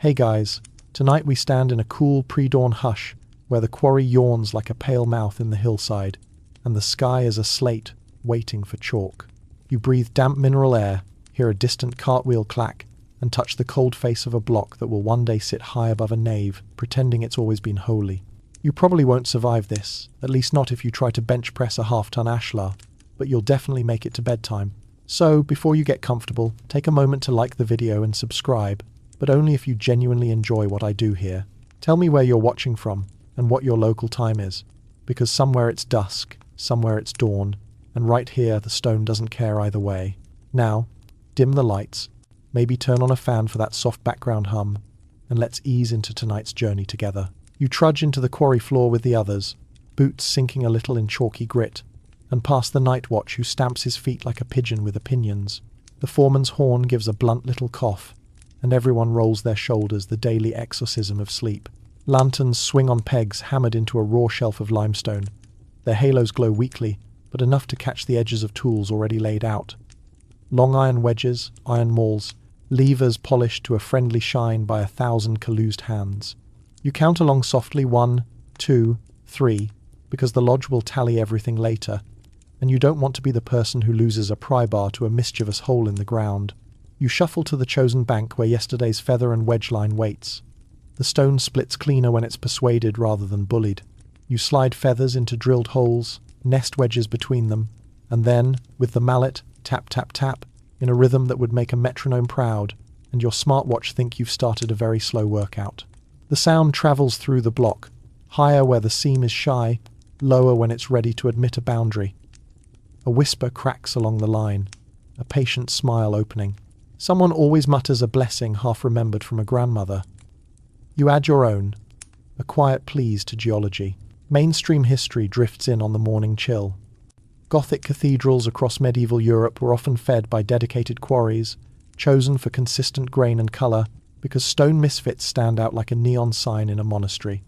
Hey guys, tonight we stand in a cool pre-dawn hush where the quarry yawns like a pale mouth in the hillside, and the sky is a slate waiting for chalk. You breathe damp mineral air, hear a distant cartwheel clack, and touch the cold face of a block that will one day sit high above a nave, pretending it's always been holy. You probably won't survive this, at least not if you try to bench press a half-ton ashlar, but you'll definitely make it to bedtime. So, before you get comfortable, take a moment to like the video and subscribe, but only if you genuinely enjoy what I do here. Tell me where you're watching from, and what your local time is, because somewhere it's dusk, somewhere it's dawn, and right here the stone doesn't care either way. Now, dim the lights, maybe turn on a fan for that soft background hum, and let's ease into tonight's journey together. You trudge into the quarry floor with the others, boots sinking a little in chalky grit, and past the night watch who stamps his feet like a pigeon with opinions. The foreman's horn gives a blunt little cough, and everyone rolls their shoulders, the daily exorcism of sleep. Lanterns swing on pegs hammered into a raw shelf of limestone. Their halos glow weakly, but enough to catch the edges of tools already laid out. Long iron wedges, iron mauls, levers polished to a friendly shine by 1,000 calloused hands. You count along softly 1, 2, 3, because the lodge will tally everything later, and you don't want to be the person who loses a pry bar to a mischievous hole in the ground. You shuffle to the chosen bank where yesterday's feather and wedge line waits. The stone splits cleaner when it's persuaded rather than bullied. You slide feathers into drilled holes, nest wedges between them, and then, with the mallet, tap tap tap, in a rhythm that would make a metronome proud, and your smartwatch think you've started a very slow workout. The sound travels through the block, higher where the seam is shy, lower when it's ready to admit a boundary. A whisper cracks along the line, a patient smile opening. Someone always mutters a blessing half-remembered from a grandmother. You add your own, a quiet please to geology. Mainstream history drifts in on the morning chill. Gothic cathedrals across medieval Europe were often fed by dedicated quarries, chosen for consistent grain and colour, because stone misfits stand out like a neon sign in a monastery.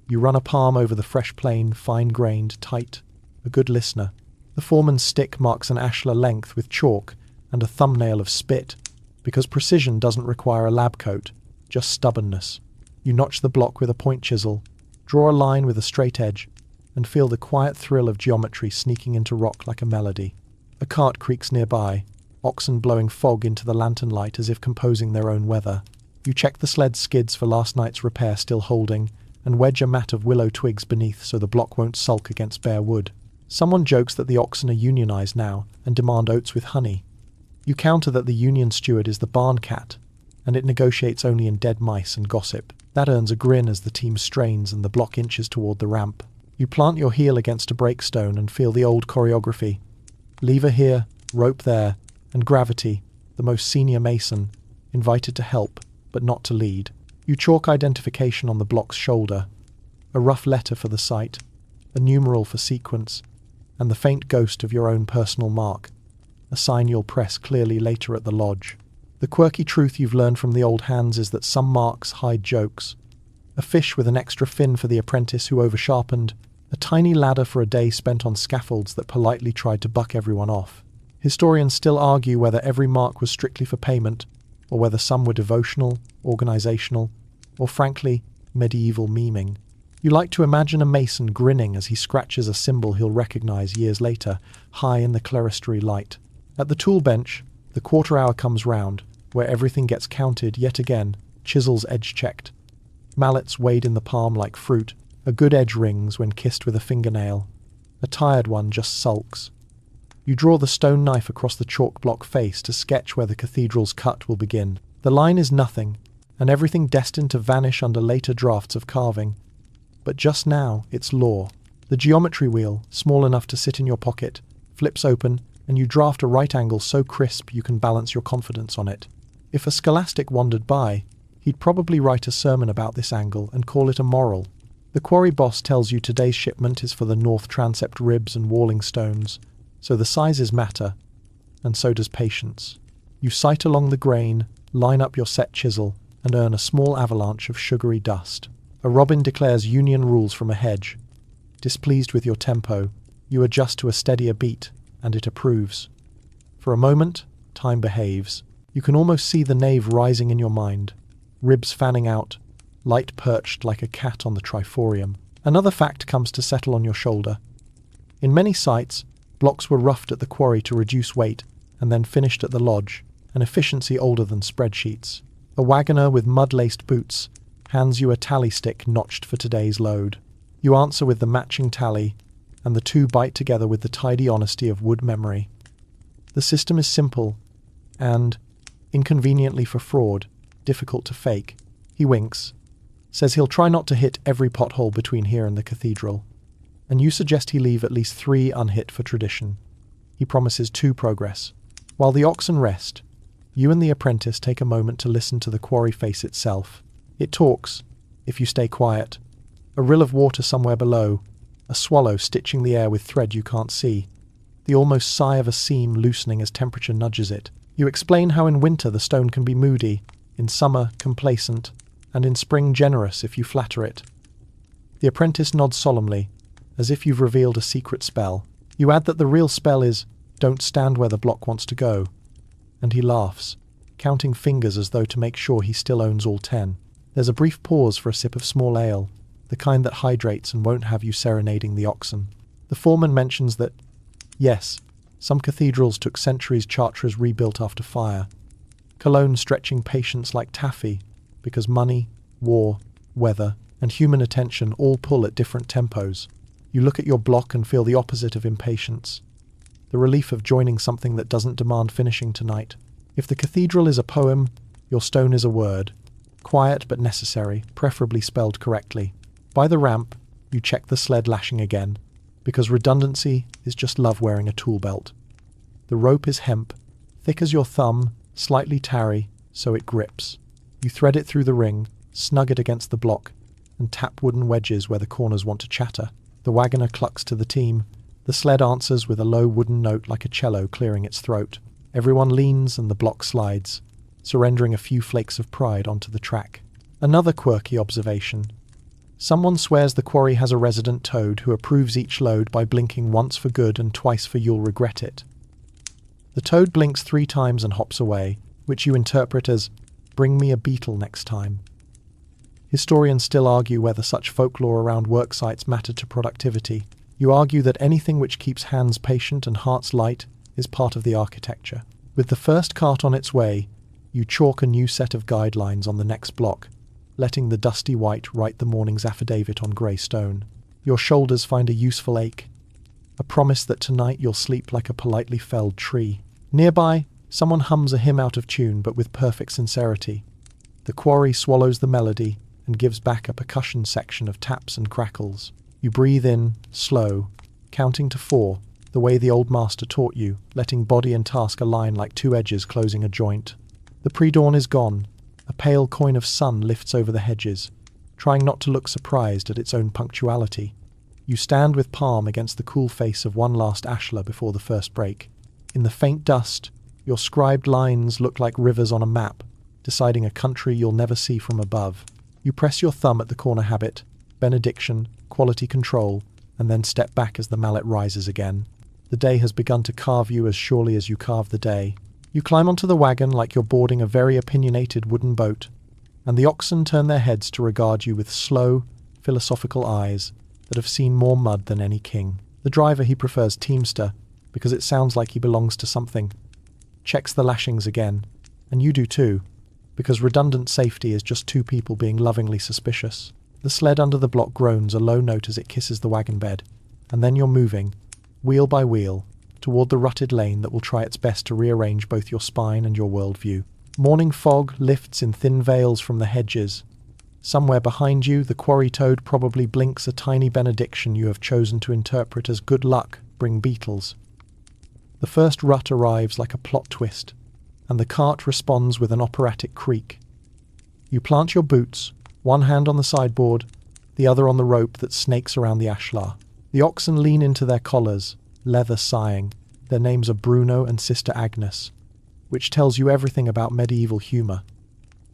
You run a palm over the fresh plain, fine-grained, tight, a good listener. The foreman's stick marks an ashlar length with chalk and a thumbnail of spit, because precision doesn't require a lab coat, just stubbornness. You notch the block with a point chisel, draw a line with a straight edge, and feel the quiet thrill of geometry sneaking into rock like a melody. A cart creaks nearby, oxen blowing fog into the lantern light as if composing their own weather. You check the sled's skids for last night's repair still holding, and wedge a mat of willow twigs beneath so the block won't sulk against bare wood. Someone jokes that the oxen are unionized now and demand oats with honey. You counter that the union steward is the barn cat, and it negotiates only in dead mice and gossip. That earns a grin as the team strains and the block inches toward the ramp. You plant your heel against a breakstone and feel the old choreography. Lever here, rope there, and gravity, the most senior mason, invited to help, but not to lead. You chalk identification on the block's shoulder, a rough letter for the site, a numeral for sequence, and the faint ghost of your own personal mark, a sign you'll press clearly later at the lodge. The quirky truth you've learned from the old hands is that some marks hide jokes. A fish with an extra fin for the apprentice who over-sharpened, a tiny ladder for a day spent on scaffolds that politely tried to buck everyone off. Historians still argue whether every mark was strictly for payment, or whether some were devotional, organizational, or frankly, medieval memeing. You like to imagine a mason grinning as he scratches a symbol he'll recognize years later, high in the clerestory light. At the tool bench, the quarter hour comes round, where everything gets counted yet again, chisels edge-checked. Mallets weighed in the palm like fruit, a good edge rings when kissed with a fingernail. A tired one just sulks. You draw the stone knife across the chalk block face to sketch where the cathedral's cut will begin. The line is nothing, and everything destined to vanish under later drafts of carving. But just now, it's law. The geometry wheel, small enough to sit in your pocket, flips open, and you draft a right angle so crisp you can balance your confidence on it. If a scholastic wandered by, he'd probably write a sermon about this angle and call it a moral. The quarry boss tells you today's shipment is for the north transept ribs and walling stones, so the sizes matter, and so does patience. You sight along the grain, line up your set chisel, and earn a small avalanche of sugary dust. A robin declares union rules from a hedge. Displeased with your tempo, you adjust to a steadier beat, and it approves. For a moment, time behaves. You can almost see the nave rising in your mind. ribs fanning out, light perched like a cat on the triforium. Another fact comes to settle on your shoulder. In many sites, blocks were roughed at the quarry to reduce weight and then finished at the lodge, an efficiency older than spreadsheets. A wagoner with mud-laced boots hands you a tally stick notched for today's load. You answer with the matching tally, and the two bite together with the tidy honesty of wood memory. The system is simple and, inconveniently for fraud, difficult to fake. He winks, says he'll try not to hit every pothole between here and the cathedral, and you suggest he leave at least 3 unhit for tradition. He promises 2 progress. While the oxen rest, you and the apprentice take a moment to listen to the quarry face itself. It talks, if you stay quiet. A rill of water somewhere below, a swallow stitching the air with thread you can't see, the almost sigh of a seam loosening as temperature nudges it. You explain how in winter the stone can be moody, in summer complacent, and in spring generous if you flatter it. The apprentice nods solemnly, as if you've revealed a secret spell. You add that the real spell is, don't stand where the block wants to go. And he laughs, counting fingers as though to make sure he still owns all 10. There's a brief pause for a sip of small ale, the kind that hydrates and won't have you serenading the oxen. The foreman mentions that, yes, some cathedrals took centuries charters rebuilt after fire. Cologne stretching patience like taffy, because money, war, weather, and human attention all pull at different tempos. You look at your block and feel the opposite of impatience. The relief of joining something that doesn't demand finishing tonight. If the cathedral is a poem, your stone is a word. Quiet but necessary, preferably spelled correctly. By the ramp, you check the sled lashing again, because redundancy is just love wearing a tool belt. The rope is hemp, thick as your thumb, slightly tarry, so it grips. You thread it through the ring, snug it against the block, and tap wooden wedges where the corners want to chatter. The wagoner clucks to the team. The sled answers with a low wooden note like a cello clearing its throat. Everyone leans and the block slides, surrendering a few flakes of pride onto the track. Another quirky observation. Someone swears the quarry has a resident toad who approves each load by blinking once for good and twice for you'll regret it. The toad blinks 3 times and hops away, which you interpret as, bring me a beetle next time. Historians still argue whether such folklore around worksites matter to productivity. You argue that anything which keeps hands patient and hearts light is part of the architecture. With the first cart on its way, you chalk a new set of guidelines on the next block, letting the dusty white write the morning's affidavit on grey stone. Your shoulders find a useful ache, a promise that tonight you'll sleep like a politely felled tree. Nearby, someone hums a hymn out of tune but with perfect sincerity. The quarry swallows the melody and gives back a percussion section of taps and crackles. You breathe in, slow, counting to 4, the way the old master taught you, letting body and task align like 2 edges closing a joint. The pre-dawn is gone. A pale coin of sun lifts over the hedges, trying not to look surprised at its own punctuality. You stand with palm against the cool face of one last ashlar before the first break. In the faint dust, your scribed lines look like rivers on a map, deciding a country you'll never see from above. You press your thumb at the corner habit, benediction, quality control, and then step back as the mallet rises again. The day has begun to carve you as surely as you carve the day. You climb onto the wagon like you're boarding a very opinionated wooden boat, and the oxen turn their heads to regard you with slow, philosophical eyes that have seen more mud than any king. The driver, he prefers teamster, because it sounds like he belongs to something, checks the lashings again, and you do too, because redundant safety is just 2 people being lovingly suspicious. The sled under the block groans a low note as it kisses the wagon bed, and then you're moving, wheel by wheel, toward the rutted lane that will try its best to rearrange both your spine and your worldview. Morning fog lifts in thin veils from the hedges. Somewhere behind you, the quarry toad probably blinks a tiny benediction you have chosen to interpret as good luck, bring beetles. The first rut arrives like a plot twist, and the cart responds with an operatic creak. You plant your boots, one hand on the sideboard, the other on the rope that snakes around the ashlar. The oxen lean into their collars, leather sighing. Their names are Bruno and Sister Agnes, which tells you everything about medieval humour.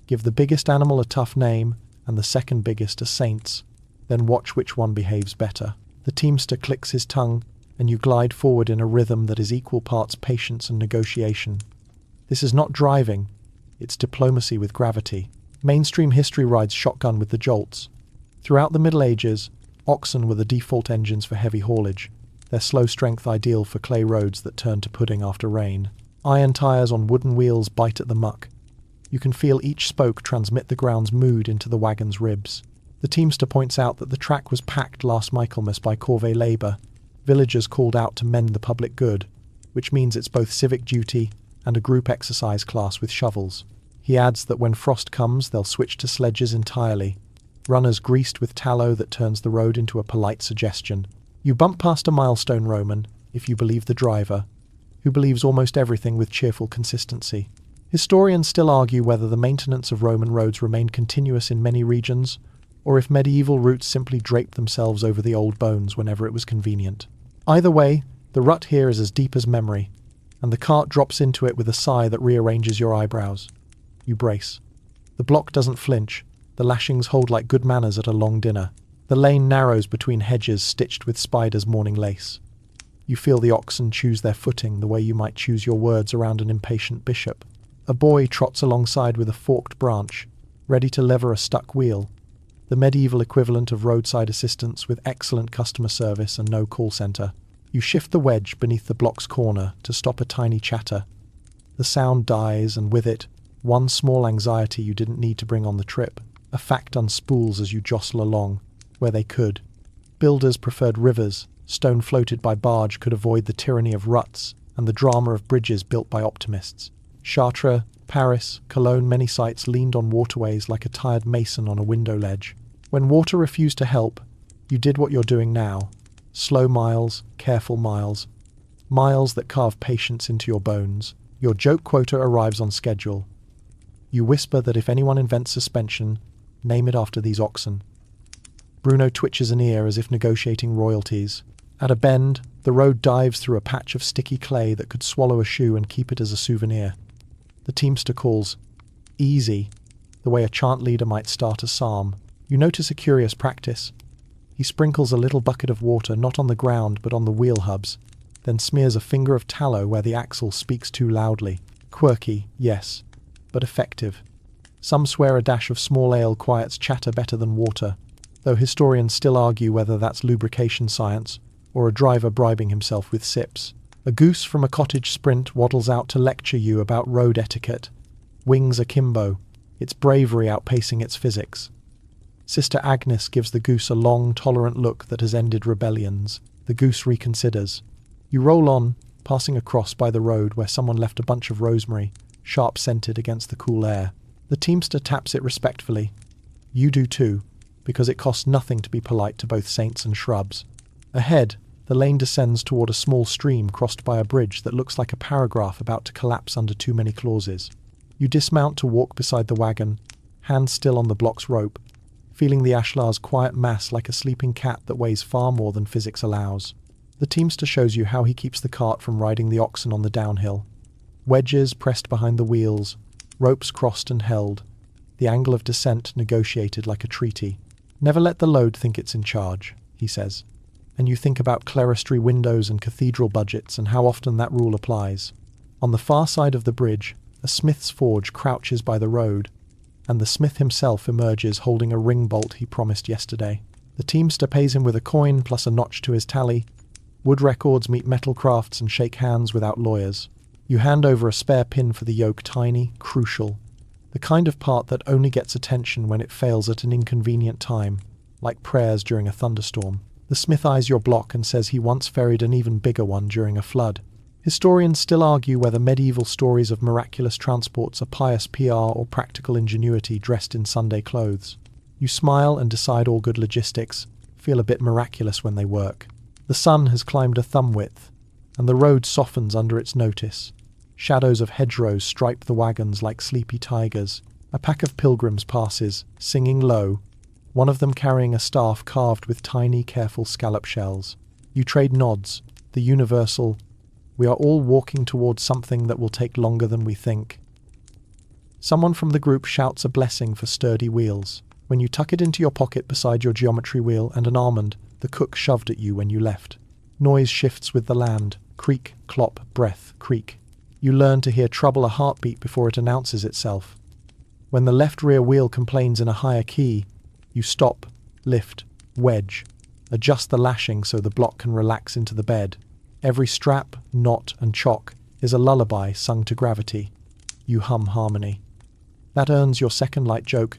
Give the biggest animal a tough name, and the second biggest a saint's, then watch which one behaves better. The teamster clicks his tongue, and you glide forward in a rhythm that is equal parts patience and negotiation. This is not driving, it's diplomacy with gravity. Mainstream history rides shotgun with the jolts. Throughout the Middle Ages, oxen were the default engines for heavy haulage, their slow strength ideal for clay roads that turned to pudding after rain. Iron tires on wooden wheels bite at the muck. You can feel each spoke transmit the ground's mood into the wagon's ribs. The teamster points out that the track was packed last Michaelmas by corvée labour, villagers called out to mend the public good, which means it's both civic duty and a group exercise class with shovels. He adds that when frost comes, they'll switch to sledges entirely, runners greased with tallow that turns the road into a polite suggestion. You bump past a milestone Roman, if you believe the driver, who believes almost everything with cheerful consistency. Historians still argue whether the maintenance of Roman roads remained continuous in many regions, or if medieval routes simply draped themselves over the old bones whenever it was convenient. Either way, the rut here is as deep as memory, and the cart drops into it with a sigh that rearranges your eyebrows. You brace. The block doesn't flinch, the lashings hold like good manners at a long dinner. The lane narrows between hedges stitched with spiders' morning lace. You feel the oxen choose their footing the way you might choose your words around an impatient bishop. A boy trots alongside with a forked branch, ready to lever a stuck wheel, the medieval equivalent of roadside assistance with excellent customer service and no call centre. You shift the wedge beneath the block's corner to stop a tiny chatter. The sound dies, and with it, one small anxiety you didn't need to bring on the trip. A fact unspools as you jostle along, where they could. Builders preferred rivers, stone floated by barge could avoid the tyranny of ruts and the drama of bridges built by optimists. Chartres, Paris, Cologne, many sites leaned on waterways like a tired mason on a window ledge. When water refused to help, you did what you're doing now. Slow miles, careful miles. Miles that carve patience into your bones. Your joke quota arrives on schedule. You whisper that if anyone invents suspension, name it after these oxen. Bruno twitches an ear as if negotiating royalties. At a bend, the road dives through a patch of sticky clay that could swallow a shoe and keep it as a souvenir. The teamster calls, "Easy," the way a chant leader might start a psalm. You notice a curious practice. He sprinkles a little bucket of water not on the ground but on the wheel hubs, then smears a finger of tallow where the axle speaks too loudly. Quirky, yes, but effective. Some swear a dash of small ale quiets chatter better than water, though historians still argue whether that's lubrication science or a driver bribing himself with sips. A goose from a cottage sprint waddles out to lecture you about road etiquette. Wings akimbo, its bravery outpacing its physics. Sister Agnes gives the goose a long, tolerant look that has ended rebellions. The goose reconsiders. You roll on, passing across by the road where someone left a bunch of rosemary, sharp-scented against the cool air. The teamster taps it respectfully. You do too, because it costs nothing to be polite to both saints and shrubs. Ahead, the lane descends toward a small stream crossed by a bridge that looks like a paragraph about to collapse under too many clauses. You dismount to walk beside the wagon, hands still on the block's rope, feeling the ashlar's quiet mass like a sleeping cat that weighs far more than physics allows. The teamster shows you how he keeps the cart from riding the oxen on the downhill. Wedges pressed behind the wheels, ropes crossed and held, the angle of descent negotiated like a treaty. Never let the load think it's in charge, he says. And you think about clerestory windows and cathedral budgets and how often that rule applies. On the far side of the bridge, a smith's forge crouches by the road, and the smith himself emerges holding a ring bolt he promised yesterday. The teamster pays him with a coin plus a notch to his tally. Wood records meet metal crafts and shake hands without lawyers. You hand over a spare pin for the yoke, tiny, crucial, the kind of part that only gets attention when it fails at an inconvenient time, like prayers during a thunderstorm. The smith eyes your block and says he once ferried an even bigger one during a flood. Historians still argue whether medieval stories of miraculous transports are pious PR or practical ingenuity dressed in Sunday clothes. You smile and decide all good logistics feel a bit miraculous when they work. The sun has climbed a thumb width, and the road softens under its notice. Shadows of hedgerows stripe the wagons like sleepy tigers. A pack of pilgrims passes, singing low, one of them carrying a staff carved with tiny, careful scallop shells. You trade nods, the universal, "We are all walking towards something that will take longer than we think." Someone from the group shouts a blessing for sturdy wheels. When you tuck it into your pocket beside your geometry wheel and an almond, the cook shoved at you when you left. Noise shifts with the land. Creak, clop, breath, creak. You learn to hear trouble a heartbeat before it announces itself. When the left rear wheel complains in a higher key, you stop, lift, wedge, adjust the lashing so the block can relax into the bed. Every strap, knot, and chock is a lullaby sung to gravity. You hum harmony. That earns your second light joke.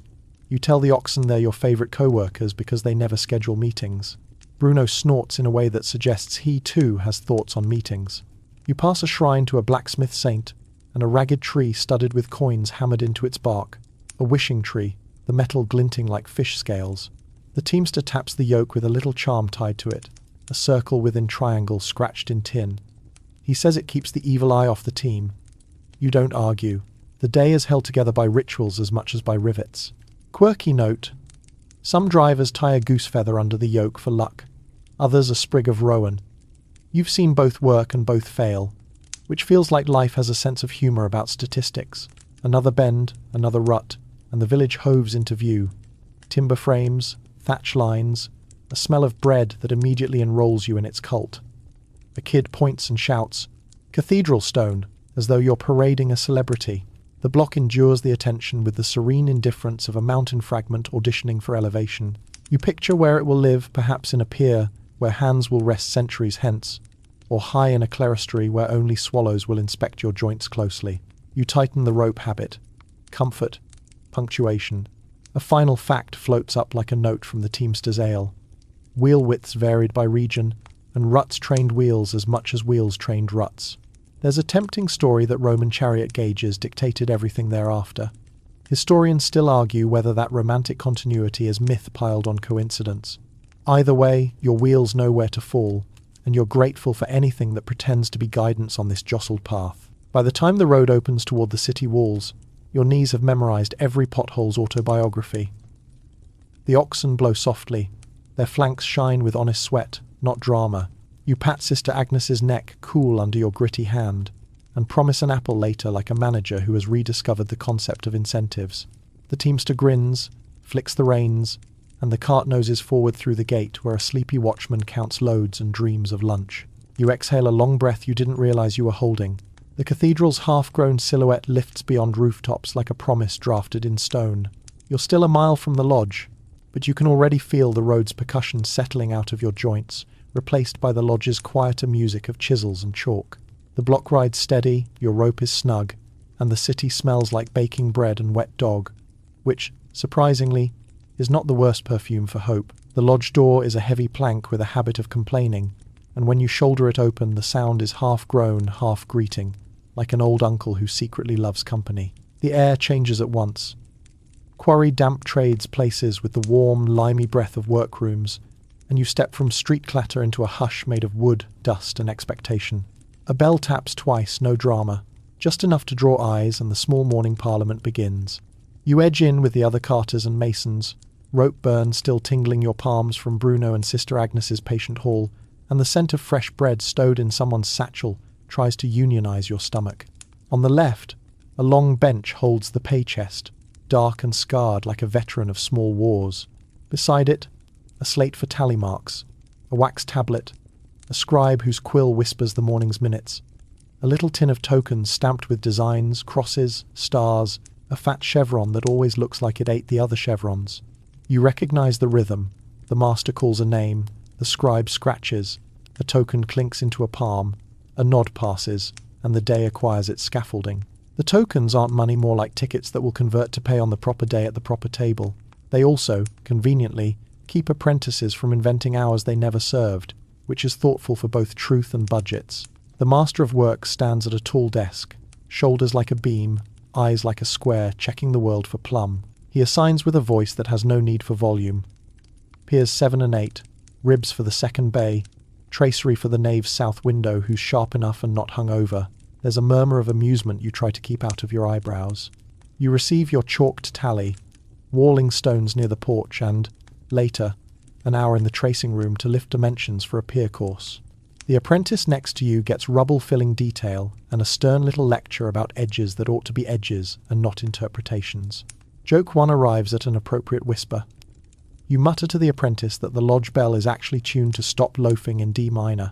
You tell the oxen they're your favourite co-workers because they never schedule meetings. Bruno snorts in a way that suggests he too has thoughts on meetings. You pass a shrine to a blacksmith saint and a ragged tree studded with coins hammered into its bark. A wishing tree, the metal glinting like fish scales. The teamster taps the yoke with a little charm tied to it, a circle within triangle scratched in tin. He says it keeps the evil eye off the team. You don't argue. The day is held together by rituals as much as by rivets. Quirky note: some drivers tie a goose feather under the yoke for luck, others a sprig of rowan. You've seen both work and both fail, which feels like life has a sense of humour about statistics. Another bend, another rut, and the village hoves into view. Timber frames, thatch lines, a smell of bread that immediately enrolls you in its cult. A kid points and shouts, "Cathedral stone," as though you're parading a celebrity. The block endures the attention with the serene indifference of a mountain fragment auditioning for elevation. You picture where it will live, perhaps in a pier where hands will rest centuries hence, or high in a clerestory where only swallows will inspect your joints closely. You tighten the rope habit. Comfort. Punctuation. A final fact floats up like a note from the teamster's ale. Wheel widths varied by region, and ruts trained wheels as much as wheels trained ruts. There's a tempting story that Roman chariot gauges dictated everything thereafter. Historians still argue whether that romantic continuity is myth piled on coincidence. Either way, your wheels know where to fall, and you're grateful for anything that pretends to be guidance on this jostled path. By the time the road opens toward the city walls, your knees have memorized every pothole's autobiography. The oxen blow softly. Their flanks shine with honest sweat, not drama. You pat Sister Agnes's neck cool under your gritty hand, and promise an apple later like a manager who has rediscovered the concept of incentives. The teamster grins, flicks the reins, and the cart noses forward through the gate where a sleepy watchman counts loads and dreams of lunch. You exhale a long breath you didn't realize you were holding. The cathedral's half-grown silhouette lifts beyond rooftops like a promise drafted in stone. You're still a mile from the lodge, but you can already feel the road's percussion settling out of your joints, replaced by the lodge's quieter music of chisels and chalk. The block rides steady, your rope is snug, and the city smells like baking bread and wet dog, which, surprisingly, is not the worst perfume for hope. The lodge door is a heavy plank with a habit of complaining, and when you shoulder it open, the sound is half groan, half greeting, like an old uncle who secretly loves company. The air changes at once. Quarry damp trades places with the warm, limey breath of workrooms, and you step from street clatter into a hush made of wood, dust, and expectation. A bell taps twice, no drama, just enough to draw eyes, and the small morning parliament begins. You edge in with the other carters and masons, rope burn still tingling your palms from Bruno and Sister Agnes's patient hall, and the scent of fresh bread stowed in someone's satchel tries to unionize your stomach. On the left, a long bench holds the pay chest, dark and scarred like a veteran of small wars. Beside it, a slate for tally marks, a wax tablet, a scribe whose quill whispers the morning's minutes, a little tin of tokens stamped with designs, crosses, stars, a fat chevron that always looks like it ate the other chevrons. You recognize the rhythm. The master calls a name, the scribe scratches, a token clinks into a palm, a nod passes, and the day acquires its scaffolding. The tokens aren't money, more like tickets that will convert to pay on the proper day at the proper table. They also, conveniently, keep apprentices from inventing hours they never served, which is thoughtful for both truth and budgets. The master of work stands at a tall desk, shoulders like a beam, eyes like a square, checking the world for plum. He assigns with a voice that has no need for volume. Piers 7 and 8, ribs for the second bay, tracery for the nave's south window who's sharp enough and not hung over. There's a murmur of amusement you try to keep out of your eyebrows. You receive your chalked tally, walling stones near the porch, and, later, an hour in the tracing room to lift dimensions for a pier course. The apprentice next to you gets rubble-filling detail and a stern little lecture about edges that ought to be edges and not interpretations. Joke 1 arrives at an appropriate whisper. You mutter to the apprentice that the lodge bell is actually tuned to stop loafing in D minor.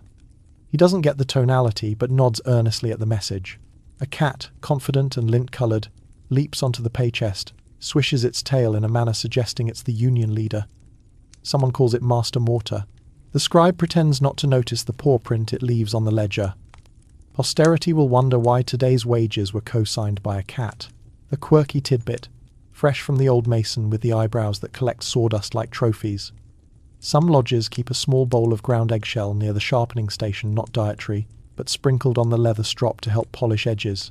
He doesn't get the tonality, but nods earnestly at the message. A cat, confident and lint-coloured, leaps onto the pay chest, swishes its tail in a manner suggesting it's the union leader. Someone calls it master mortar. The scribe pretends not to notice the paw print it leaves on the ledger. Posterity will wonder why today's wages were co-signed by a cat. A quirky tidbit, fresh from the old mason with the eyebrows that collect sawdust like trophies. Some lodges keep a small bowl of ground eggshell near the sharpening station, not dietary, but sprinkled on the leather strop to help polish edges.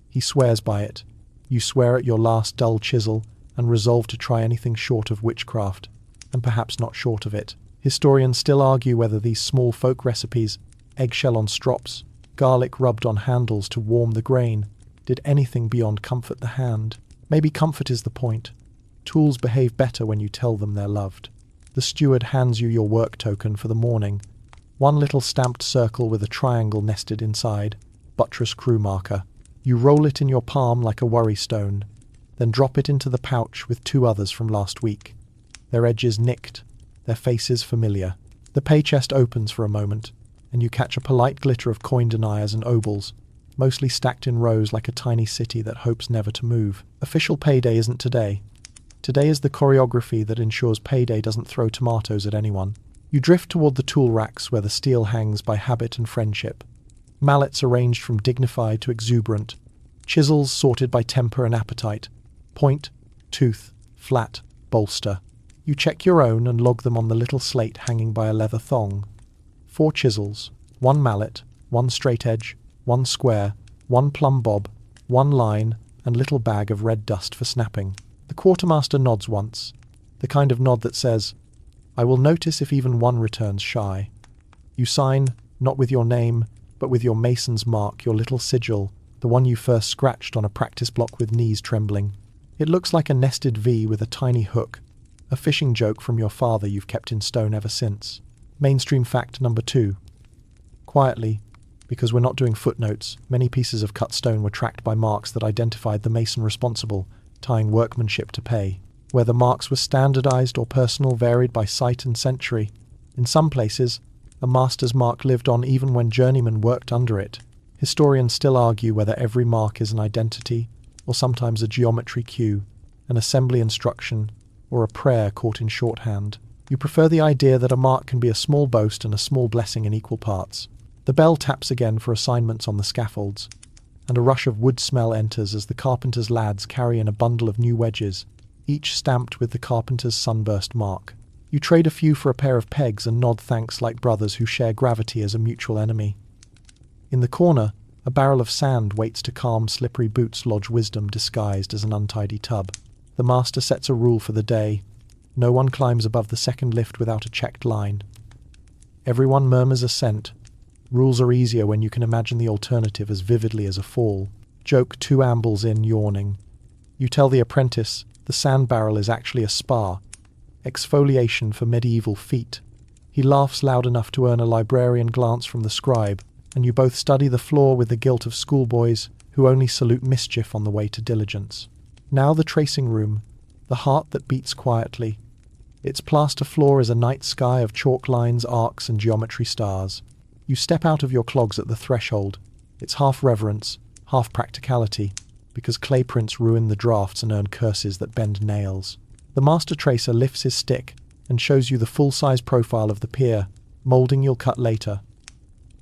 He swears by it. You swear at your last dull chisel and resolve to try anything short of witchcraft, and perhaps not short of it. Historians still argue whether these small folk recipes, eggshell on strops, garlic rubbed on handles to warm the grain, did anything beyond comfort the hand. Maybe comfort is the point. Tools behave better when you tell them they're loved. The steward hands you your work token for the morning. One little stamped circle with a triangle nested inside, buttress crew marker. You roll it in your palm like a worry stone, then drop it into the pouch with 2 others from last week. Their edges nicked, their faces familiar. The pay chest opens for a moment, and you catch a polite glitter of coin deniers and obols, mostly stacked in rows like a tiny city that hopes never to move. Official payday isn't today. Today is the choreography that ensures payday doesn't throw tomatoes at anyone. You drift toward the tool racks where the steel hangs by habit and friendship. Mallets arranged from dignified to exuberant. Chisels sorted by temper and appetite. Point, tooth, flat, bolster. You check your own and log them on the little slate hanging by a leather thong. 4 chisels, 1 mallet, 1 straight edge, 1 square, 1 plumb bob, 1 line, and little bag of red dust for snapping. The quartermaster nods once, the kind of nod that says, "I will notice if even one returns shy." You sign, not with your name, but with your mason's mark, your little sigil, the one you first scratched on a practice block with knees trembling. It looks like a nested V with a tiny hook, a fishing joke from your father you've kept in stone ever since. Mainstream fact number 2. Quietly, because we're not doing footnotes, many pieces of cut stone were tracked by marks that identified the mason responsible, tying workmanship to pay. Whether marks were standardized or personal varied by site and century. In some places, a master's mark lived on even when journeymen worked under it. Historians still argue whether every mark is an identity, or sometimes a geometry cue, an assembly instruction, or a prayer caught in shorthand. You prefer the idea that a mark can be a small boast and a small blessing in equal parts. The bell taps again for assignments on the scaffolds, and a rush of wood smell enters as the carpenter's lads carry in a bundle of new wedges, each stamped with the carpenter's sunburst mark. You trade a few for a pair of pegs and nod thanks like brothers who share gravity as a mutual enemy. In the corner, a barrel of sand waits to calm slippery boots lodge wisdom disguised as an untidy tub. The master sets a rule for the day. No one climbs above the second lift without a checked line. Everyone murmurs assent. Rules are easier when you can imagine the alternative as vividly as a fall. Joke 2 ambles in, yawning. You tell the apprentice the sand barrel is actually a spa, exfoliation for medieval feet. He laughs loud enough to earn a librarian glance from the scribe, and you both study the floor with the guilt of schoolboys who only salute mischief on the way to diligence. Now the tracing room, the heart that beats quietly. Its plaster floor is a night sky of chalk lines, arcs, and geometry stars. You step out of your clogs at the threshold. It's half reverence, half practicality, because clay prints ruin the drafts and earn curses that bend nails. The master tracer lifts his stick and shows you the full-size profile of the pier, moulding you'll cut later.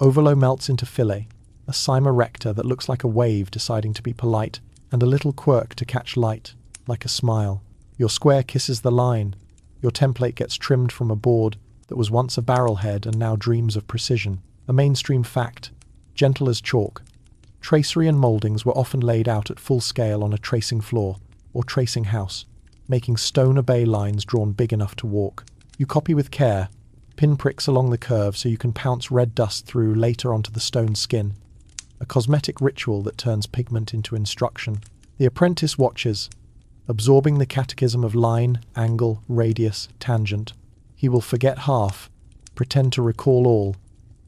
Ovolo melts into fillet, a cyma recta that looks like a wave deciding to be polite, and a little quirk to catch light, like a smile. Your square kisses the line. Your template gets trimmed from a board that was once a barrel head and now dreams of precision. A mainstream fact, gentle as chalk. Tracery and mouldings were often laid out at full scale on a tracing floor, or tracing house, making stone obey lines drawn big enough to walk. You copy with care, pinpricks along the curve so you can pounce red dust through later onto the stone skin. A cosmetic ritual that turns pigment into instruction. The apprentice watches, absorbing the catechism of line, angle, radius, tangent. He will forget half, pretend to recall all,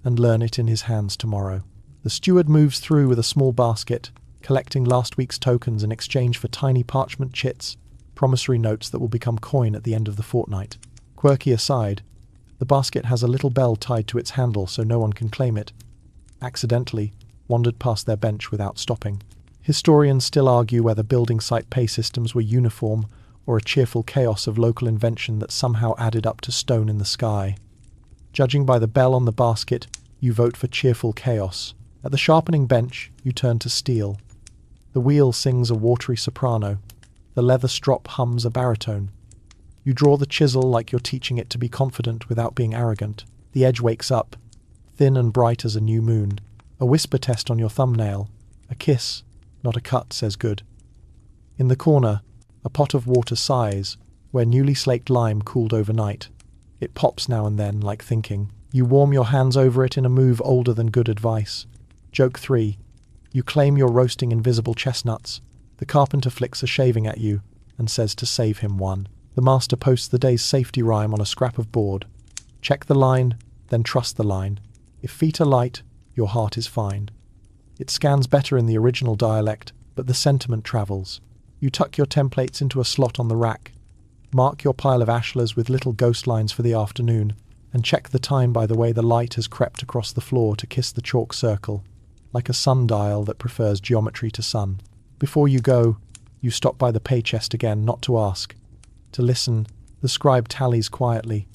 and learn it in his hands tomorrow. The steward moves through with a small basket, collecting last week's tokens in exchange for tiny parchment chits, promissory notes that will become coin at the end of the fortnight. Quirky aside, the basket has a little bell tied to its handle so no one can claim it. Accidentally, wandered past their bench without stopping. Historians still argue whether building site pay systems were uniform or a cheerful chaos of local invention that somehow added up to stone in the sky. Judging by the bell on the basket, you vote for cheerful chaos. At the sharpening bench, you turn to steel. The wheel sings a watery soprano. The leather strop hums a baritone. You draw the chisel like you're teaching it to be confident without being arrogant. The edge wakes up, thin and bright as a new moon. A whisper test on your thumbnail. A kiss, not a cut, says good. In the corner, a pot of water sighs, where newly slaked lime cooled overnight. It pops now and then, like thinking. You warm your hands over it in a move older than good advice. Joke 3. You claim you're roasting invisible chestnuts. The carpenter flicks a shaving at you and says to save him one. The master posts the day's safety rhyme on a scrap of board. Check the line, then trust the line. If feet are light, your heart is fine. It scans better in the original dialect, but the sentiment travels. You tuck your templates into a slot on the rack. Mark your pile of ashlars with little ghost lines for the afternoon, and check the time by the way the light has crept across the floor to kiss the chalk circle, like a sundial that prefers geometry to sun. Before you go, you stop by the pay chest again, not to ask. To listen, the scribe tallies quietly.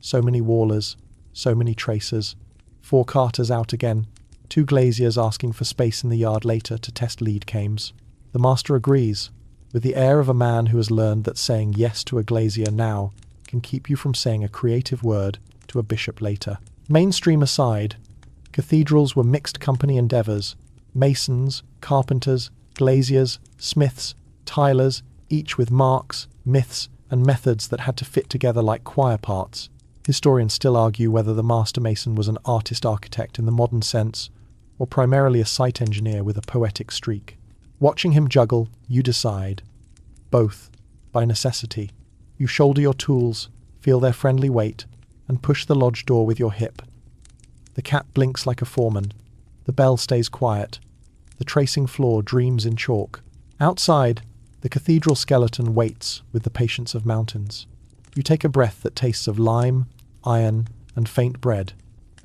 So many wallers, so many tracers. 4 carters out again, 2 glaziers asking for space in the yard later to test lead cames. The master agrees, with the air of a man who has learned that saying yes to a glazier now can keep you from saying a creative word to a bishop later. Mainstream aside, cathedrals were mixed company endeavours. Masons, carpenters, glaziers, smiths, tilers, each with marks, myths, and methods that had to fit together like choir parts. Historians still argue whether the master mason was an artist-architect in the modern sense, or primarily a site engineer with a poetic streak. Watching him juggle, you decide. Both, by necessity. You shoulder your tools, feel their friendly weight, and push the lodge door with your hip. The cat blinks like a foreman. The bell stays quiet. The tracing floor dreams in chalk. Outside, the cathedral skeleton waits with the patience of mountains. You take a breath that tastes of lime, iron, and faint bread,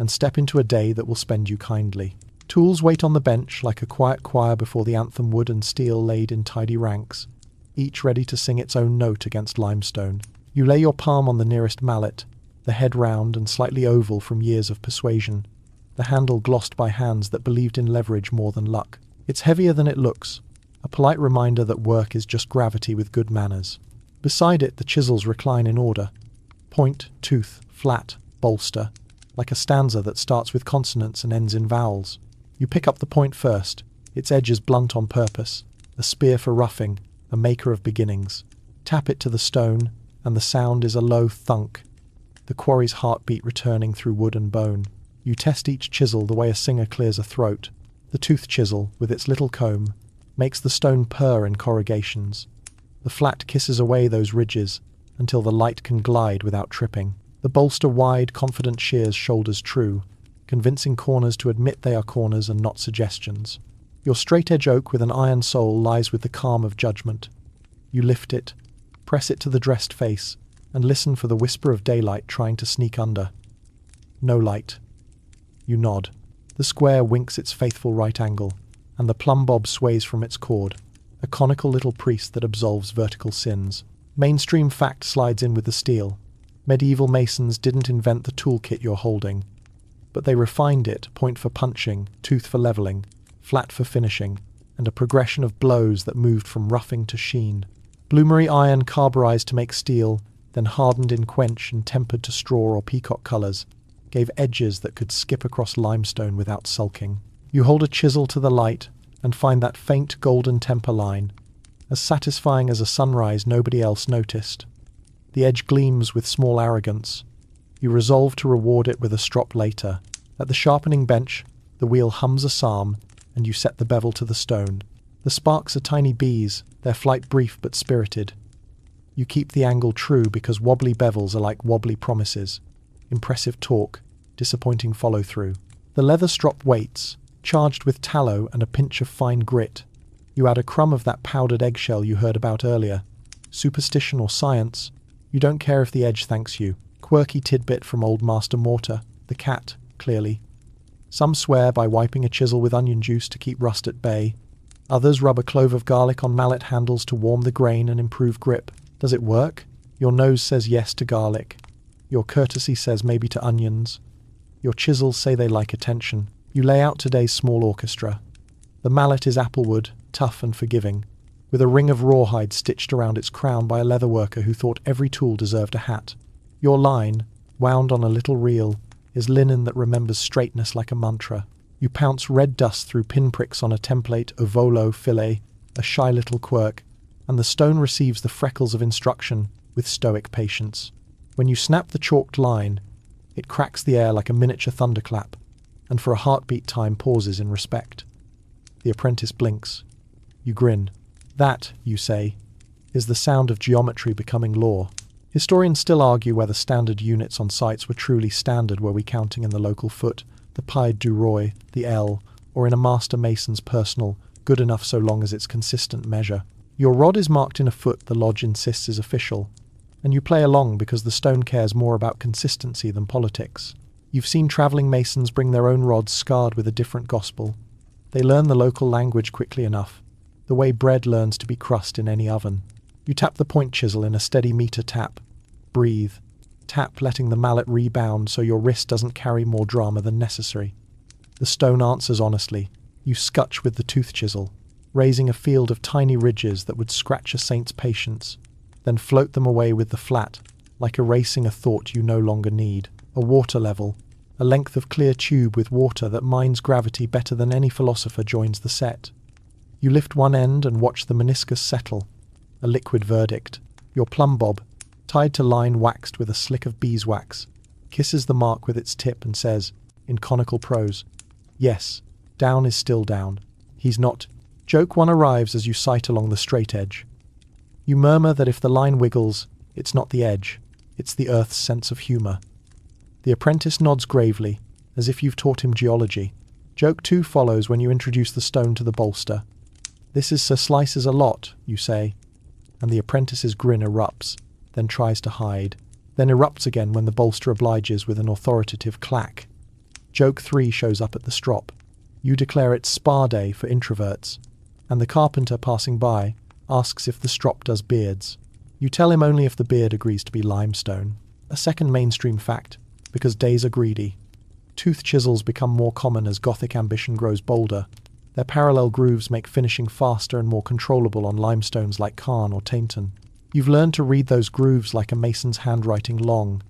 and step into a day that will spend you kindly. Tools wait on the bench like a quiet choir before the anthem, wood and steel laid in tidy ranks, each ready to sing its own note against limestone. You lay your palm on the nearest mallet, the head round and slightly oval from years of persuasion, the handle glossed by hands that believed in leverage more than luck. It's heavier than it looks, a polite reminder that work is just gravity with good manners. Beside it, the chisels recline in order. Point, tooth, flat, bolster, like a stanza that starts with consonants and ends in vowels. You pick up the point first, its edges blunt on purpose, a spear for roughing, a maker of beginnings. Tap it to the stone, and the sound is a low thunk, the quarry's heartbeat returning through wood and bone. You test each chisel the way a singer clears a throat. The tooth chisel, with its little comb, makes the stone purr in corrugations. The flat kisses away those ridges until the light can glide without tripping. The bolster wide, confident shears shoulders true, convincing corners to admit they are corners and not suggestions. Your straight-edge oak with an iron sole lies with the calm of judgment. You lift it, press it to the dressed face, and listen for the whisper of daylight trying to sneak under. No light. You nod. The square winks its faithful right angle, and the plumb bob sways from its cord, a conical little priest that absolves vertical sins. Mainstream fact slides in with the steel. Medieval masons didn't invent the toolkit you're holding, but they refined it, point for punching, tooth for leveling, flat for finishing, and a progression of blows that moved from roughing to sheen. Bloomery iron carburized to make steel, then hardened in quench and tempered to straw or peacock colours, gave edges that could skip across limestone without sulking. You hold a chisel to the light and find that faint golden temper line, as satisfying as a sunrise nobody else noticed. The edge gleams with small arrogance. You resolve to reward it with a strop later. At the sharpening bench, the wheel hums a psalm, and you set the bevel to the stone. The sparks are tiny bees, their flight brief but spirited. You keep the angle true because wobbly bevels are like wobbly promises. Impressive torque, disappointing follow-through. The leather strop waits, charged with tallow and a pinch of fine grit. You add a crumb of that powdered eggshell you heard about earlier. Superstition or science, you don't care if the edge thanks you. Quirky tidbit from old Master Mortar, the cat, clearly. Some swear by wiping a chisel with onion juice to keep rust at bay. Others rub a clove of garlic on mallet handles to warm the grain and improve grip. Does it work? Your nose says yes to garlic. Your courtesy says maybe to onions. Your chisels say they like attention. You lay out today's small orchestra. The mallet is applewood, tough and forgiving, with a ring of rawhide stitched around its crown by a leather worker who thought every tool deserved a hat. Your line, wound on a little reel, is linen that remembers straightness like a mantra. You pounce red dust through pinpricks on a template ovolo fillet, a shy little quirk, and the stone receives the freckles of instruction with stoic patience. When you snap the chalked line, it cracks the air like a miniature thunderclap, and for a heartbeat time pauses in respect. The apprentice blinks. You grin. That, you say, is the sound of geometry becoming law. Historians still argue whether standard units on sites were truly standard. Were we counting in the local foot, the pied du roi, the ell, or in a master mason's personal, good enough so long as it's consistent measure? Your rod is marked in a foot the lodge insists is official, and you play along because the stone cares more about consistency than politics. You've seen travelling masons bring their own rods scarred with a different gospel. They learn the local language quickly enough, the way bread learns to be crust in any oven. You tap the point chisel in a steady meter tap. Breathe. Tap, letting the mallet rebound so your wrist doesn't carry more drama than necessary. The stone answers honestly. You scutch with the tooth chisel, raising a field of tiny ridges that would scratch a saint's patience, then float them away with the flat, like erasing a thought you no longer need. A water level, a length of clear tube with water that mines gravity better than any philosopher, joins the set. You lift one end and watch the meniscus settle, a liquid verdict. Your plumb bob, tied to line waxed with a slick of beeswax, kisses the mark with its tip and says, in conical prose, yes, down is still down. He's not. Joke one arrives as you sight along the straight edge. You murmur that if the line wiggles, it's not the edge, it's the earth's sense of humour. The apprentice nods gravely, as if you've taught him geology. Joke two follows when you introduce the stone to the bolster. This is Sir Slice's a lot, you say, and the apprentice's grin erupts, then tries to hide, then erupts again when the bolster obliges with an authoritative clack. Joke 3 shows up at the strop. You declare it's spa day for introverts, and the carpenter passing by asks if the strop does beards. You tell him only if the beard agrees to be limestone. A second mainstream fact, because days are greedy. Tooth chisels become more common as Gothic ambition grows bolder. Their parallel grooves make finishing faster and more controllable on limestones like Caen or Tainton. You've learned to read those grooves like a mason's handwriting, long,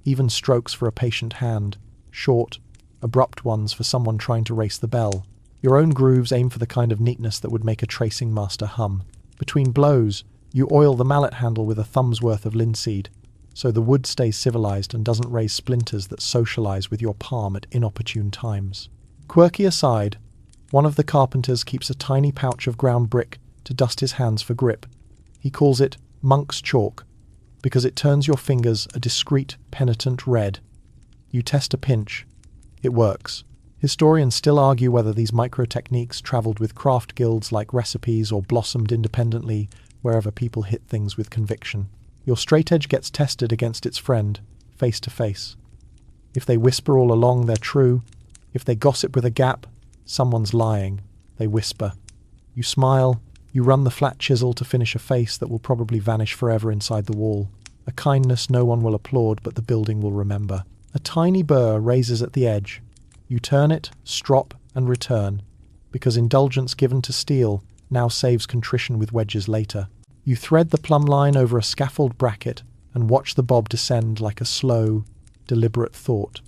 even strokes for a patient hand, short, abrupt ones for someone trying to race the bell. Your own grooves aim for the kind of neatness that would make a tracing master hum. Between blows, you oil the mallet handle with a thumb's worth of linseed, so the wood stays civilized and doesn't raise splinters that socialize with your palm at inopportune times. Quirky aside, one of the carpenters keeps a tiny pouch of ground brick to dust his hands for grip. He calls it monk's chalk, because it turns your fingers a discreet, penitent red. You test a pinch. It works. Historians still argue whether these micro-techniques travelled with craft guilds like recipes or blossomed independently wherever people hit things with conviction. Your straight edge gets tested against its friend, face to face. If they whisper all along, they're true. If they gossip with a gap, someone's lying. They whisper. You smile. You run the flat chisel to finish a face that will probably vanish forever inside the wall. A kindness no one will applaud, but the building will remember. A tiny burr raises at the edge. You turn it, strop, and return, because indulgence given to steel now saves contrition with wedges later. You thread the plumb line over a scaffold bracket and watch the bob descend like a slow, deliberate thought.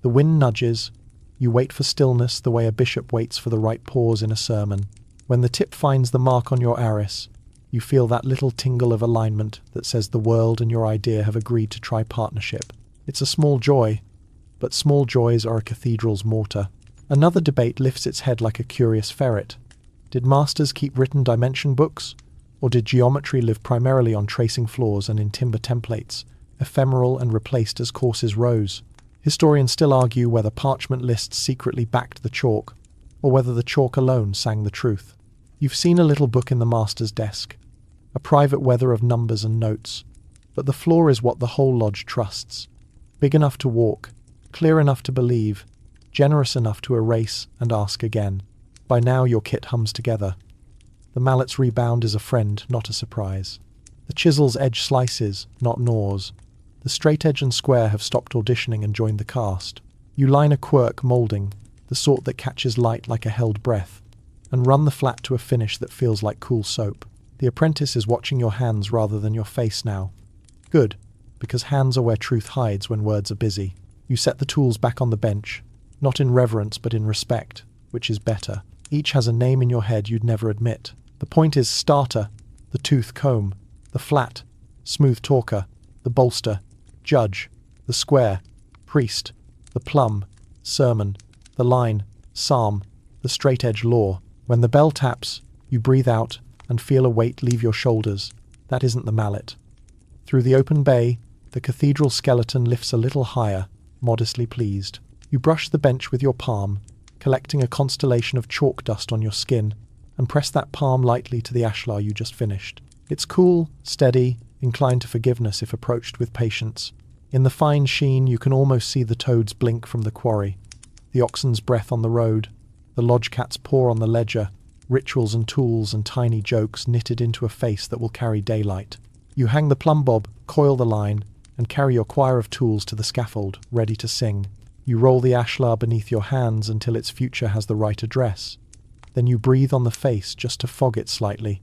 The wind nudges. You wait for stillness the way a bishop waits for the right pause in a sermon. When the tip finds the mark on your aris, you feel that little tingle of alignment that says the world and your idea have agreed to try partnership. It's a small joy, but small joys are a cathedral's mortar. Another debate lifts its head like a curious ferret. Did masters keep written dimension books, or did geometry live primarily on tracing floors and in timber templates, ephemeral and replaced as courses rose? Historians still argue whether parchment lists secretly backed the chalk, or whether the chalk alone sang the truth. You've seen a little book in the master's desk, a private weather of numbers and notes, but the floor is what the whole lodge trusts. Big enough to walk, clear enough to believe, generous enough to erase and ask again. By now your kit hums together. The mallet's rebound is a friend, not a surprise. The chisel's edge slices, not gnaws. The straight edge and square have stopped auditioning and joined the cast. You line a quirk moulding, the sort that catches light like a held breath, and run the flat to a finish that feels like cool soap. The apprentice is watching your hands rather than your face now. Good, because hands are where truth hides when words are busy. You set the tools back on the bench, not in reverence but in respect, which is better. Each has a name in your head you'd never admit. The point is starter, the tooth comb, the flat, smooth talker, the bolster, judge, the square, priest, the plumb, sermon, the line, psalm, the straight edge law. When the bell taps, you breathe out and feel a weight leave your shoulders. That isn't the mallet. Through the open bay, the cathedral skeleton lifts a little higher, modestly pleased. You brush the bench with your palm, collecting a constellation of chalk dust on your skin, and press that palm lightly to the ashlar you just finished. It's cool, steady, inclined to forgiveness if approached with patience. In the fine sheen, you can almost see the toads blink from the quarry, the oxen's breath on the road, the lodge cat's paw on the ledger, rituals and tools and tiny jokes knitted into a face that will carry daylight. You hang the plumb bob, coil the line, and carry your choir of tools to the scaffold, ready to sing. You roll the ashlar beneath your hands until its future has the right address. Then you breathe on the face just to fog it slightly,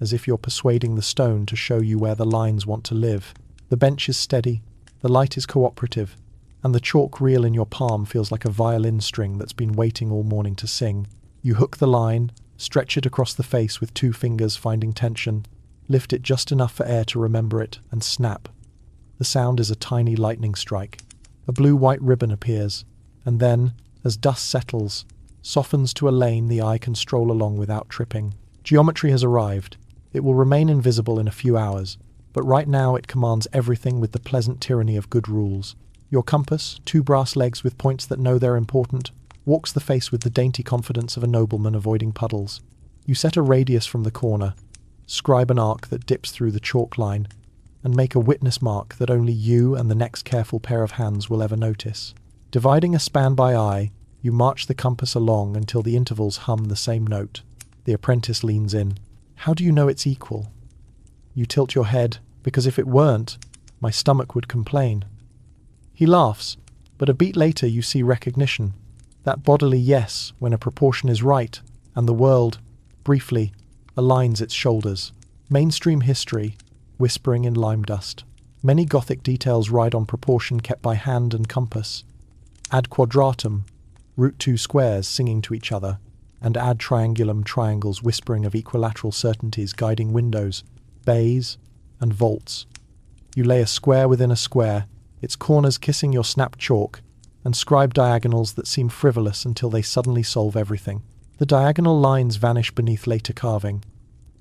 as if you're persuading the stone to show you where the lines want to live. The bench is steady, the light is cooperative, and the chalk reel in your palm feels like a violin string that's been waiting all morning to sing. You hook the line, stretch it across the face with 2 fingers finding tension, lift it just enough for air to remember it, and snap. The sound is a tiny lightning strike. A blue-white ribbon appears, and then, as dust settles, softens to a lane the eye can stroll along without tripping. Geometry has arrived. It will remain invisible in a few hours, but right now it commands everything with the pleasant tyranny of good rules. Your compass, 2 brass legs with points that know they're important, walks the face with the dainty confidence of a nobleman avoiding puddles. You set a radius from the corner, scribe an arc that dips through the chalk line, and make a witness mark that only you and the next careful pair of hands will ever notice. Dividing a span by eye, you march the compass along until the intervals hum the same note. The apprentice leans in. How do you know it's equal? You tilt your head, because if it weren't, my stomach would complain. He laughs, but a beat later you see recognition. That bodily yes when a proportion is right, and the world, briefly, aligns its shoulders. Mainstream history, whispering in lime dust. Many Gothic details ride on proportion kept by hand and compass. Ad quadratum, root 2 squares singing to each other, and ad triangulum triangles whispering of equilateral certainties guiding windows, bays, and vaults. You lay a square within a square, its corners kissing your snapped chalk, and scribe diagonals that seem frivolous until they suddenly solve everything. The diagonal lines vanish beneath later carving,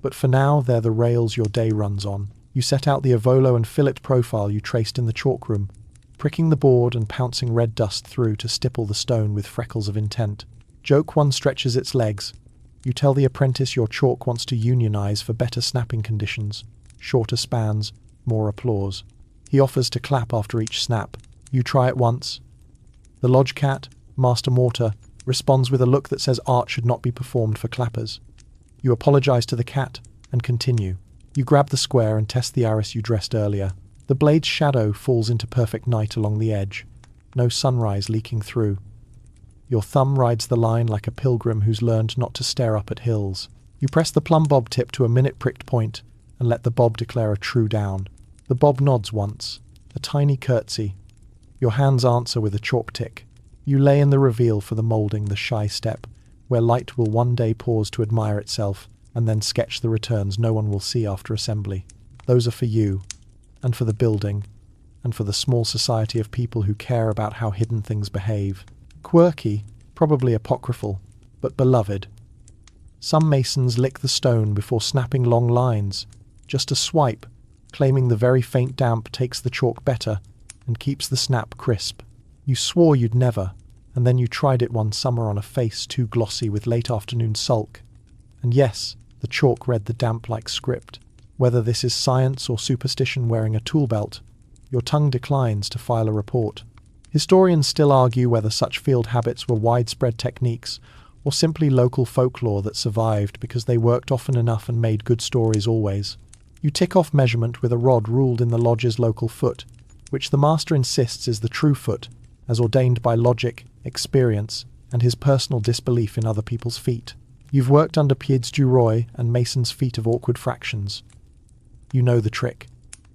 but for now they're the rails your day runs on. You set out the ovolo and fillet profile you traced in the chalk room, pricking the board and pouncing red dust through to stipple the stone with freckles of intent. Joke 1 stretches its legs. You tell the apprentice your chalk wants to unionize for better snapping conditions. Shorter spans, more applause. He offers to clap after each snap. You try it once. The lodge cat, master mortar, responds with a look that says art should not be performed for clappers. You apologize to the cat and continue. You grab the square and test the arras you dressed earlier. The blade's shadow falls into perfect night along the edge, no sunrise leaking through. Your thumb rides the line like a pilgrim who's learned not to stare up at hills. You press the plumb bob tip to a minute pricked point and let the bob declare a true down. The bob nods once, a tiny curtsy. Your hands answer with a chalk tick. You lay in the reveal for the moulding, the shy step, where light will one day pause to admire itself and then sketch the returns no one will see after assembly. Those are for you, and for the building, and for the small society of people who care about how hidden things behave. Quirky, probably apocryphal, but beloved. Some masons lick the stone before snapping long lines, just a swipe, claiming the very faint damp takes the chalk better and keeps the snap crisp. You swore you'd never, and then you tried it one summer on a face too glossy with late afternoon sulk. And yes, the chalk read the damp like script. Whether this is science or superstition wearing a tool belt, your tongue declines to file a report. Historians still argue whether such field habits were widespread techniques or simply local folklore that survived because they worked often enough and made good stories always. You tick off measurement with a rod ruled in the lodge's local foot, which the master insists is the true foot, as ordained by logic, experience, and his personal disbelief in other people's feet. You've worked under pieds du roi and mason's feet of awkward fractions. You know the trick.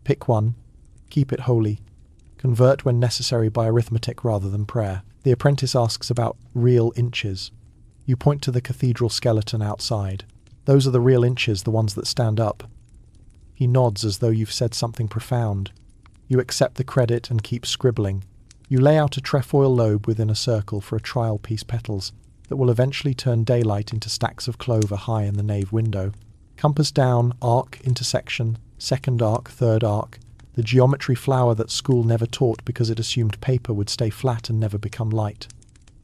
Pick one, keep it holy, convert when necessary by arithmetic rather than prayer. The apprentice asks about real inches. You point to the cathedral skeleton outside. Those are the real inches, the ones that stand up. He nods as though you've said something profound. You accept the credit and keep scribbling. You lay out a trefoil lobe within a circle for a trial piece petals that will eventually turn daylight into stacks of clover high in the nave window. Compass down, arc, intersection, second arc, third arc, the geometry flower that school never taught because it assumed paper would stay flat and never become light.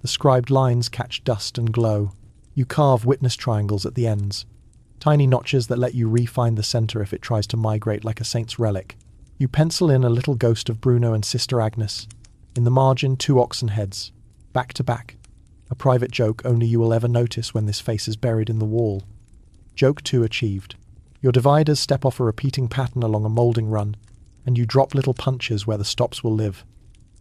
The scribed lines catch dust and glow. You carve witness triangles at the ends, tiny notches that let you refine the center if it tries to migrate like a saint's relic. You pencil in a little ghost of Bruno and Sister Agnes. In the margin, 2 oxen heads, back to back. A private joke only you will ever notice when this face is buried in the wall. Joke 2 achieved. Your dividers step off a repeating pattern along a moulding run, and you drop little punches where the stops will live.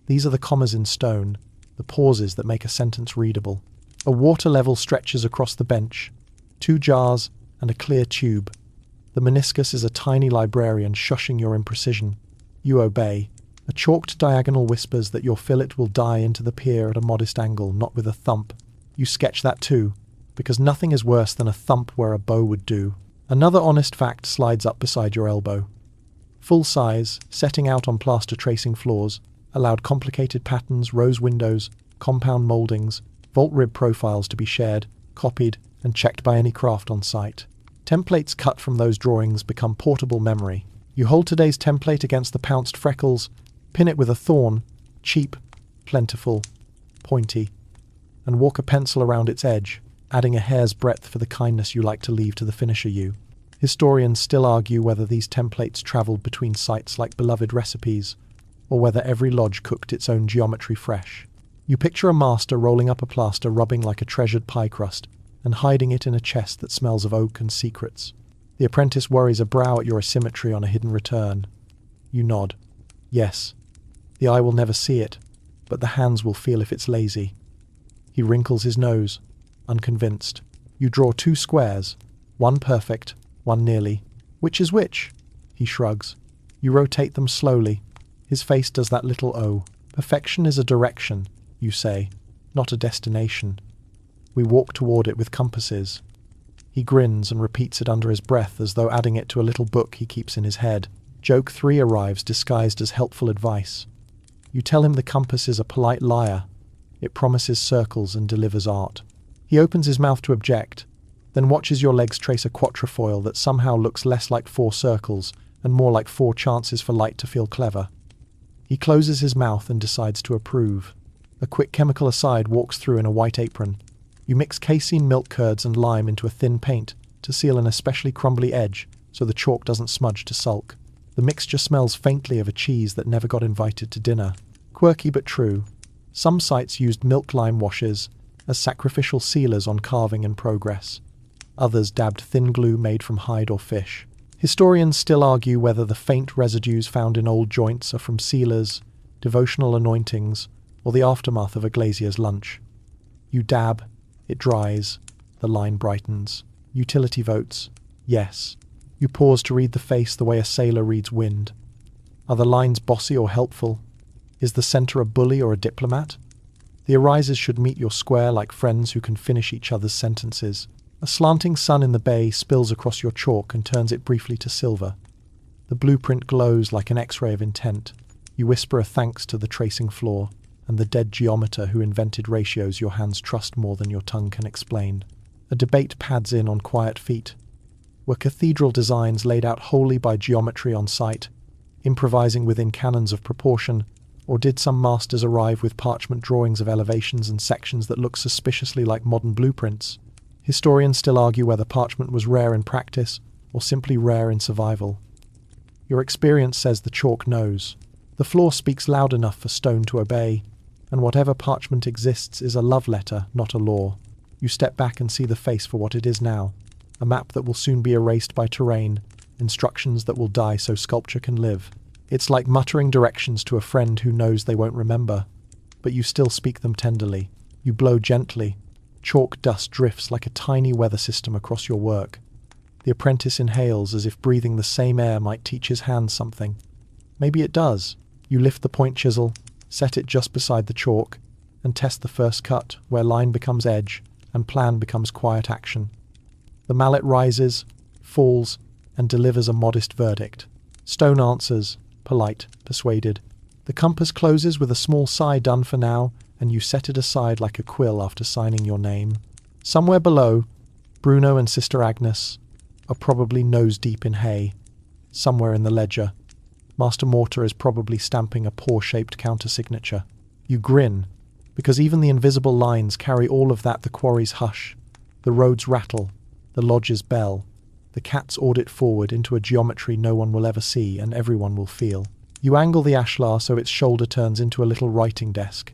These are the commas in stone, the pauses that make a sentence readable. A water level stretches across the bench, 2 jars and a clear tube. The meniscus is a tiny librarian shushing your imprecision. You obey. A chalked diagonal whispers that your fillet will die into the pier at a modest angle, not with a thump. You sketch that too, because nothing is worse than a thump where a bow would do. Another honest fact slides up beside your elbow. Full size, setting out on plaster tracing floors, allowed complicated patterns, rose windows, compound mouldings, vault rib profiles to be shared, copied, and checked by any craft on site. Templates cut from those drawings become portable memory. You hold today's template against the pounced freckles, pin it with a thorn, cheap, plentiful, pointy, and walk a pencil around its edge, adding a hair's breadth for the kindness you like to leave to the finisher you. Historians still argue whether these templates travelled between sites like beloved recipes, or whether every lodge cooked its own geometry fresh. You picture a master rolling up a plaster rubbing like a treasured pie crust, and hiding it in a chest that smells of oak and secrets. The apprentice worries a brow at your asymmetry on a hidden return. You nod. Yes. The eye will never see it, but the hands will feel if it's lazy. He wrinkles his nose, unconvinced. You draw 2 squares, one perfect, one nearly. Which is which? He shrugs. You rotate them slowly. His face does that little O. Perfection is a direction, you say, not a destination. We walk toward it with compasses. He grins and repeats it under his breath as though adding it to a little book he keeps in his head. Joke 3 arrives disguised as helpful advice. You tell him the compass is a polite liar. It promises circles and delivers art. He opens his mouth to object, then watches your legs trace a quatrefoil that somehow looks less like 4 circles and more like 4 chances for light to feel clever. He closes his mouth and decides to approve. A quick chemical aside walks through in a white apron. You mix casein milk curds and lime into a thin paint to seal an especially crumbly edge so the chalk doesn't smudge to sulk. The mixture smells faintly of a cheese that never got invited to dinner. Quirky but true. Some sites used milk lime washes as sacrificial sealers on carving in progress. Others dabbed thin glue made from hide or fish. Historians still argue whether the faint residues found in old joints are from sealers, devotional anointings, or the aftermath of a glazier's lunch. You dab, it dries, the line brightens. Utility votes, yes. You pause to read the face the way a sailor reads wind. Are the lines bossy or helpful? Is the centre a bully or a diplomat? The arises should meet your square like friends who can finish each other's sentences. A slanting sun in the bay spills across your chalk and turns it briefly to silver. The blueprint glows like an X-ray of intent. You whisper a thanks to the tracing floor and the dead geometer who invented ratios your hands trust more than your tongue can explain. A debate pads in on quiet feet. Were cathedral designs laid out wholly by geometry on site, improvising within canons of proportion, or did some masters arrive with parchment drawings of elevations and sections that look suspiciously like modern blueprints? Historians still argue whether parchment was rare in practice or simply rare in survival. Your experience says the chalk knows. The floor speaks loud enough for stone to obey, and whatever parchment exists is a love letter, not a law. You step back and see the face for what it is now. A map that will soon be erased by terrain, instructions that will die so sculpture can live. It's like muttering directions to a friend who knows they won't remember, but you still speak them tenderly. You blow gently. Chalk dust drifts like a tiny weather system across your work. The apprentice inhales as if breathing the same air might teach his hands something. Maybe it does. You lift the point chisel, set it just beside the chalk, and test the first cut, where line becomes edge and plan becomes quiet action. The mallet rises, falls, and delivers a modest verdict. Stone answers, polite, persuaded. The compass closes with a small sigh, done for now, and you set it aside like a quill after signing your name. Somewhere below, Bruno and Sister Agnes are probably nose-deep in hay. Somewhere in the ledger, Master Mortar is probably stamping a paw-shaped counter-signature. You grin, because even the invisible lines carry all of that: the quarry's hush, the road's rattle, the lodge's bell. The cats audit forward into a geometry no one will ever see and everyone will feel. You angle the ashlar so its shoulder turns into a little writing desk.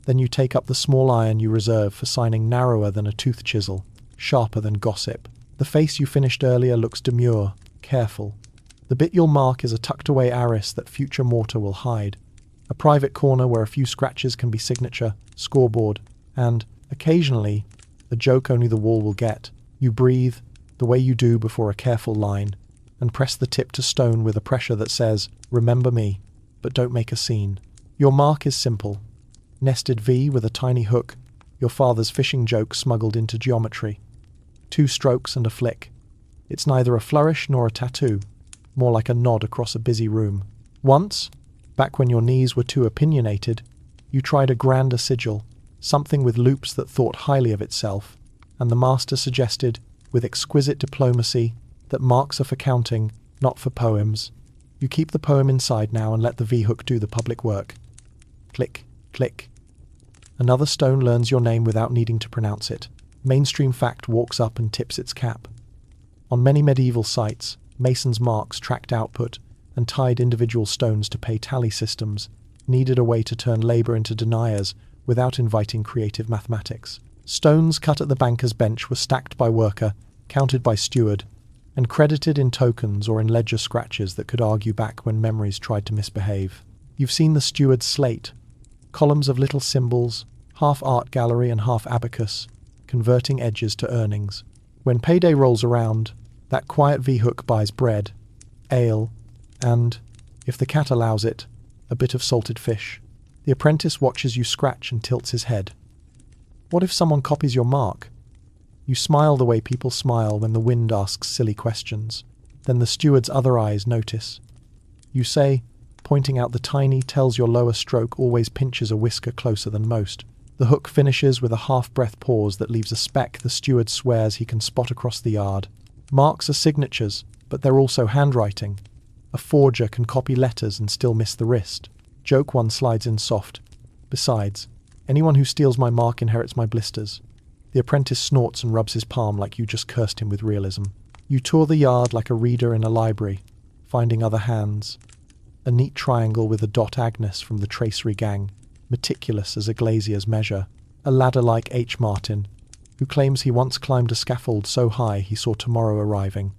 Then you take up the small iron you reserve for signing narrower than a tooth chisel, sharper than gossip. The face you finished earlier looks demure, careful. The bit you'll mark is a tucked-away arris that future mortar will hide. A private corner where a few scratches can be signature, scoreboard, and, occasionally, a joke only the wall will get. You breathe, the way you do before a careful line, and press the tip to stone with a pressure that says, "Remember me, but don't make a scene." Your mark is simple. Nested V with a tiny hook, your father's fishing joke smuggled into geometry. 2 strokes and a flick. It's neither a flourish nor a tattoo, more like a nod across a busy room. Once, back when your knees were too opinionated, you tried a grander sigil, something with loops that thought highly of itself, and the master suggested, with exquisite diplomacy, that marks are for counting, not for poems. You keep the poem inside now and let the V-hook do the public work. Click, click. Another stone learns your name without needing to pronounce it. Mainstream fact walks up and tips its cap. On many medieval sites, masons' marks tracked output and tied individual stones to pay tally systems, needed a way to turn labour into deniers without inviting creative mathematics. Stones cut at the banker's bench were stacked by worker, counted by steward, and credited in tokens or in ledger scratches that could argue back when memories tried to misbehave. You've seen the steward's slate, columns of little symbols, half art gallery and half abacus, converting edges to earnings. When payday rolls around, that quiet V-hook buys bread, ale, and, if the cat allows it, a bit of salted fish. The apprentice watches you scratch and tilts his head. What if someone copies your mark? You smile the way people smile when the wind asks silly questions. Then the steward's other eyes notice. You say, pointing out the tiny, tells your lower stroke always pinches a whisker closer than most. The hook finishes with a half-breath pause that leaves a speck the steward swears he can spot across the yard. Marks are signatures, but they're also handwriting. A forger can copy letters and still miss the wrist. Joke one slides in soft. Besides, anyone who steals my mark inherits my blisters. The apprentice snorts and rubs his palm like you just cursed him with realism. You tour the yard like a reader in a library, finding other hands. A neat triangle with a dot Agnes from the tracery gang, meticulous as a glazier's measure. A ladder-like H. Martin, who claims he once climbed a scaffold so high he saw tomorrow arriving.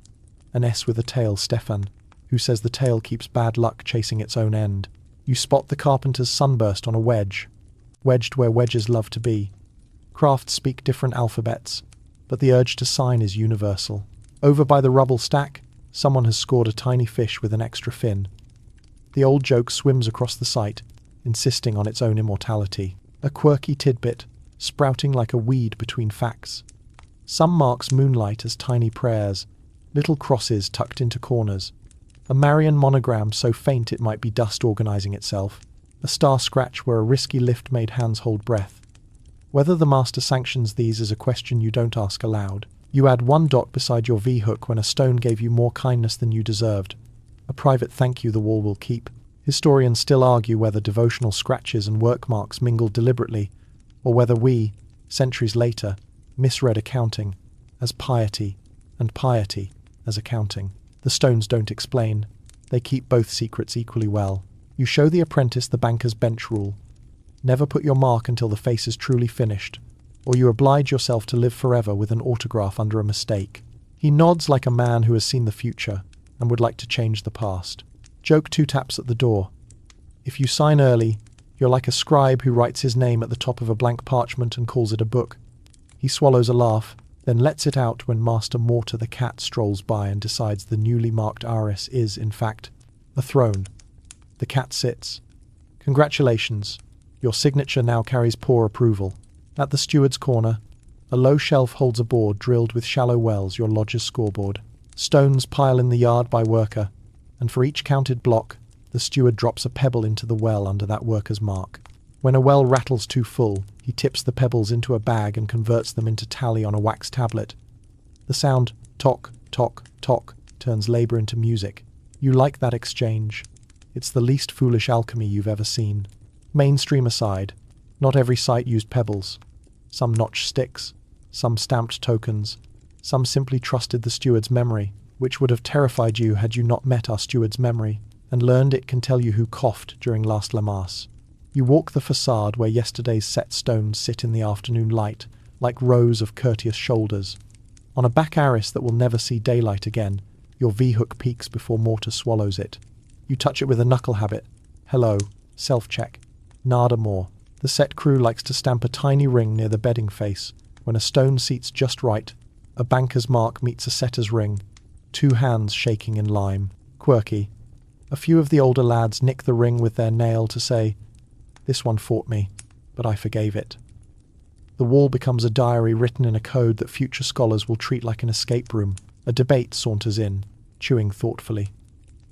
An S with a tail, Stefan, who says the tail keeps bad luck chasing its own end. You spot the carpenter's sunburst on a wedge, wedged where wedges love to be. Crafts speak different alphabets, but the urge to sign is universal. Over by the rubble stack, someone has scored a tiny fish with an extra fin. The old joke swims across the site, insisting on its own immortality. A quirky tidbit, sprouting like a weed between facts. Some marks moonlight as tiny prayers, little crosses tucked into corners. A Marian monogram so faint it might be dust organizing itself. A star scratch where a risky lift made hands hold breath. Whether the master sanctions these is a question you don't ask aloud. You add 1 dot beside your V-hook when a stone gave you more kindness than you deserved. A private thank you the wall will keep. Historians still argue whether devotional scratches and work marks mingled deliberately, or whether we, centuries later, misread accounting as piety and piety as accounting. The stones don't explain. They keep both secrets equally well. You show the apprentice the banker's bench rule. Never put your mark until the face is truly finished, or you oblige yourself to live forever with an autograph under a mistake. He nods like a man who has seen the future and would like to change the past. Joke 2 taps at the door. If you sign early, you're like a scribe who writes his name at the top of a blank parchment and calls it a book. He swallows a laugh, then lets it out when Master Mortar the cat strolls by and decides the newly marked arris is, in fact, a throne. The cat sits. Congratulations. Your signature now carries poor approval. At the steward's corner, a low shelf holds a board drilled with shallow wells, your lodger's scoreboard. Stones pile in the yard by worker, and for each counted block, the steward drops a pebble into the well under that worker's mark. When a well rattles too full, he tips the pebbles into a bag and converts them into tally on a wax tablet. The sound tock, tock, tock turns labour into music. You like that exchange. It's the least foolish alchemy you've ever seen. Mainstream aside, not every site used pebbles. Some notched sticks, some stamped tokens, some simply trusted the steward's memory, which would have terrified you had you not met our steward's memory, and learned it can tell you who coughed during last Lamas. You walk the facade where yesterday's set stones sit in the afternoon light, like rows of courteous shoulders. On a back arris that will never see daylight again, your V-hook peaks before mortar swallows it. You touch it with a knuckle habit. Hello, self-check. Nada more. The set crew likes to stamp a tiny ring near the bedding face. When a stone seats just right, a banker's mark meets a setter's ring, 2 hands shaking in lime. Quirky. A few of the older lads nick the ring with their nail to say, "This one fought me, but I forgave it." The wall becomes a diary written in a code that future scholars will treat like an escape room. A debate saunters in, chewing thoughtfully.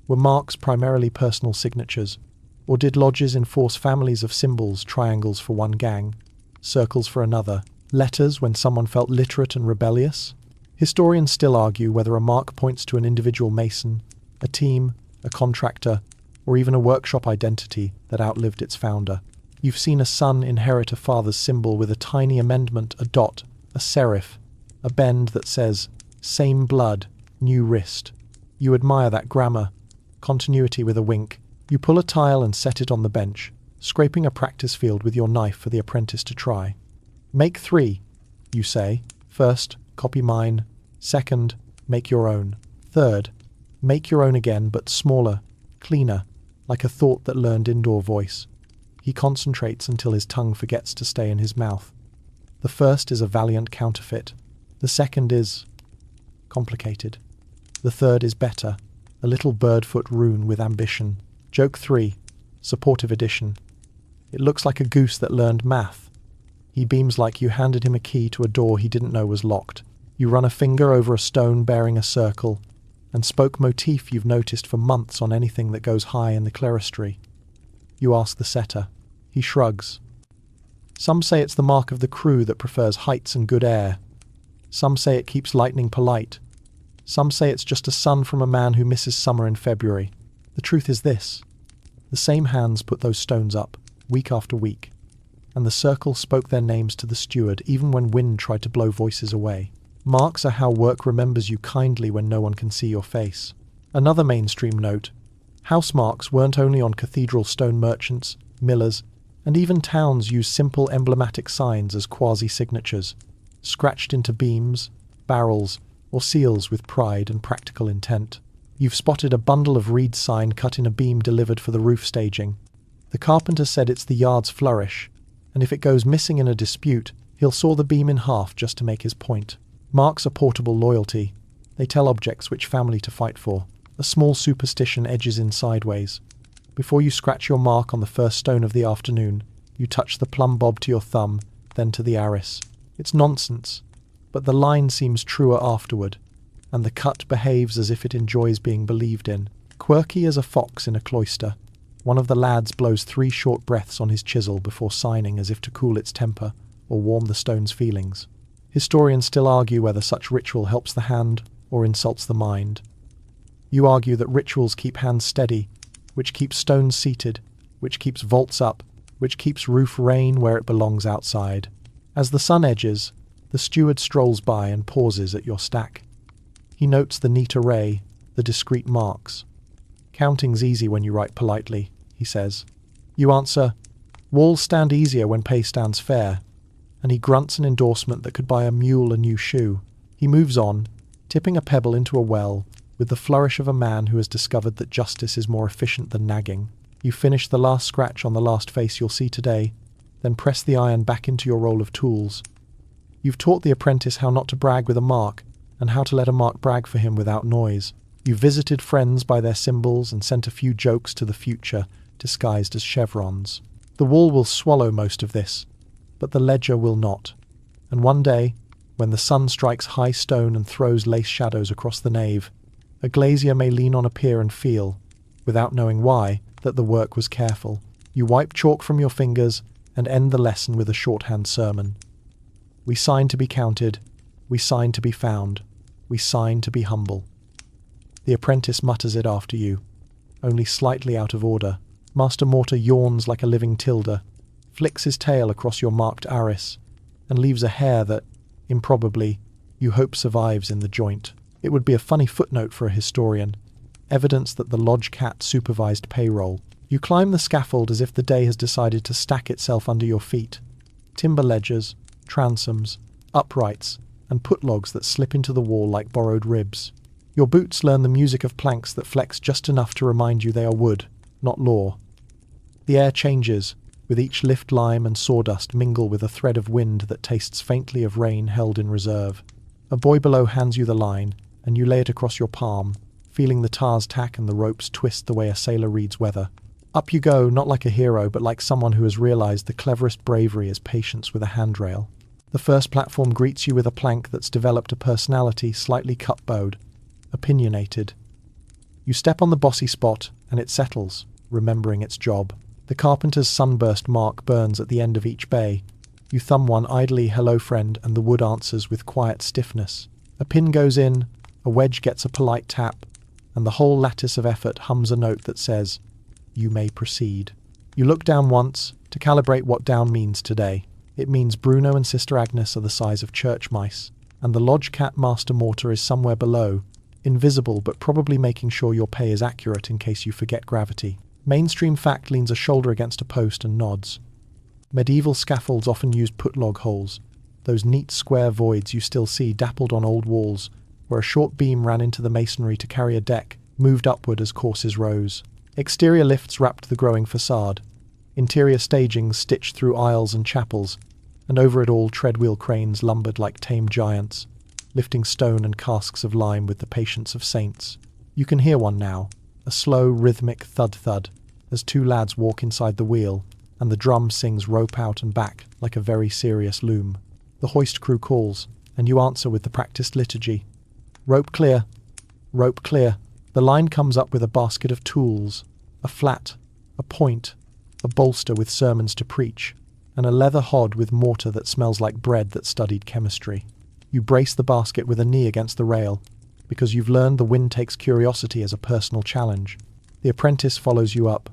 Were marks primarily personal signatures, or did lodges enforce families of symbols, triangles for one gang, circles for another, letters when someone felt literate and rebellious? Historians still argue whether a mark points to an individual mason, a team, a contractor, or even a workshop identity that outlived its founder. You've seen a son inherit a father's symbol with a tiny amendment, a dot, a serif, a bend that says, "Same blood, new wrist." You admire that grammar, continuity with a wink. You pull a tile and set it on the bench, scraping a practice field with your knife for the apprentice to try. "Make 3, you say. First, copy mine. Second, make your own. Third, make your own again, but smaller, cleaner, like a thought that learned indoor voice. He concentrates until his tongue forgets to stay in his mouth. The first is a valiant counterfeit. The second is complicated. The third is better, a little birdfoot rune with ambition. Joke 3, supportive edition. It looks like a goose that learned math. He beams like you handed him a key to a door he didn't know was locked. You run a finger over a stone bearing a circle, and spoke motif you've noticed for months on anything that goes high in the clerestory. You ask the setter. He shrugs. Some say it's the mark of the crew that prefers heights and good air. Some say it keeps lightning polite. Some say it's just a sun from a man who misses summer in February. The truth is this. The same hands put those stones up, week after week, and the circle spoke their names to the steward even when wind tried to blow voices away. Marks are how work remembers you kindly when no one can see your face. Another mainstream note. House marks weren't only on cathedral stone merchants, millers, and even towns use simple emblematic signs as quasi-signatures, scratched into beams, barrels, or seals with pride and practical intent. You've spotted a bundle of reed sign cut in a beam delivered for the roof staging. The carpenter said it's the yard's flourish, and if it goes missing in a dispute, he'll saw the beam in half just to make his point. Marks are portable loyalty. They tell objects which family to fight for. A small superstition edges in sideways. Before you scratch your mark on the first stone of the afternoon, you touch the plumb bob to your thumb, then to the arris. It's nonsense, but the line seems truer afterward, and the cut behaves as if it enjoys being believed in. Quirky as a fox in a cloister, one of the lads blows 3 short breaths on his chisel before signing as if to cool its temper or warm the stone's feelings. Historians still argue whether such ritual helps the hand or insults the mind. You argue that rituals keep hands steady, which keeps stones seated, which keeps vaults up, which keeps roof rain where it belongs outside. As the sun edges, the steward strolls by and pauses at your stack. He notes the neat array, the discreet marks. "Counting's easy when you write politely," he says. You answer, "Walls stand easier when pay stands fair." and he grunts an endorsement that could buy a mule a new shoe. He moves on, tipping a pebble into a well, with the flourish of a man who has discovered that justice is more efficient than nagging. You finish the last scratch on the last face you'll see today, then press the iron back into your roll of tools. You've taught the apprentice how not to brag with a mark, and how to let a mark brag for him without noise. You've visited friends by their symbols and sent a few jokes to the future, disguised as chevrons. The wall will swallow most of this, but the ledger will not. And one day, when the sun strikes high stone and throws lace shadows across the nave, a glazier may lean on a pier and feel, without knowing why, that the work was careful. You wipe chalk from your fingers and end the lesson with a shorthand sermon. We sign to be counted, we sign to be found, we sign to be humble. The apprentice mutters it after you, only slightly out of order. Master Mortar yawns like a living tilde, flicks his tail across your marked aris, and leaves a hair that, improbably, you hope survives in the joint. It would be a funny footnote for a historian, evidence that the lodge cat supervised payroll. You climb the scaffold as if the day has decided to stack itself under your feet. Timber ledgers, transoms, uprights, and put-logs that slip into the wall like borrowed ribs. Your boots learn the music of planks that flex just enough to remind you they are wood, not law. The air changes, with each lift lime and sawdust mingle with a thread of wind that tastes faintly of rain held in reserve. A boy below hands you the line, and you lay it across your palm, feeling the tars tack and the ropes twist the way a sailor reads weather. Up you go, not like a hero, but like someone who has realized the cleverest bravery is patience with a handrail. The first platform greets you with a plank that's developed a personality slightly cut-bowed, opinionated. You step on the bossy spot, and it settles, remembering its job. The carpenter's sunburst mark burns at the end of each bay. You thumb one idly, hello friend, and the wood answers with quiet stiffness. A pin goes in, a wedge gets a polite tap, and the whole lattice of effort hums a note that says, you may proceed. You look down once, to calibrate what down means today. It means Bruno and Sister Agnes are the size of church mice, and the lodge cat Master Mortar is somewhere below, invisible but probably making sure your pay is accurate in case you forget gravity. Mainstream fact leans a shoulder against a post and nods. Medieval scaffolds often used put-log holes, those neat square voids you still see dappled on old walls, where a short beam ran into the masonry to carry a deck, moved upward as courses rose. Exterior lifts wrapped the growing facade, interior stagings stitched through aisles and chapels, and over it all treadwheel cranes lumbered like tame giants, lifting stone and casks of lime with the patience of saints. You can hear one now, a slow, rhythmic thud-thud, as two lads walk inside the wheel, and the drum sings rope out and back like a very serious loom. The hoist crew calls, and you answer with the practiced liturgy. Rope clear, rope clear. The line comes up with a basket of tools, a flat, a point, a bolster with sermons to preach, and a leather hod with mortar that smells like bread that studied chemistry. You brace the basket with a knee against the rail, because you've learned the wind takes curiosity as a personal challenge. The apprentice follows you up,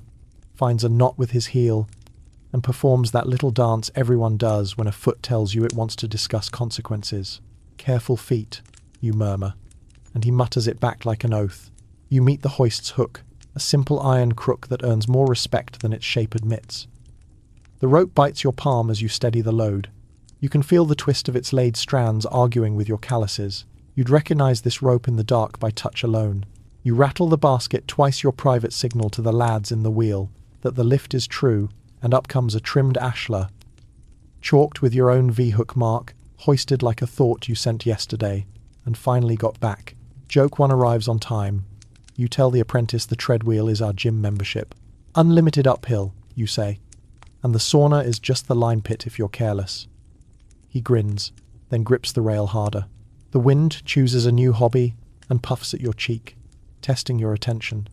finds a knot with his heel, and performs that little dance everyone does when a foot tells you it wants to discuss consequences. Careful feet, you murmur, and he mutters it back like an oath. You meet the hoist's hook, a simple iron crook that earns more respect than its shape admits. The rope bites your palm as you steady the load. You can feel the twist of its laid strands arguing with your calluses. You'd recognize this rope in the dark by touch alone. You rattle the basket twice your private signal to the lads in the wheel that the lift is true, and up comes a trimmed ashlar, chalked with your own V-hook mark, hoisted like a thought you sent yesterday, and finally got back. Joke one arrives on time. You tell the apprentice the treadwheel is our gym membership. Unlimited uphill, you say, and the sauna is just the lime pit if you're careless. He grins, then grips the rail harder. The wind chooses a new hobby and puffs at your cheek, testing your attention.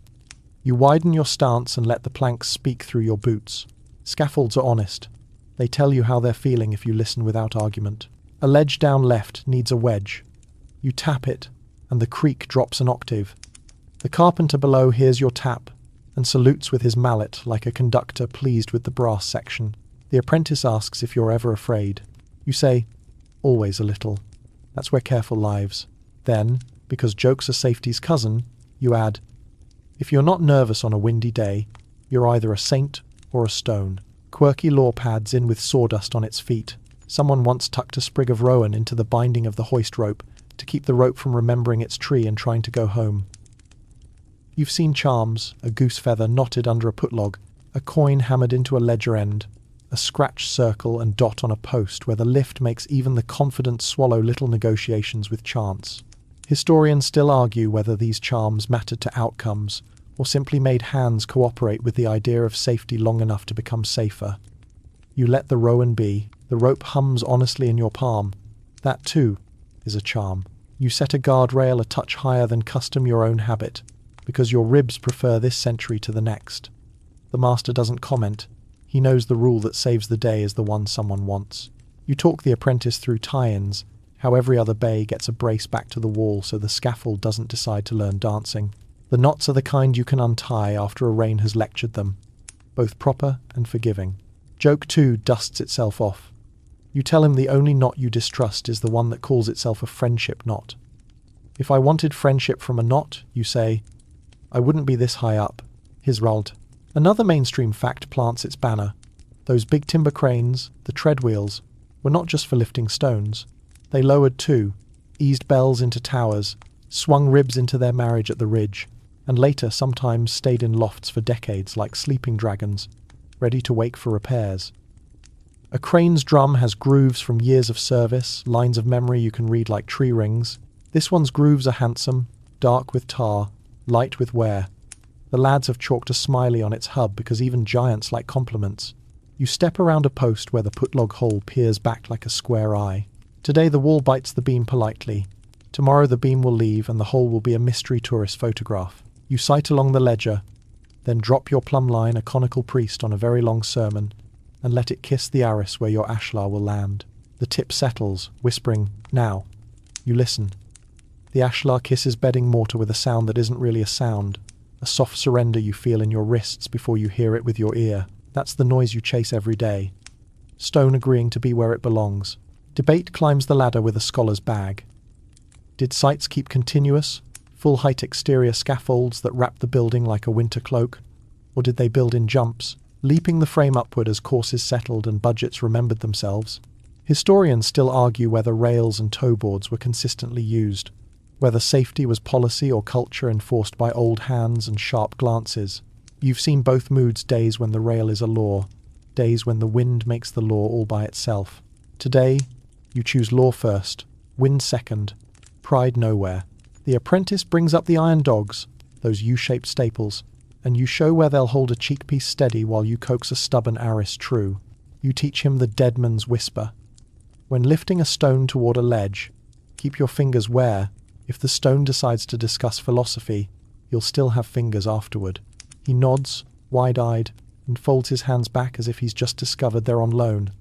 You widen your stance and let the planks speak through your boots. Scaffolds are honest. They tell you how they're feeling if you listen without argument. A ledge down left needs a wedge. You tap it, and the creak drops an octave. The carpenter below hears your tap and salutes with his mallet like a conductor pleased with the brass section. The apprentice asks if you're ever afraid. You say, always a little. That's where careful lives. Then, because jokes are safety's cousin, you add, if you're not nervous on a windy day, you're either a saint or a stone. Quirky law pads in with sawdust on its feet. Someone once tucked a sprig of rowan into the binding of the hoist rope to keep the rope from remembering its tree and trying to go home. You've seen charms, a goose feather knotted under a putlog, a coin hammered into a ledger end, a scratched circle and dot on a post where the lift makes even the confident swallow little negotiations with chance. Historians still argue whether these charms mattered to outcomes or simply made hands cooperate with the idea of safety long enough to become safer. You let the rowan be, the rope hums honestly in your palm. That too is a charm. You set a guardrail a touch higher than custom, your own habit, because your ribs prefer this century to the next. The master doesn't comment. He knows the rule that saves the day is the one someone wants. You talk the apprentice through tie-ins, how every other bay gets a brace back to the wall so the scaffold doesn't decide to learn dancing. The knots are the kind you can untie after a rain has lectured them, both proper and forgiving. Joke 2 dusts itself off. You tell him the only knot you distrust is the one that calls itself a friendship knot. If I wanted friendship from a knot, you say, I wouldn't be this high up. His rult. Another mainstream fact plants its banner. Those big timber cranes, the tread wheels, were not just for lifting stones. They lowered too, eased bells into towers, swung ribs into their marriage at the ridge, and later sometimes stayed in lofts for decades like sleeping dragons, ready to wake for repairs. A crane's drum has grooves from years of service, lines of memory you can read like tree rings. This one's grooves are handsome, dark with tar, light with wear. The lads have chalked a smiley on its hub because even giants like compliments. You step around a post where the putlog hole peers back like a square eye. Today the wall bites the beam politely. Tomorrow the beam will leave and the hole will be a mystery tourist photograph. You sight along the ledger, then drop your plumb line, a conical priest on a very long sermon, and let it kiss the arris where your ashlar will land. The tip settles, whispering, now. You listen. The ashlar kisses bedding mortar with a sound that isn't really a sound, a soft surrender you feel in your wrists before you hear it with your ear. That's the noise you chase every day. Stone agreeing to be where it belongs. Debate climbs the ladder with a scholar's bag. Did sites keep continuous, full-height exterior scaffolds that wrap the building like a winter cloak? Or did they build in jumps, leaping the frame upward as courses settled and budgets remembered themselves? Historians still argue whether rails and toe boards were consistently used, whether safety was policy or culture enforced by old hands and sharp glances. You've seen both moods, days when the rail is a law, days when the wind makes the law all by itself. Today, you choose law first, wind second, pride nowhere. The apprentice brings up the iron dogs, those U-shaped staples, and you show where they'll hold a cheek piece steady while you coax a stubborn arris true. You teach him the dead man's whisper. When lifting a stone toward a ledge, keep your fingers where, if the stone decides to discuss philosophy, you'll still have fingers afterward. He nods, wide-eyed, and folds his hands back as if he's just discovered they're on loan.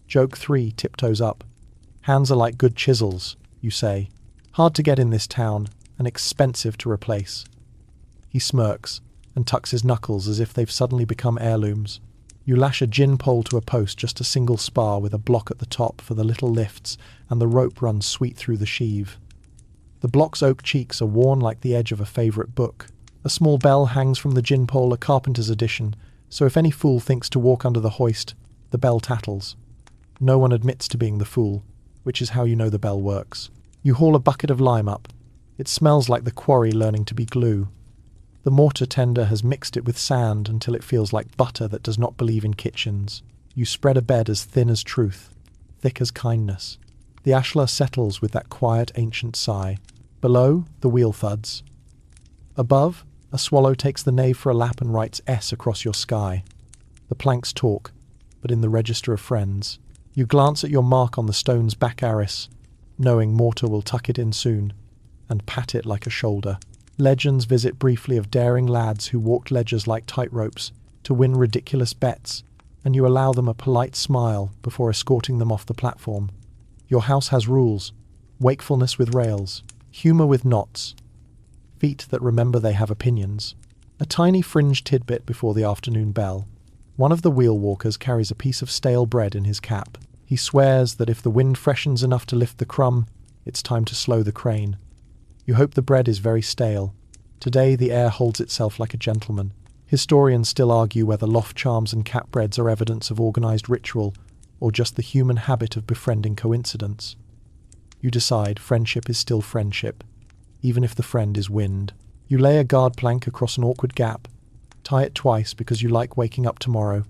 Joke 3 tiptoes up. Hands are like good chisels, you say. Hard to get in this town, and expensive to replace. He smirks, and tucks his knuckles as if they've suddenly become heirlooms. You lash a gin pole to a post, just a single spar with a block at the top for the little lifts, and the rope runs sweet through the sheave. The block's oak cheeks are worn like the edge of a favourite book. A small bell hangs from the gin pole, a carpenter's edition, so if any fool thinks to walk under the hoist, the bell tattles. No one admits to being the fool, which is how you know the bell works. You haul a bucket of lime up. It smells like the quarry learning to be glue. The mortar tender has mixed it with sand until it feels like butter that does not believe in kitchens. You spread a bed as thin as truth, thick as kindness. The ashlar settles with that quiet ancient sigh. Below, the wheel thuds. Above, a swallow takes the nave for a lap and writes S across your sky. The planks talk, but in the register of friends. You glance at your mark on the stone's back arris, knowing mortar will tuck it in soon, and pat it like a shoulder. Legends visit briefly of daring lads who walked ledgers like tightropes to win ridiculous bets, and you allow them a polite smile before escorting them off the platform. Your house has rules, wakefulness with rails, humour with knots, feet that remember they have opinions. A tiny fringed tidbit before the afternoon bell. One of the wheel walkers carries a piece of stale bread in his cap. He swears that if the wind freshens enough to lift the crumb, it's time to slow the crane. You hope the bread is very stale. Today the air holds itself like a gentleman. Historians still argue whether loft charms and cap breads are evidence of organised ritual, or just the human habit of befriending coincidence. You decide friendship is still friendship, even if the friend is wind. You lay a guard plank across an awkward gap, tie it twice because you like waking up tomorrow,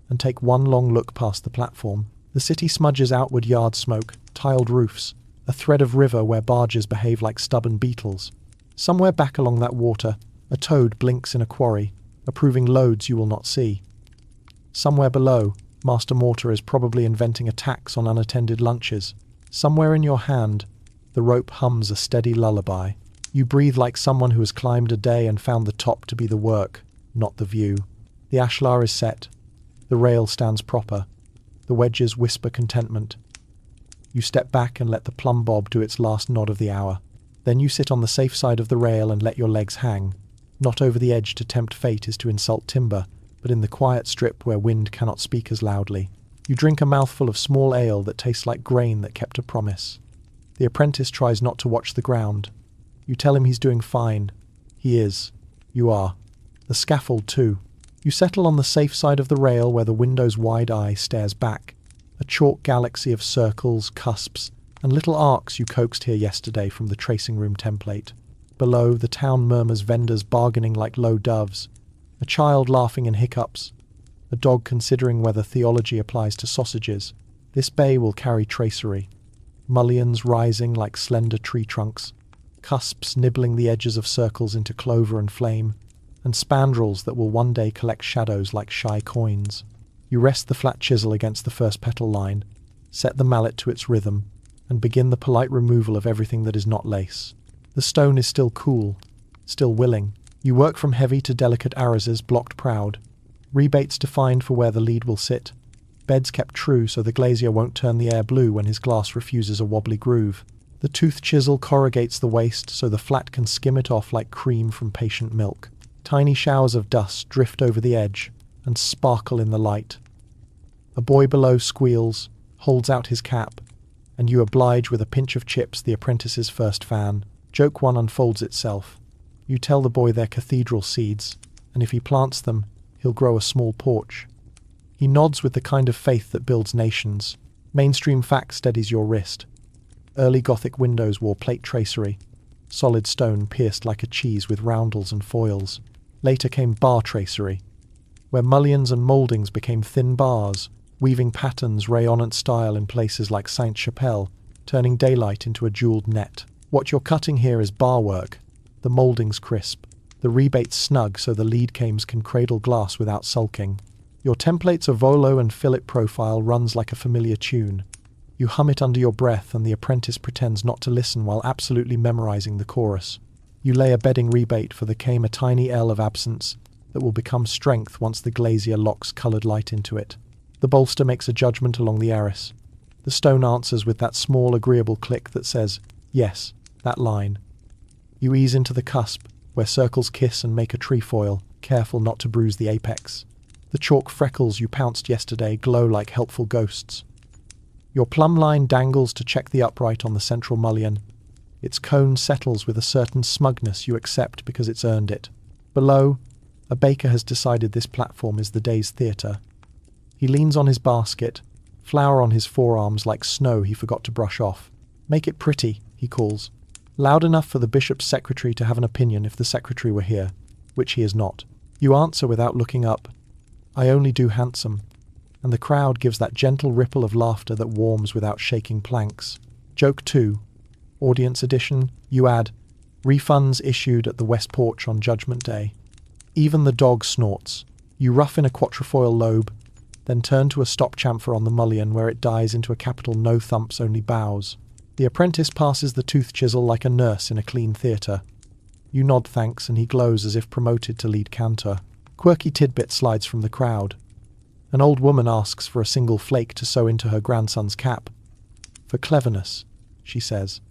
and take one long look past the platform. The city smudges outward yard smoke, tiled roofs, a thread of river where barges behave like stubborn beetles. Somewhere back along that water, a toad blinks in a quarry, approving loads you will not see. Somewhere below, Master Mortar is probably inventing a tax on unattended lunches. Somewhere in your hand, the rope hums a steady lullaby. You breathe like someone who has climbed a day and found the top to be the work, not the view. The ashlar is set. The rail stands proper. The wedges whisper contentment. You step back and let the plumb bob do its last nod of the hour. Then you sit on the safe side of the rail and let your legs hang. Not over the edge to tempt fate is to insult timber, but in the quiet strip where wind cannot speak as loudly. You drink a mouthful of small ale that tastes like grain that kept a promise. The apprentice tries not to watch the ground. You tell him he's doing fine. He is. You are. The scaffold too. You settle on the safe side of the rail where the window's wide eye stares back. A chalk galaxy of circles, cusps, and little arcs you coaxed here yesterday from the tracing room template. Below, the town murmurs vendors bargaining like low doves. A child laughing in hiccups. A dog considering whether theology applies to sausages. This bay will carry tracery. Mullions rising like slender tree trunks. Cusps nibbling the edges of circles into clover and flame. And spandrels that will one day collect shadows like shy coins. You rest the flat chisel against the first petal line, set the mallet to its rhythm, and begin the polite removal of everything that is not lace. The stone is still cool, still willing. You work from heavy to delicate arises blocked proud. Rebates defined for where the lead will sit. Beds kept true so the glazier won't turn the air blue when his glass refuses a wobbly groove. The tooth chisel corrugates the waste so the flat can skim it off like cream from patient milk. Tiny showers of dust drift over the edge and sparkle in the light. A boy below squeals, holds out his cap, and you oblige with a pinch of chips the apprentice's first fan. Joke one unfolds itself. You tell the boy they're cathedral seeds, and if he plants them, he'll grow a small porch. He nods with the kind of faith that builds nations. Mainstream fact steadies your wrist. Early Gothic windows wore plate tracery, solid stone pierced like a cheese with roundels and foils. Later came bar tracery, where mullions and mouldings became thin bars, weaving patterns rayonnant style in places like Sainte-Chapelle, turning daylight into a jewelled net. What you're cutting here is bar work, the mouldings crisp, the rebates snug so the lead cames can cradle glass without sulking. Your template's avolo and fillet profile runs like a familiar tune. You hum it under your breath and the apprentice pretends not to listen while absolutely memorizing the chorus. You lay a bedding rebate for the came a tiny L of absence that will become strength once the glazier locks coloured light into it. The bolster makes a judgment along the arris. The stone answers with that small agreeable click that says, yes, that line. You ease into the cusp, where circles kiss and make a trefoil, careful not to bruise the apex. The chalk freckles you pounced yesterday glow like helpful ghosts. Your plumb line dangles to check the upright on the central mullion. Its cone settles with a certain smugness you accept because it's earned it. Below, a baker has decided this platform is the day's theatre. He leans on his basket, flour on his forearms like snow he forgot to brush off. Make it pretty, he calls. Loud enough for the bishop's secretary to have an opinion if the secretary were here, which he is not. You answer without looking up. I only do handsome. And the crowd gives that gentle ripple of laughter that warms without shaking planks. Joke 2. Audience edition, you add, refunds issued at the West Porch on Judgment Day. Even the dog snorts. You rough in a quatrefoil lobe, then turn to a stop chamfer on the mullion where it dies into a capital no thumps, only bows. The apprentice passes the tooth chisel like a nurse in a clean theatre. You nod thanks and he glows as if promoted to lead cantor. Quirky tidbit slides from the crowd. An old woman asks for a single flake to sew into her grandson's cap. For cleverness, she says,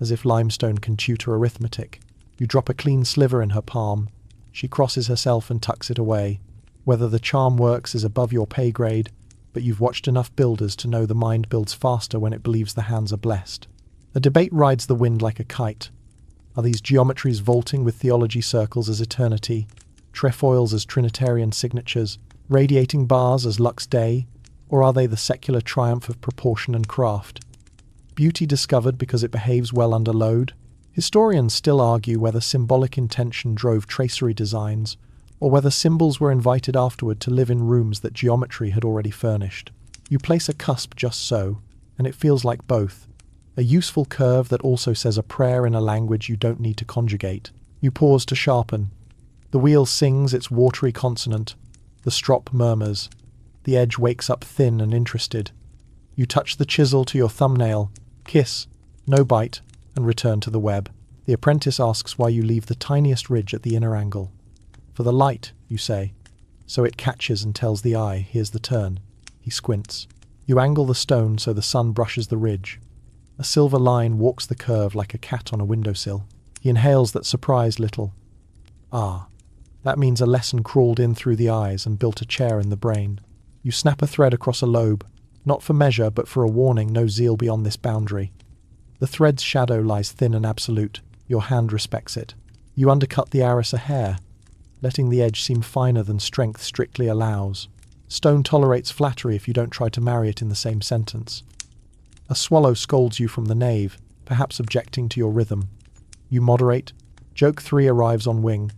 as if limestone can tutor arithmetic. You drop a clean sliver in her palm. She crosses herself and tucks it away. Whether the charm works is above your pay grade, but you've watched enough builders to know the mind builds faster when it believes the hands are blessed. A debate rides the wind like a kite. Are these geometries vaulting with theology circles as eternity, trefoils as Trinitarian signatures, radiating bars as Lux Dei, Or are they the secular triumph of proportion and craft? Beauty discovered because it behaves well under load? Historians still argue whether symbolic intention drove tracery designs, or whether symbols were invited afterward to live in rooms that geometry had already furnished. You place a cusp just so, and it feels like both. A useful curve that also says a prayer in a language you don't need to conjugate. You pause to sharpen. The wheel sings its watery consonant. The strop murmurs. The edge wakes up thin and interested. You touch the chisel to your thumbnail, kiss, no bite, and return to the web. The apprentice asks why you leave the tiniest ridge at the inner angle. For the light, you say. So it catches and tells the eye, here's the turn. He squints. You angle the stone so the sun brushes the ridge. A silver line walks the curve like a cat on a windowsill. He inhales that surprised little. Ah, that means a lesson crawled in through the eyes and built a chair in the brain. You snap a thread across a lobe, not for measure but for a warning, no zeal beyond this boundary. The thread's shadow lies thin and absolute. Your hand respects it. You undercut the arris a hair, letting the edge seem finer than strength strictly allows. Stone tolerates flattery if you don't try to marry it in the same sentence. A swallow scolds you from the nave, perhaps objecting to your rhythm. You moderate. Joke 3 arrives on wing.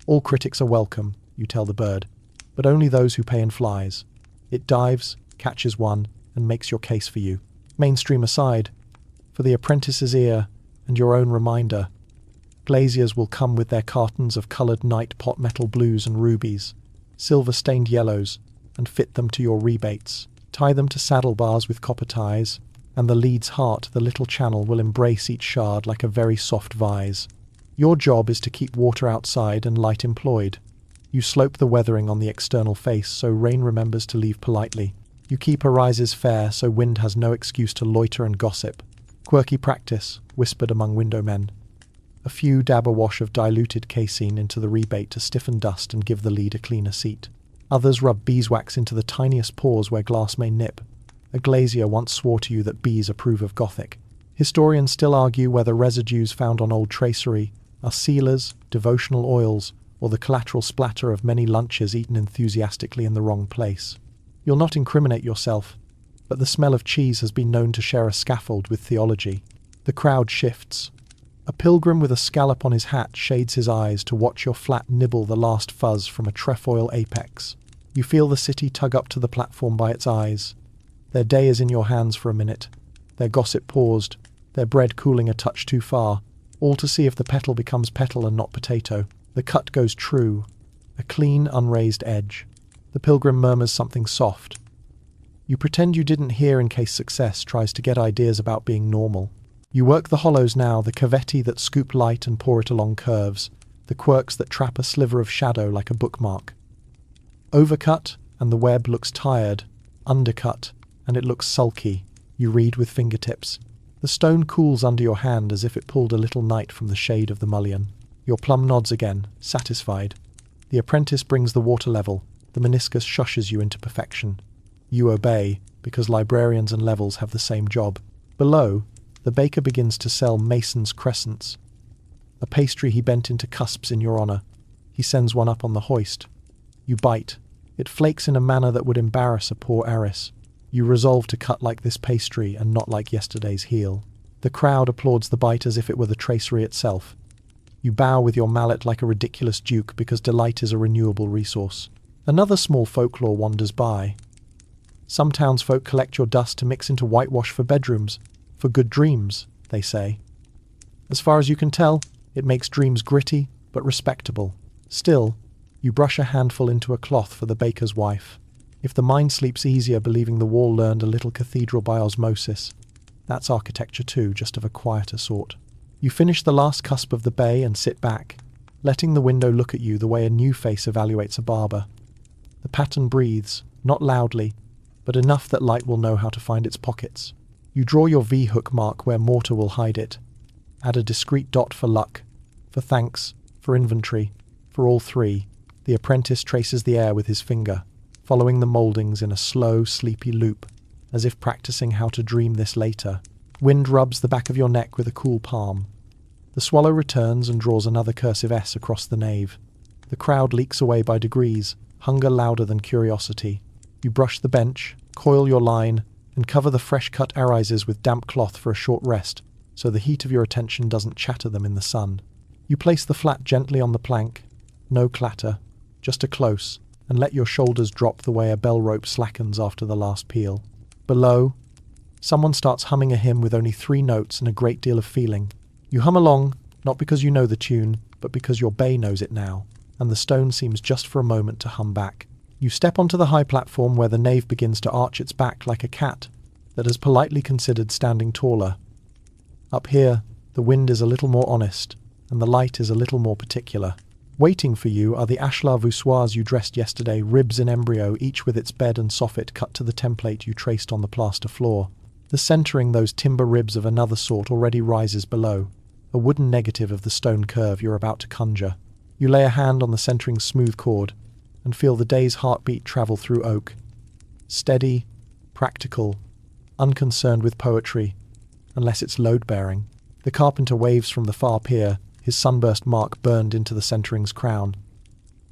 All critics are welcome, you tell the bird, but only those who pay in flies. It dives, catches one, and makes your case for you. Mainstream aside, for the apprentice's ear and your own reminder, glaziers will come with their cartons of coloured night pot metal blues and rubies, silver-stained yellows, and fit them to your rebates. Tie them to saddle bars with copper ties, and the lead's heart, the little channel, will embrace each shard like a very soft vise. Your job is to keep water outside and light employed. You slope the weathering on the external face so rain remembers to leave politely. You keep horizons fair so wind has no excuse to loiter and gossip. Quirky practice, whispered among window men. A few dab a wash of diluted casein into the rebate to stiffen dust and give the lead a cleaner seat. Others rub beeswax into the tiniest pores where glass may nip. A glazier once swore to you that bees approve of Gothic. Historians still argue whether residues found on old tracery are sealers, devotional oils, or the collateral splatter of many lunches eaten enthusiastically in the wrong place. You'll not incriminate yourself, but the smell of cheese has been known to share a scaffold with theology. The crowd shifts. A pilgrim with a scallop on his hat shades his eyes to watch your flat nibble the last fuzz from a trefoil apex. You feel the city tug up to the platform by its eyes. Their day is in your hands for a minute. Their gossip paused, their bread cooling a touch too far, all to see if the petal becomes petal and not potato. The cut goes true, a clean, unraised edge. The pilgrim murmurs something soft. You pretend you didn't hear in case success tries to get ideas about being normal. You work the hollows now, the cavetti that scoop light and pour it along curves, the quirks that trap a sliver of shadow like a bookmark. Overcut, and the web looks tired. Undercut, and it looks sulky. You read with fingertips. The stone cools under your hand as if it pulled a little night from the shade of the mullion. Your plum nods again, satisfied. The apprentice brings the water level. The meniscus shushes you into perfection. You obey, because librarians and levels have the same job. Below, the baker begins to sell mason's crescents. A pastry he bent into cusps in your honour. He sends one up on the hoist. You bite. It flakes in a manner that would embarrass a poor heiress. You resolve to cut like this pastry and not like yesterday's heel. The crowd applauds the bite as if it were the tracery itself. You bow with your mallet like a ridiculous duke because delight is a renewable resource. Another small folklore wanders by. Some townsfolk collect your dust to mix into whitewash for bedrooms, for good dreams, they say. As far as you can tell, it makes dreams gritty, but respectable. Still, you brush a handful into a cloth for the baker's wife. If the mind sleeps easier believing the wall learned a little cathedral by osmosis, that's architecture too, just of a quieter sort. You finish the last cusp of the bay and sit back, letting the window look at you the way a new face evaluates a barber. The pattern breathes, not loudly, but enough that light will know how to find its pockets. You draw your V-hook mark where mortar will hide it. Add a discreet dot for luck, for thanks, for inventory, for all three. The apprentice traces the air with his finger, following the mouldings in a slow, sleepy loop, as if practicing how to dream this later. Wind rubs the back of your neck with a cool palm. The swallow returns and draws another cursive S across the nave. The crowd leaks away by degrees, hunger louder than curiosity. You brush the bench, Coil your line and cover the fresh-cut arises with damp cloth for a short rest, so the heat of your attention doesn't chatter them in the sun. You place the flat gently on the plank, no clatter, just a close, and let your shoulders drop the way a bell rope slackens after the last peal. Below, someone starts humming a hymn with only 3 notes and a great deal of feeling. You hum along, not because you know the tune, but because your bay knows it now, and the stone seems just for a moment to hum back. You step onto the high platform where the nave begins to arch its back like a cat that has politely considered standing taller. Up here, the wind is a little more honest, and the light is a little more particular. Waiting for you are the ashlar voussoirs you dressed yesterday, ribs in embryo, each with its bed and soffit cut to the template you traced on the plaster floor. The centering those timber ribs of another sort already rises below, a wooden negative of the stone curve you're about to conjure. You lay a hand on the centering's smooth cord and feel the day's heartbeat travel through oak. Steady, practical, unconcerned with poetry, unless it's load-bearing. The carpenter waves from the far pier, his sunburst mark burned into the centering's crown.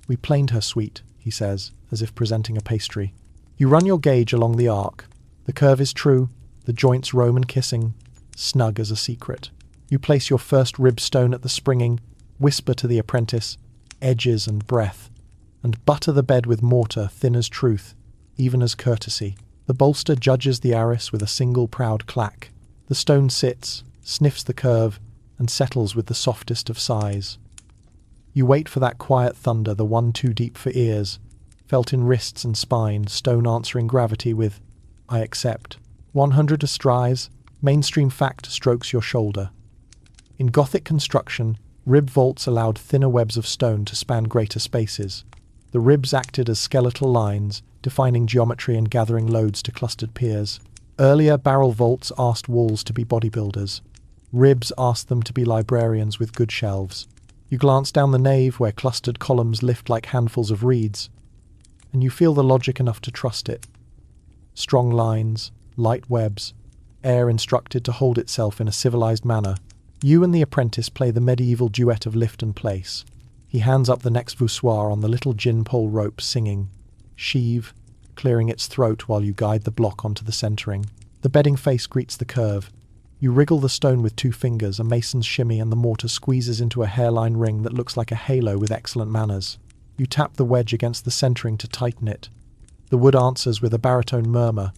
"We planed her sweet," he says, as if presenting a pastry. You run your gauge along the arc. The curve is true, the joints Roman kissing, snug as a secret. You place your first rib stone at the springing, whisper to the apprentice, edges and breadth, and butter the bed with mortar thin as truth, even as courtesy. The bolster judges the arris with a single proud clack. The stone sits, sniffs the curve, and settles with the softest of sighs. You wait for that quiet thunder, the one too deep for ears, felt in wrists and spine, stone answering gravity with, "I accept." 100 astrides, mainstream fact strokes your shoulder. In Gothic construction, rib vaults allowed thinner webs of stone to span greater spaces. The ribs acted as skeletal lines, defining geometry and gathering loads to clustered piers. Earlier barrel vaults asked walls to be bodybuilders. Ribs asked them to be librarians with good shelves. You glance down the nave where clustered columns lift like handfuls of reeds, and you feel the logic enough to trust it. Strong lines, light webs, air instructed to hold itself in a civilized manner. You and the apprentice play the medieval duet of lift and place. He hands up the next voussoir on the little gin pole rope, singing, "Sheave," clearing its throat while you guide the block onto the centering. The bedding face greets the curve. You wriggle the stone with 2 fingers, a mason's shimmy, and the mortar squeezes into a hairline ring that looks like a halo with excellent manners. You tap the wedge against the centering to tighten it. The wood answers with a baritone murmur,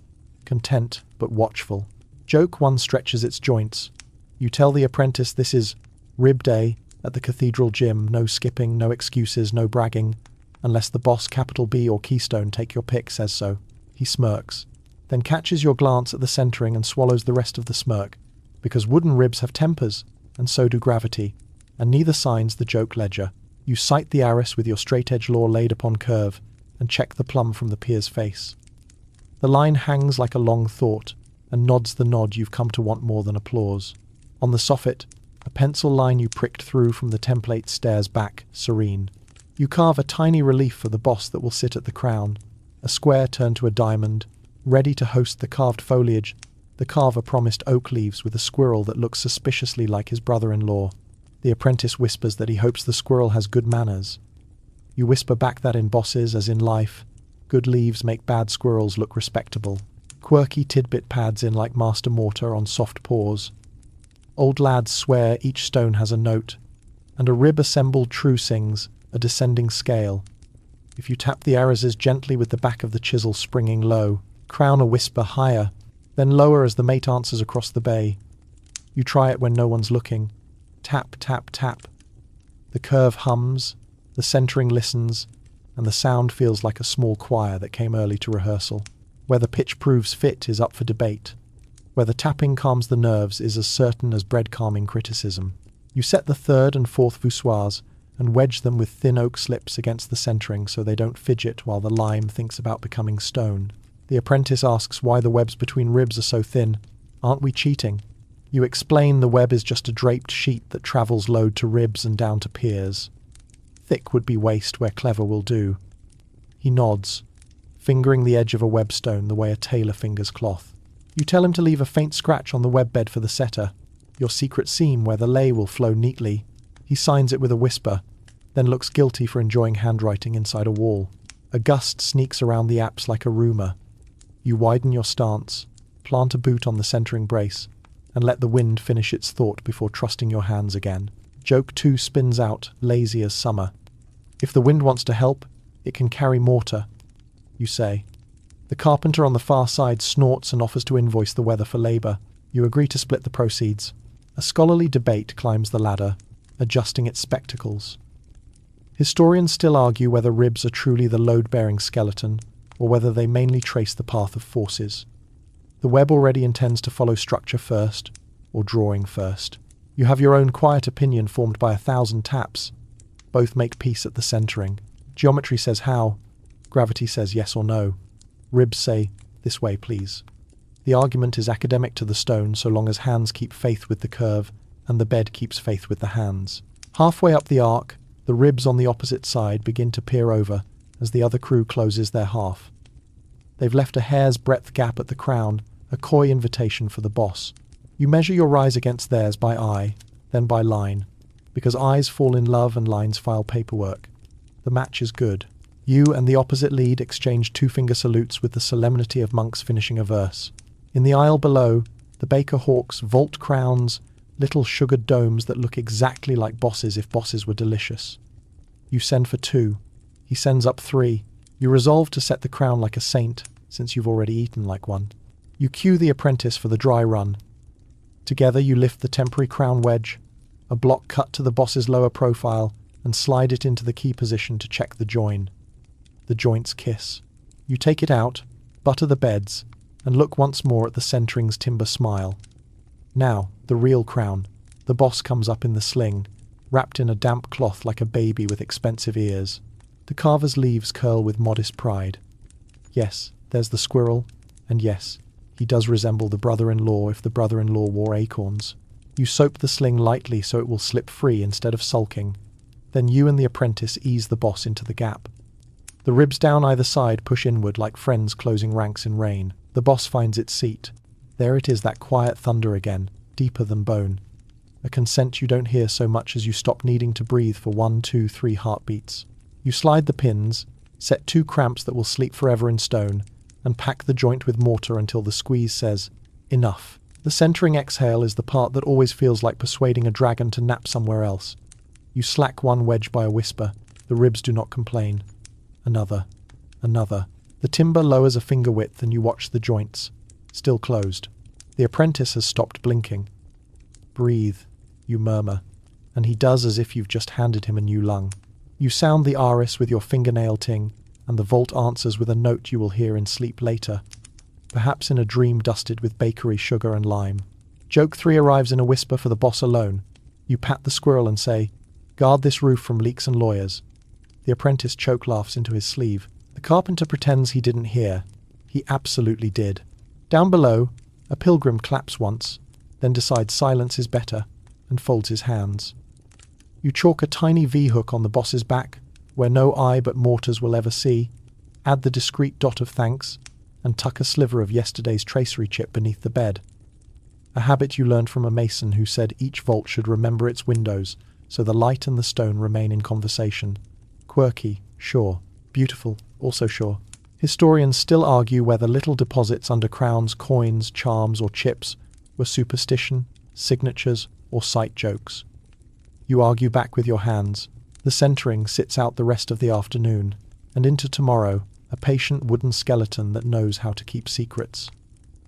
content but watchful. Joke 1 stretches its joints. You tell the apprentice this is rib day at the Cathedral gym, no skipping, no excuses, no bragging, unless the boss, capital B or Keystone, take your pick, says so. He smirks, then catches your glance at the centering and swallows the rest of the smirk, because wooden ribs have tempers, and so do gravity, and neither signs the joke ledger. You sight the arris with your straight-edge law laid upon curve, and check the plumb from the pier's face. The line hangs like a long thought, and nods the nod you've come to want more than applause. On the soffit, a pencil line you pricked through from the template stares back, serene. You carve a tiny relief for the boss that will sit at the crown, a square turned to a diamond, ready to host the carved foliage. The carver promised oak leaves with a squirrel that looks suspiciously like his brother-in-law. The apprentice whispers that he hopes the squirrel has good manners. You whisper back that in bosses, as in life, good leaves make bad squirrels look respectable. Quirky tidbit pads in like master mortar on soft paws. Old lads swear each stone has a note, and a rib assembled true sings, a descending scale. If you tap the arises gently with the back of the chisel springing low, crown a whisper higher, then lower as the mate answers across the bay. You try it when no one's looking. Tap, tap, tap. The curve hums, the centering listens, and the sound feels like a small choir that came early to rehearsal. Whether pitch proves fit is up for debate. Whether tapping calms the nerves is as certain as bread-calming criticism. You set the 3rd and 4th voussoirs and wedge them with thin oak slips against the centering so they don't fidget while the lime thinks about becoming stone. The apprentice asks why the webs between ribs are so thin. Aren't we cheating? You explain the web is just a draped sheet that travels load to ribs and down to piers. Thick would be waste where clever will do. He nods, fingering the edge of a webstone the way a tailor fingers cloth. You tell him to leave a faint scratch on the web bed for the setter, your secret seam where the lay will flow neatly. He signs it with a whisper, then looks guilty for enjoying handwriting inside a wall. A gust sneaks around the apse like a rumour. You widen your stance, plant a boot on the centering brace, and let the wind finish its thought before trusting your hands again. Joke 2 spins out, lazy as summer. If the wind wants to help, it can carry mortar, you say. The carpenter on the far side snorts and offers to invoice the weather for labour. You agree to split the proceeds. A scholarly debate climbs the ladder, adjusting its spectacles. Historians still argue whether ribs are truly the load-bearing skeleton, or whether they mainly trace the path of forces. The web already intends to follow structure first, or drawing first. You have your own quiet opinion formed by 1,000 taps. Both make peace at the centering. Geometry says how, gravity says yes or no. Ribs say, this way please. The argument is academic to the stone so long as hands keep faith with the curve, and the bed keeps faith with the hands. Halfway up the arc, the ribs on the opposite side begin to peer over as the other crew closes their half. They've left a hair's breadth gap at the crown, a coy invitation for the boss. You measure your rise against theirs by eye, then by line, because eyes fall in love and lines file paperwork. The match is good. You and the opposite lead exchange two-finger salutes with the solemnity of monks finishing a verse. In the aisle below, the baker hawks vault crowns, little sugared domes that look exactly like bosses if bosses were delicious. You send for 2. He sends up 3. You resolve to set the crown like a saint, since you've already eaten like one. You cue the apprentice for the dry run. Together you lift the temporary crown wedge, a block cut to the boss's lower profile, and slide it into the key position to check the join. The joints kiss. You take it out, butter the beds, and look once more at the centering's timber smile. Now, the real crown. The boss comes up in the sling, wrapped in a damp cloth like a baby with expensive ears. The carver's leaves curl with modest pride. Yes, there's the squirrel, and yes, he does resemble the brother-in-law if the brother-in-law wore acorns. You soap the sling lightly so it will slip free instead of sulking. Then you and the apprentice ease the boss into the gap. The ribs down either side push inward like friends closing ranks in rain. The boss finds its seat. There it is, that quiet thunder again, deeper than bone. A consent you don't hear so much as you stop needing to breathe for 1, 2, 3 heartbeats. You slide the pins, set 2 cramps that will sleep forever in stone, and pack the joint with mortar until the squeeze says, enough. The centering exhale is the part that always feels like persuading a dragon to nap somewhere else. You slack one wedge by a whisper. The ribs do not complain. Another. Another. The timber lowers a finger width and you watch the joints. Still closed. The apprentice has stopped blinking. Breathe, you murmur, and he does as if you've just handed him a new lung. You sound the aris with your fingernail ting, and the vault answers with a note you will hear in sleep later, perhaps in a dream dusted with bakery sugar and lime. Joke 3 arrives in a whisper for the boss alone. You pat the squirrel and say, guard this roof from leaks and lawyers. The apprentice choke laughs into his sleeve. The carpenter pretends he didn't hear. He absolutely did. Down below, a pilgrim claps once, then decides silence is better, and folds his hands. You chalk a tiny V-hook on the boss's back, where no eye but mortars will ever see, add the discreet dot of thanks, and tuck a sliver of yesterday's tracery chip beneath the bed. A habit you learned from a mason who said each vault should remember its windows, so the light and the stone remain in conversation. Quirky, sure. Beautiful, also sure. Historians still argue whether little deposits under crowns, coins, charms, or chips were superstition, signatures, or sight jokes. You argue back with your hands. The centering sits out the rest of the afternoon, and into tomorrow, a patient wooden skeleton that knows how to keep secrets.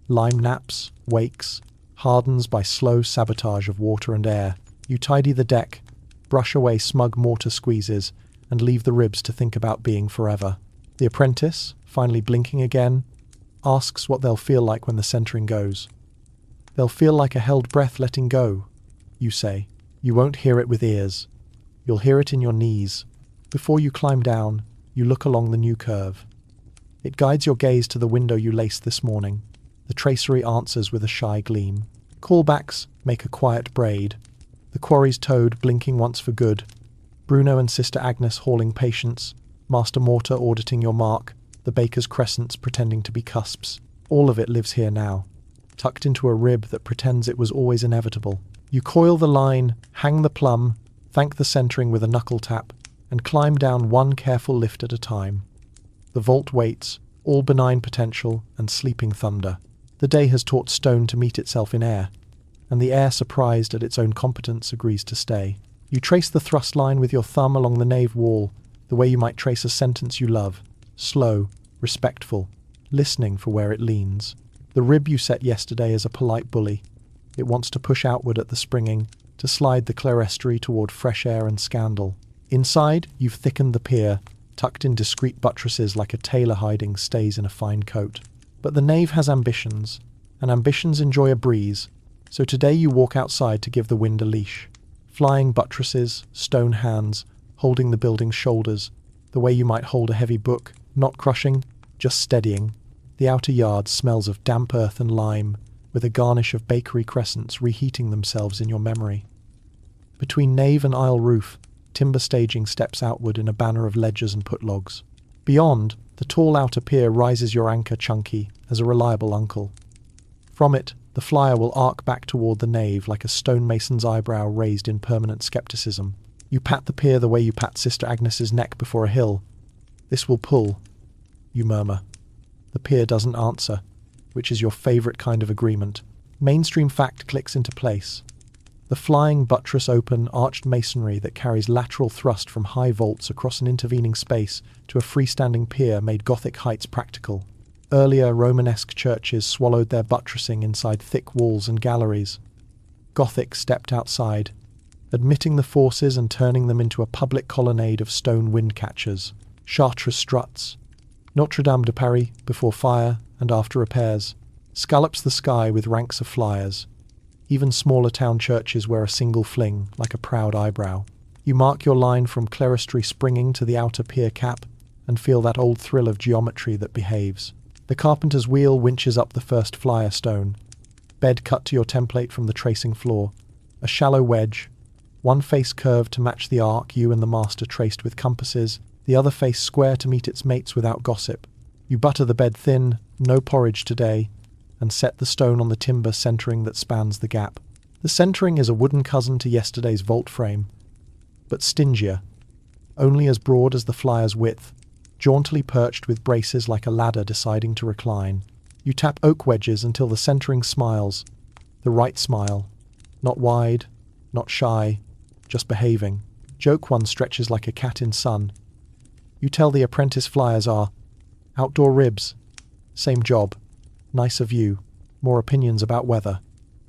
Lime naps, wakes, hardens by slow sabotage of water and air. You tidy the deck, brush away smug mortar squeezes, and leave the ribs to think about being forever. The apprentice, finally blinking again, asks what they'll feel like when the centering goes. They'll feel like a held breath letting go, you say. You won't hear it with ears. You'll hear it in your knees. Before you climb down, you look along the new curve. It guides your gaze to the window you laced this morning. The tracery answers with a shy gleam. Callbacks make a quiet braid. The quarry's toad blinking once for good. Bruno and Sister Agnes hauling patience. Master Mortar auditing your mark. The baker's crescents pretending to be cusps. All of it lives here now, tucked into a rib that pretends it was always inevitable. You coil the line, hang the plumb, thank the centering with a knuckle tap, and climb down one careful lift at a time. The vault waits, all benign potential and sleeping thunder. The day has taught stone to meet itself in air, and the air, surprised at its own competence, agrees to stay. You trace the thrust line with your thumb along the nave wall, the way you might trace a sentence you love, slow, respectful, listening for where it leans. The rib you set yesterday is a polite bully. It wants to push outward at the springing, to slide the clerestory toward fresh air and scandal. Inside, you've thickened the pier, tucked in discreet buttresses like a tailor hiding stays in a fine coat. But the nave has ambitions, and ambitions enjoy a breeze, so today you walk outside to give the wind a leash. Flying buttresses, stone hands, holding the building's shoulders, the way you might hold a heavy book, not crushing, just steadying. The outer yard smells of damp earth and lime, with a garnish of bakery crescents reheating themselves in your memory. Between nave and aisle roof, timber staging steps outward in a banner of ledgers and putlogs. Beyond, the tall outer pier rises your anchor chunky as a reliable uncle. From it, the flyer will arc back toward the nave like a stonemason's eyebrow raised in permanent skepticism. You pat the pier the way you pat Sister Agnes's neck before a hill. "This will pull," you murmur. The pier doesn't answer, which is your favourite kind of agreement. Mainstream fact clicks into place. The flying buttress open, arched masonry that carries lateral thrust from high vaults across an intervening space to a freestanding pier made Gothic heights practical. Earlier Romanesque churches swallowed their buttressing inside thick walls and galleries. Gothic stepped outside, admitting the forces and turning them into a public colonnade of stone wind catchers, Chartres struts. Notre Dame de Paris, before fire and after repairs, scallops the sky with ranks of flyers. Even smaller town churches wear a single fling, like a proud eyebrow. You mark your line from clerestory springing to the outer pier cap, and feel that old thrill of geometry that behaves. The carpenter's wheel winches up the first flyer stone. Bed cut to your template from the tracing floor. A shallow wedge, one face curved to match the arc you and the master traced with compasses, the other face square to meet its mates without gossip. You butter the bed thin, no porridge today, and set the stone on the timber centering that spans the gap. The centering is a wooden cousin to yesterday's vault frame, but stingier, only as broad as the flyer's width, jauntily perched with braces like a ladder deciding to recline. You tap oak wedges until the centering smiles, the right smile, not wide, not shy, just behaving. Joke one stretches like a cat in sun. You tell the apprentice flyers are outdoor ribs, same job, nicer view, more opinions about weather.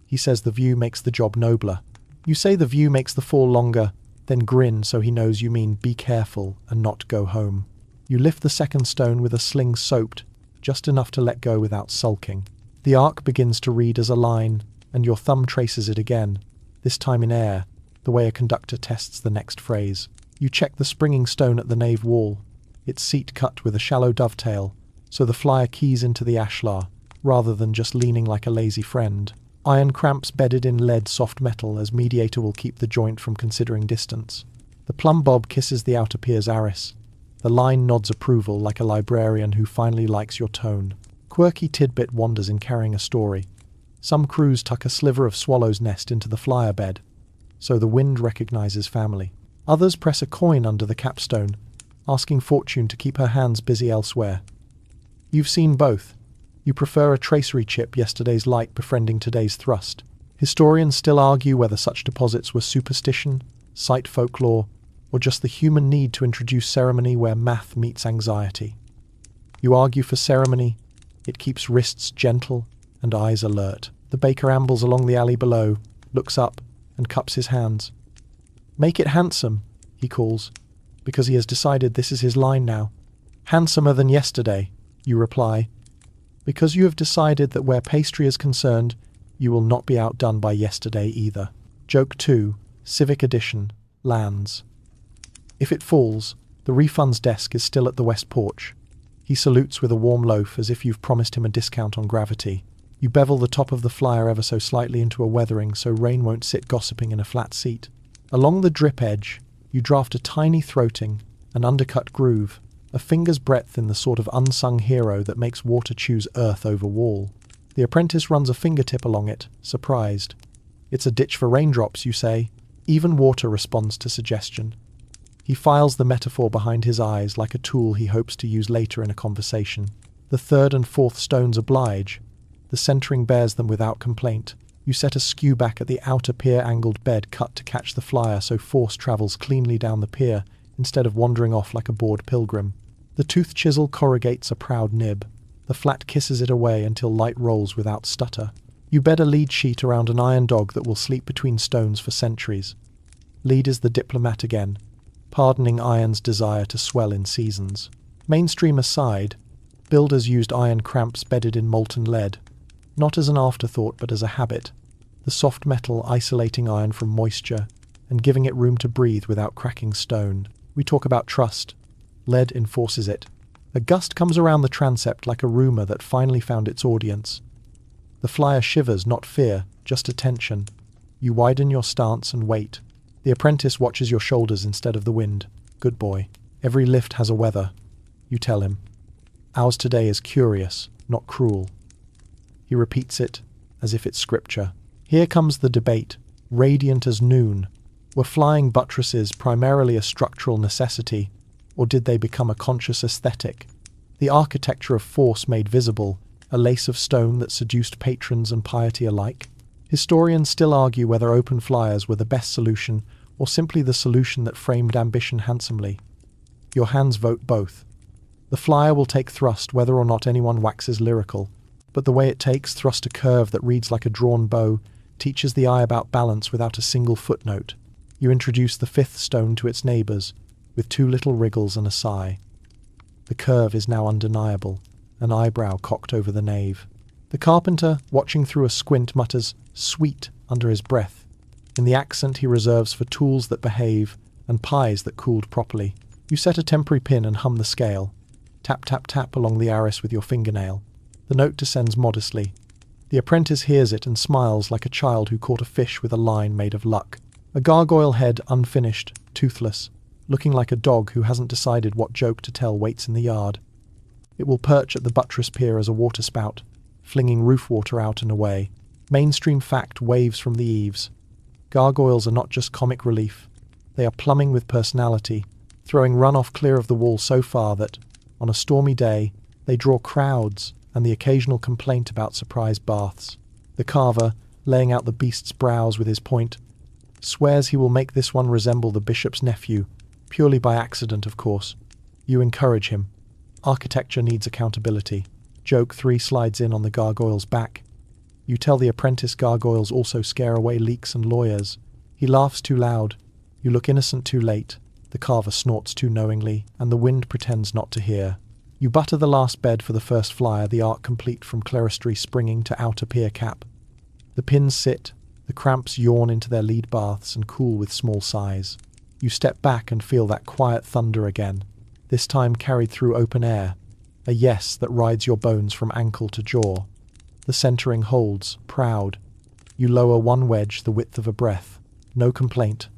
He says the view makes the job nobler. You say the view makes the fall longer, then grin so he knows you mean be careful and not go home. You lift the second stone with a sling soaped, just enough to let go without sulking. The arc begins to read as a line, and your thumb traces it again, this time in air, the way a conductor tests the next phrase. You check the springing stone at the nave wall, its seat cut with a shallow dovetail, so the flyer keys into the ashlar, rather than just leaning like a lazy friend. Iron cramps bedded in lead soft metal as mediator will keep the joint from considering distance. The plumb bob kisses the outer pier's arris. The line nods approval like a librarian who finally likes your tone. Quirky tidbit wanders in carrying a story. Some crews tuck a sliver of swallow's nest into the flyer bed, so the wind recognizes family. Others press a coin under the capstone, asking fortune to keep her hands busy elsewhere. You've seen both. You prefer a tracery chip, yesterday's light befriending today's thrust. Historians still argue whether such deposits were superstition, site folklore, or just the human need to introduce ceremony where math meets anxiety. You argue for ceremony. It keeps wrists gentle and eyes alert. The baker ambles along the alley below, looks up, and cups his hands. "Make it handsome," he calls, because he has decided this is his line now. "Handsomer than yesterday," you reply, because you have decided that where pastry is concerned, you will not be outdone by yesterday either. Joke 2, Civic Edition, lands. If it falls, the refunds desk is still at the west porch. He salutes with a warm loaf as if you've promised him a discount on gravity. You bevel the top of the flyer ever so slightly into a weathering so rain won't sit gossiping in a flat seat. Along the drip edge, you draft a tiny throating, an undercut groove, a finger's breadth in the sort of unsung hero that makes water choose earth over wall. The apprentice runs a fingertip along it, surprised. "It's a ditch for raindrops," you say. Even water responds to suggestion. He files the metaphor behind his eyes like a tool he hopes to use later in a conversation. The third and fourth stones oblige. The centering bears them without complaint. You set a skew back at the outer pier-angled bed cut to catch the flyer so force travels cleanly down the pier instead of wandering off like a bored pilgrim. The tooth chisel corrugates a proud nib. The flat kisses it away until light rolls without stutter. You bed a lead sheet around an iron dog that will sleep between stones for centuries. Lead is the diplomat again, pardoning iron's desire to swell in seasons. Mainstream aside, builders used iron cramps bedded in molten lead, not as an afterthought but as a habit, the soft metal isolating iron from moisture and giving it room to breathe without cracking stone. We talk about trust. Lead enforces it. A gust comes around the transept like a rumour that finally found its audience. The flyer shivers, not fear, just attention. You widen your stance and wait. The apprentice watches your shoulders instead of the wind. Good boy. Every lift has a weather. You tell him. Ours today is curious, not cruel. He repeats it as if it's scripture. Here comes the debate, radiant as noon. Were flying buttresses primarily a structural necessity, or did they become a conscious aesthetic? The architecture of force made visible, a lace of stone that seduced patrons and piety alike? Historians still argue whether open flyers were the best solution, or simply the solution that framed ambition handsomely. Your hands vote both. The flyer will take thrust whether or not anyone waxes lyrical, but the way it takes thrust a curve that reads like a drawn bow teaches the eye about balance without a single footnote. You introduce the fifth stone to its neighbours, with two little wriggles and a sigh. The curve is now undeniable, an eyebrow cocked over the nave. The carpenter, watching through a squint, mutters, "Sweet," under his breath, in the accent he reserves for tools that behave and pies that cooled properly. You set a temporary pin and hum the scale. Tap, tap, tap along the arris with your fingernail. The note descends modestly. The apprentice hears it and smiles like a child who caught a fish with a line made of luck. A gargoyle head, unfinished, toothless, looking like a dog who hasn't decided what joke to tell waits in the yard. It will perch at the buttress pier as a waterspout, flinging roof water out and away. Mainstream fact waves from the eaves. Gargoyles are not just comic relief. They are plumbing with personality, throwing runoff clear of the wall so far that, on a stormy day, they draw crowds and the occasional complaint about surprise baths. The carver, laying out the beast's brows with his point, swears he will make this one resemble the bishop's nephew, purely by accident, of course. You encourage him. Architecture needs accountability. Joke 3 slides in on the gargoyle's back. You tell the apprentice gargoyles also scare away leaks and lawyers. He laughs too loud. You look innocent too late. The carver snorts too knowingly, and the wind pretends not to hear. You butter the last bed for the first flyer, the arc complete from clerestory springing to outer pier cap. The pins sit, the cramps yawn into their lead baths and cool with small sighs. You step back and feel that quiet thunder again, this time carried through open air, a yes that rides your bones from ankle to jaw. The centering holds, proud. You lower one wedge the width of a breath. No complaint.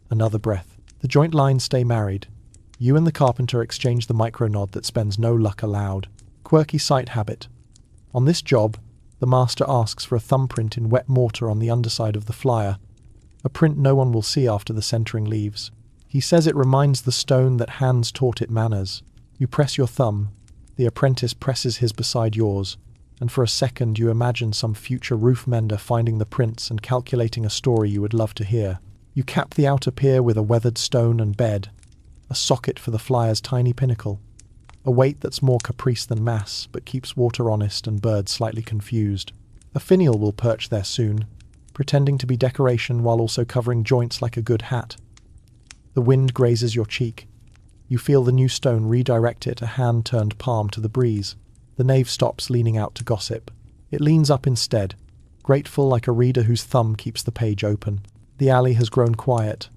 Another breath. The joint lines stay married. You and the carpenter exchange the micro-nod that spends no luck allowed. Quirky sight habit. On this job, the master asks for a thumbprint in wet mortar on the underside of the flyer, a print no one will see after the centering leaves. He says it reminds the stone that hands taught it manners. You press your thumb. The apprentice presses his beside yours, and for a second you imagine some future roof mender finding the prints and calculating a story you would love to hear. You cap the outer pier with a weathered stone and bed, a socket for the flyer's tiny pinnacle, a weight that's more caprice than mass, but keeps water honest and birds slightly confused. A finial will perch there soon, pretending to be decoration while also covering joints like a good hat. The wind grazes your cheek. You feel the new stone redirect it, a hand-turned palm to the breeze. The knave stops, leaning out to gossip. It leans up instead, grateful like a reader whose thumb keeps the page open. The alley has grown quiet.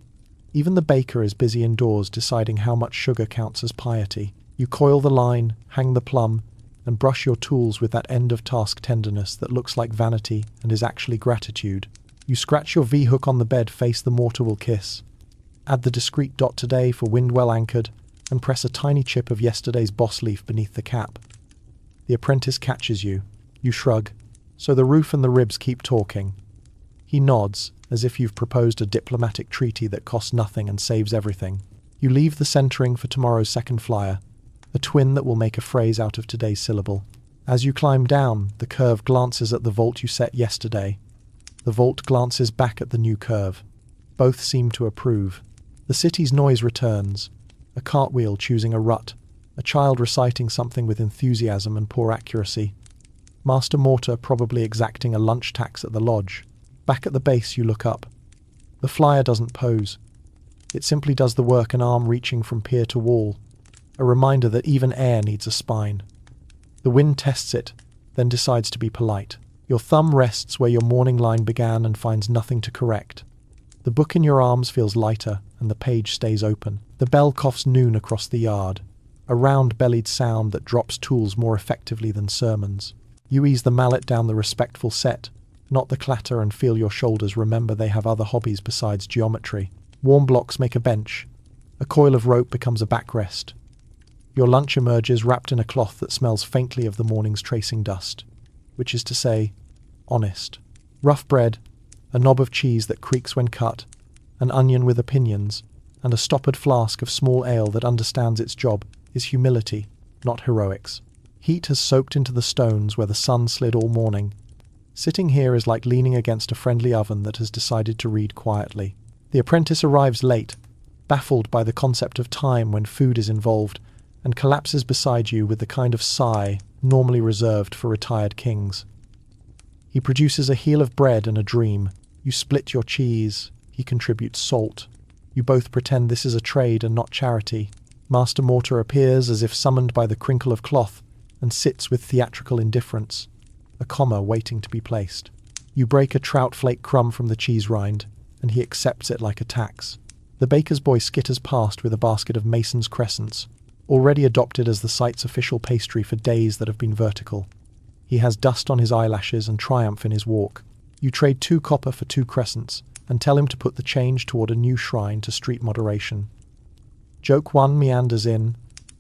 Even the baker is busy indoors deciding how much sugar counts as piety. You coil the line, hang the plum, and brush your tools with that end-of-task tenderness that looks like vanity and is actually gratitude. You scratch your V-hook on the bed, face the mortar will kiss. Add the discreet dot today for wind well anchored, and press a tiny chip of yesterday's boss leaf beneath the cap. The apprentice catches you. You shrug. So the roof and the ribs keep talking. He nods, as if you've proposed a diplomatic treaty that costs nothing and saves everything. You leave the centering for tomorrow's second flyer. a twin that will make a phrase out of today's syllable. As you climb down, the curve glances at the vault you set yesterday. The vault glances back at the new curve. Both seem to approve. The city's noise returns. A cartwheel choosing a rut. A child reciting something with enthusiasm and poor accuracy. Master Mortar probably exacting a lunch tax at the lodge. Back at the base you look up. The flyer doesn't pose. It simply does the work, an arm reaching from pier to wall. A reminder that even air needs a spine. The wind tests it, then decides to be polite. Your thumb rests where your morning line began and finds nothing to correct. The book in your arms feels lighter, and the page stays open. The bell coughs noon across the yard, a round-bellied sound that drops tools more effectively than sermons. You ease the mallet down the respectful set, not the clatter, and feel your shoulders remember they have other hobbies besides geometry. Warm blocks make a bench. A coil of rope becomes a backrest. Your lunch emerges wrapped in a cloth that smells faintly of the morning's tracing dust, which is to say, honest. Rough bread, a knob of cheese that creaks when cut, an onion with opinions, and a stoppered flask of small ale that understands its job is humility, not heroics. Heat has soaked into the stones where the sun slid all morning. Sitting here is like leaning against a friendly oven that has decided to read quietly. The apprentice arrives late, baffled by the concept of time when food is involved, and collapses beside you with the kind of sigh normally reserved for retired kings. He produces a heel of bread and a dream. You split your cheese. He contributes salt. You both pretend this is a trade and not charity. Master Mortar appears as if summoned by the crinkle of cloth and sits with theatrical indifference, a comma waiting to be placed. You break a trout flake crumb from the cheese rind, and he accepts it like a tax. The baker's boy skitters past with a basket of Mason's crescents, already adopted as the site's official pastry for days that have been vertical. He has dust on his eyelashes and triumph in his walk. You trade 2 copper for 2 crescents, and tell him to put the change toward a new shrine to street moderation. Joke 1 meanders in.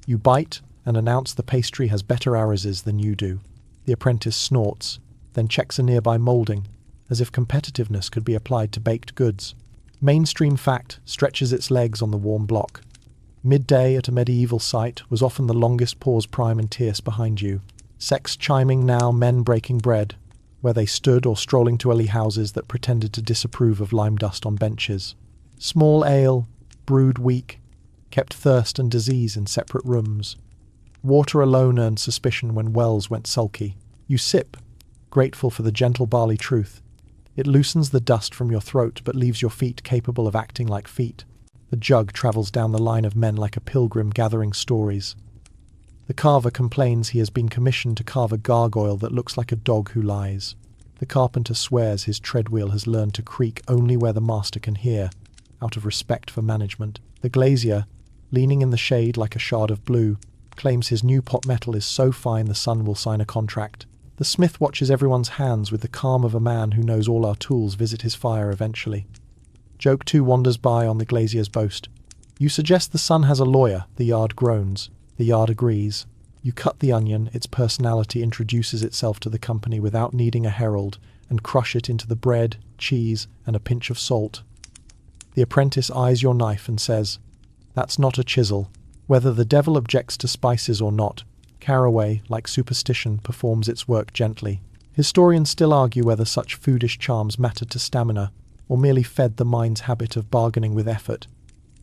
You bite and announce the pastry has better arises than you do. The apprentice snorts, then checks a nearby moulding, as if competitiveness could be applied to baked goods. Mainstream fact stretches its legs on the warm block. Midday at a medieval site was often the longest pause prime and tierce behind you. Sex chiming now, men breaking bread, where they stood or strolling to early houses that pretended to disapprove of lime dust on benches. Small ale, brewed weak, kept thirst and disease in separate rooms. Water alone earned suspicion when wells went sulky. You sip, grateful for the gentle barley truth. It loosens the dust from your throat but leaves your feet capable of acting like feet. The jug travels down the line of men like a pilgrim gathering stories. The carver complains he has been commissioned to carve a gargoyle that looks like a dog who lies. The carpenter swears his treadwheel has learned to creak only where the master can hear, out of respect for management. The glazier, leaning in the shade like a shard of blue, claims his new pot metal is so fine the sun will sign a contract. The smith watches everyone's hands with the calm of a man who knows all our tools visit his fire eventually. Joke 2 wanders by on the glazier's boast. You suggest the son has a lawyer. The yard groans. The yard agrees. You cut the onion, its personality introduces itself to the company without needing a herald, and crush it into the bread, cheese, and a pinch of salt. The apprentice eyes your knife and says, "That's not a chisel." Whether the devil objects to spices or not, caraway, like superstition, performs its work gently. Historians still argue whether such foodish charms mattered to stamina, or merely fed the mind's habit of bargaining with effort.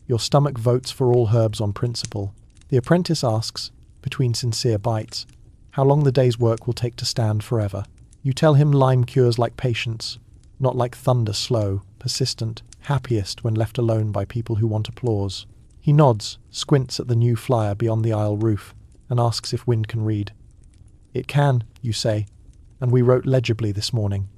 Your stomach votes for all herbs on principle. The apprentice asks, between sincere bites, how long the day's work will take to stand forever. You tell him lime cures like patience, not like thunder slow, persistent, happiest when left alone by people who want applause. He nods, squints at the new flyer beyond the aisle roof, and asks if wind can read. "It can," you say, "and we wrote legibly this morning."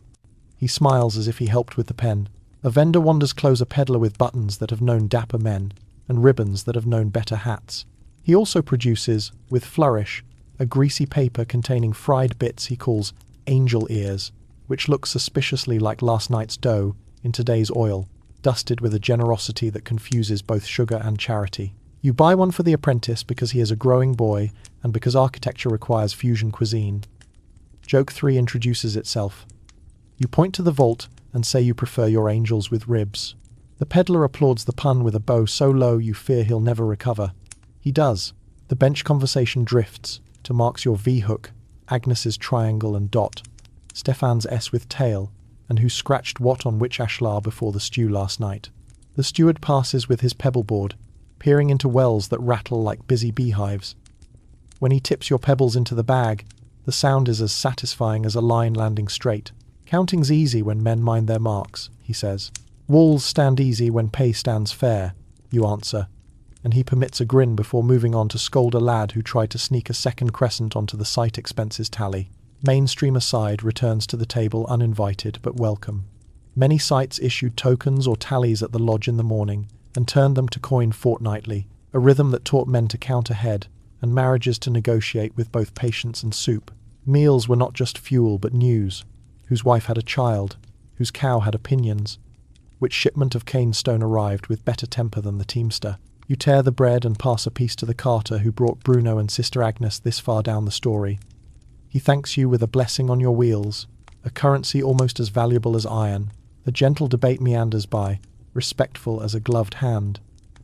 He smiles as if he helped with the pen. A vendor wanders close, a peddler with buttons that have known dapper men, and ribbons that have known better hats. He also produces, with flourish, a greasy paper containing fried bits he calls angel ears, which look suspiciously like last night's dough in today's oil, dusted with a generosity that confuses both sugar and charity. You buy one for the apprentice because he is a growing boy and because architecture requires fusion cuisine. Joke 3 introduces itself. You point to the vault and say you prefer your angels with ribs. The peddler applauds the pun with a bow so low you fear he'll never recover. He does, The bench conversation drifts to Mark's your V-hook, Agnes's triangle and dot, Stefan's S with tail, and who scratched what on which ashlar before the stew last night. The steward passes with his pebbleboard, peering into wells that rattle like busy beehives. When he tips your pebbles into the bag, the sound is as satisfying as a line landing straight. Counting's easy when men mind their marks, he says. Walls stand easy when pay stands fair, you answer, and he permits a grin before moving on to scold a lad who tried to sneak a second crescent onto the site expenses tally. Mainstream aside returns to the table uninvited but welcome. Many sites issued tokens or tallies at the lodge in the morning and turned them to coin fortnightly, a rhythm that taught men to count ahead and marriages to negotiate with both patience and soup. Meals were not just fuel but news. Whose wife had a child, whose cow had opinions, which shipment of cane stone arrived with better temper than the teamster. You tear the bread and pass a piece to the carter who brought Bruno and Sister Agnes this far down the story. He thanks you with a blessing on your wheels, a currency almost as valuable as iron. The gentle debate meanders by, respectful as a gloved hand.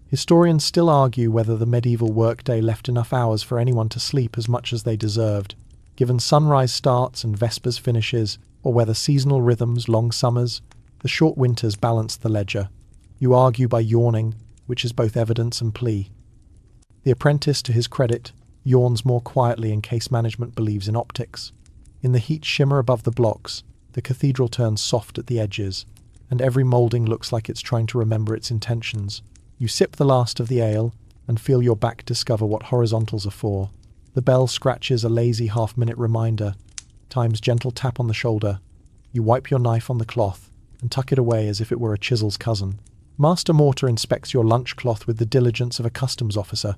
Historians still argue whether the medieval workday left enough hours for anyone to sleep as much as they deserved, given sunrise starts and vespers finishes, or whether seasonal rhythms, long summers, the short winters balanced the ledger. You argue by yawning, which is both evidence and plea. The apprentice, to his credit, yawns more quietly in case management believes in optics. In the heat shimmer above the blocks, the cathedral turns soft at the edges, and every moulding looks like it's trying to remember its intentions. You sip the last of the ale, and feel your back discover what horizontals are for. The bell scratches a lazy half-minute reminder, time's gentle tap on the shoulder. You wipe your knife on the cloth, and tuck it away as if it were a chisel's cousin. Master Mortar inspects your lunch cloth with the diligence of a customs officer,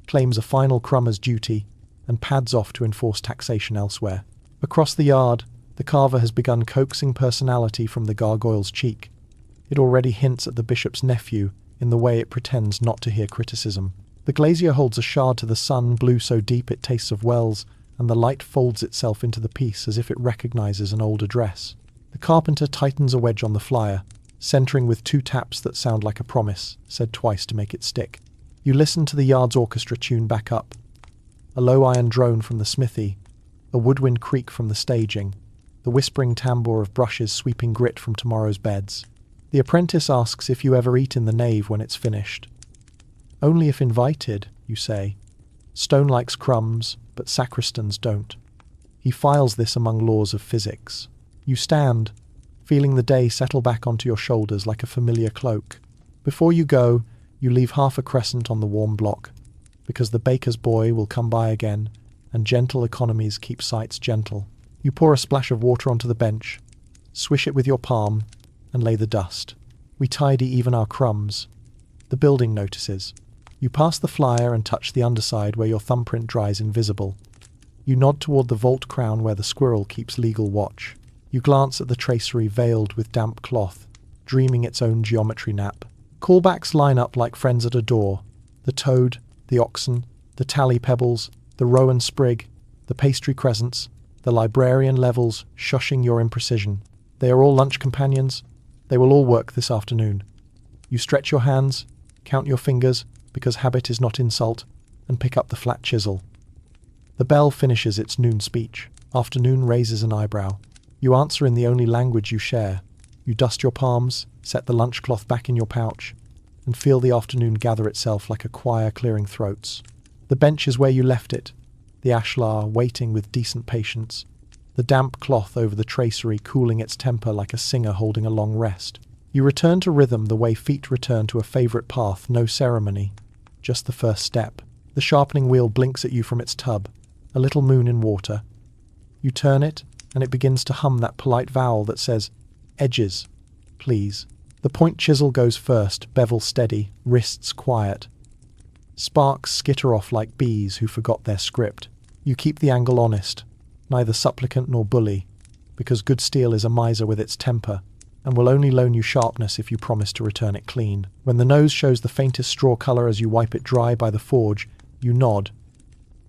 claims a final crumb as duty, and pads off to enforce taxation elsewhere. Across the yard, the carver has begun coaxing personality from the gargoyle's cheek. It already hints at the bishop's nephew in the way it pretends not to hear criticism. The glazier holds a shard to the sun, blue so deep it tastes of wells, and the light folds itself into the piece as if it recognizes an old address. The carpenter tightens a wedge on the flyer, centering with 2 taps that sound like a promise, said twice to make it stick. You listen to the yard's orchestra tune back up. A low iron drone from the smithy, a woodwind creak from the staging, the whispering tambour of brushes sweeping grit from tomorrow's beds. The apprentice asks if you ever eat in the nave when it's finished. Only if invited, you say. Stone likes crumbs, but sacristans don't. He files this among laws of physics. You stand, feeling the day settle back onto your shoulders like a familiar cloak. Before you go, you leave half a crescent on the warm block, because the baker's boy will come by again, and gentle economies keep sights gentle. You pour a splash of water onto the bench, swish it with your palm, and lay the dust. We tidy even our crumbs. The building notices. You pass the flyer and touch the underside where your thumbprint dries invisible. You nod toward the vault crown where the squirrel keeps legal watch. You glance at the tracery veiled with damp cloth, dreaming its own geometry nap. Callbacks line up like friends at a door. The toad, the oxen, the tally pebbles, the rowan sprig, the pastry crescents, the librarian levels shushing your imprecision. They are all lunch companions. They will all work this afternoon. You stretch your hands, count your fingers, because habit is not insult, and pick up the flat chisel. The bell finishes its noon speech. Afternoon raises an eyebrow. You answer in the only language you share. You dust your palms, set the lunch cloth back in your pouch, and feel the afternoon gather itself like a choir clearing throats. The bench is where you left it, the ashlar waiting with decent patience, the damp cloth over the tracery cooling its temper like a singer holding a long rest. You return to rhythm the way feet return to a favourite path, no ceremony, just the first step. The sharpening wheel blinks at you from its tub, a little moon in water. You turn it, and it begins to hum that polite vowel that says, edges, please. The point chisel goes first, bevel steady, wrists quiet. Sparks skitter off like bees who forgot their script. You keep the angle honest, neither supplicant nor bully, because good steel is a miser with its temper, and will only loan you sharpness if you promise to return it clean. When the nose shows the faintest straw colour as you wipe it dry by the forge, you nod.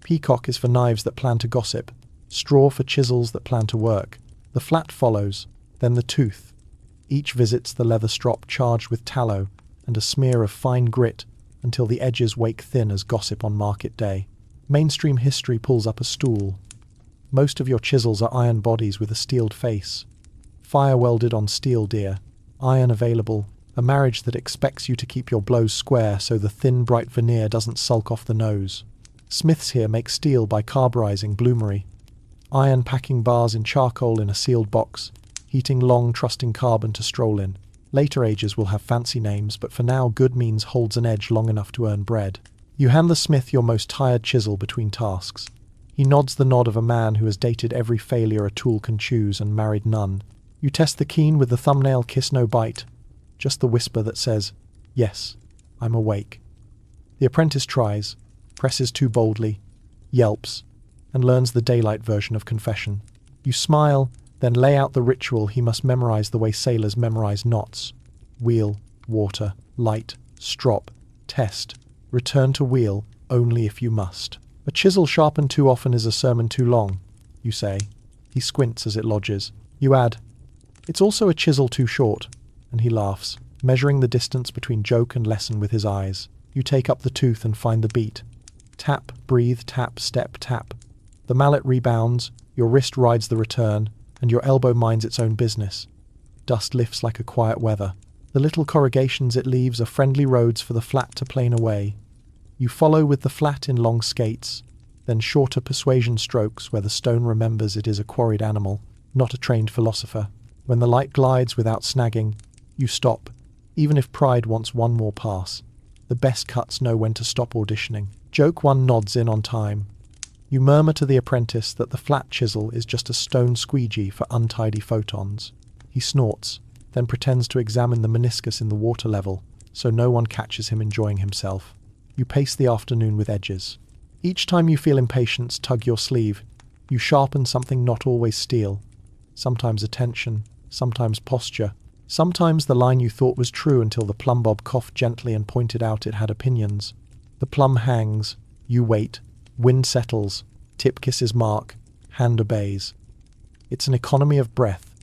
Peacock is for knives that plan to gossip, straw for chisels that plan to work. The flat follows, then the tooth. Each visits the leather strop charged with tallow and a smear of fine grit until the edges wake thin as gossip on market day. Mainstream history pulls up a stool. Most of your chisels are iron bodies with a steeled face. Fire welded on steel, dear. Iron available. A marriage that expects you to keep your blows square so the thin, bright veneer doesn't sulk off the nose. Smiths here make steel by carburizing bloomery. Iron packing bars in charcoal in a sealed box, heating long, trusting carbon to stroll in. Later ages will have fancy names, but for now good means holds an edge long enough to earn bread. You hand the smith your most tired chisel between tasks. He nods the nod of a man who has dated every failure a tool can choose and married none. You test the keen with the thumbnail kiss no bite, just the whisper that says, "Yes, I'm awake." The apprentice tries, presses too boldly, yelps, and learns the daylight version of confession. You smile, then lay out the ritual he must memorize the way sailors memorize knots. Wheel, water, light, strop, test, return to wheel, only if you must. A chisel sharpened too often is a sermon too long, you say. He squints as it lodges. You add, "It's also a chisel too short," and he laughs, measuring the distance between joke and lesson with his eyes. You take up the tooth and find the beat. Tap, breathe, tap, step, tap. The mallet rebounds, your wrist rides the return, and your elbow minds its own business. Dust lifts like a quiet weather. The little corrugations it leaves are friendly roads for the flat to plane away. You follow with the flat in long skates, then shorter persuasion strokes where the stone remembers it is a quarried animal, not a trained philosopher. When the light glides without snagging, you stop, even if pride wants one more pass. The best cuts know when to stop auditioning. Joke one nods in on time. You murmur to the apprentice that the flat chisel is just a stone squeegee for untidy photons. He snorts, then pretends to examine the meniscus in the water level, so no one catches him enjoying himself. You pace the afternoon with edges. Each time you feel impatience tug your sleeve, you sharpen something not always steel. Sometimes attention, sometimes posture, sometimes the line you thought was true until the plumb bob coughed gently and pointed out it had opinions. The plumb hangs, you wait, wind settles, tip kisses mark, hand obeys. It's an economy of breath.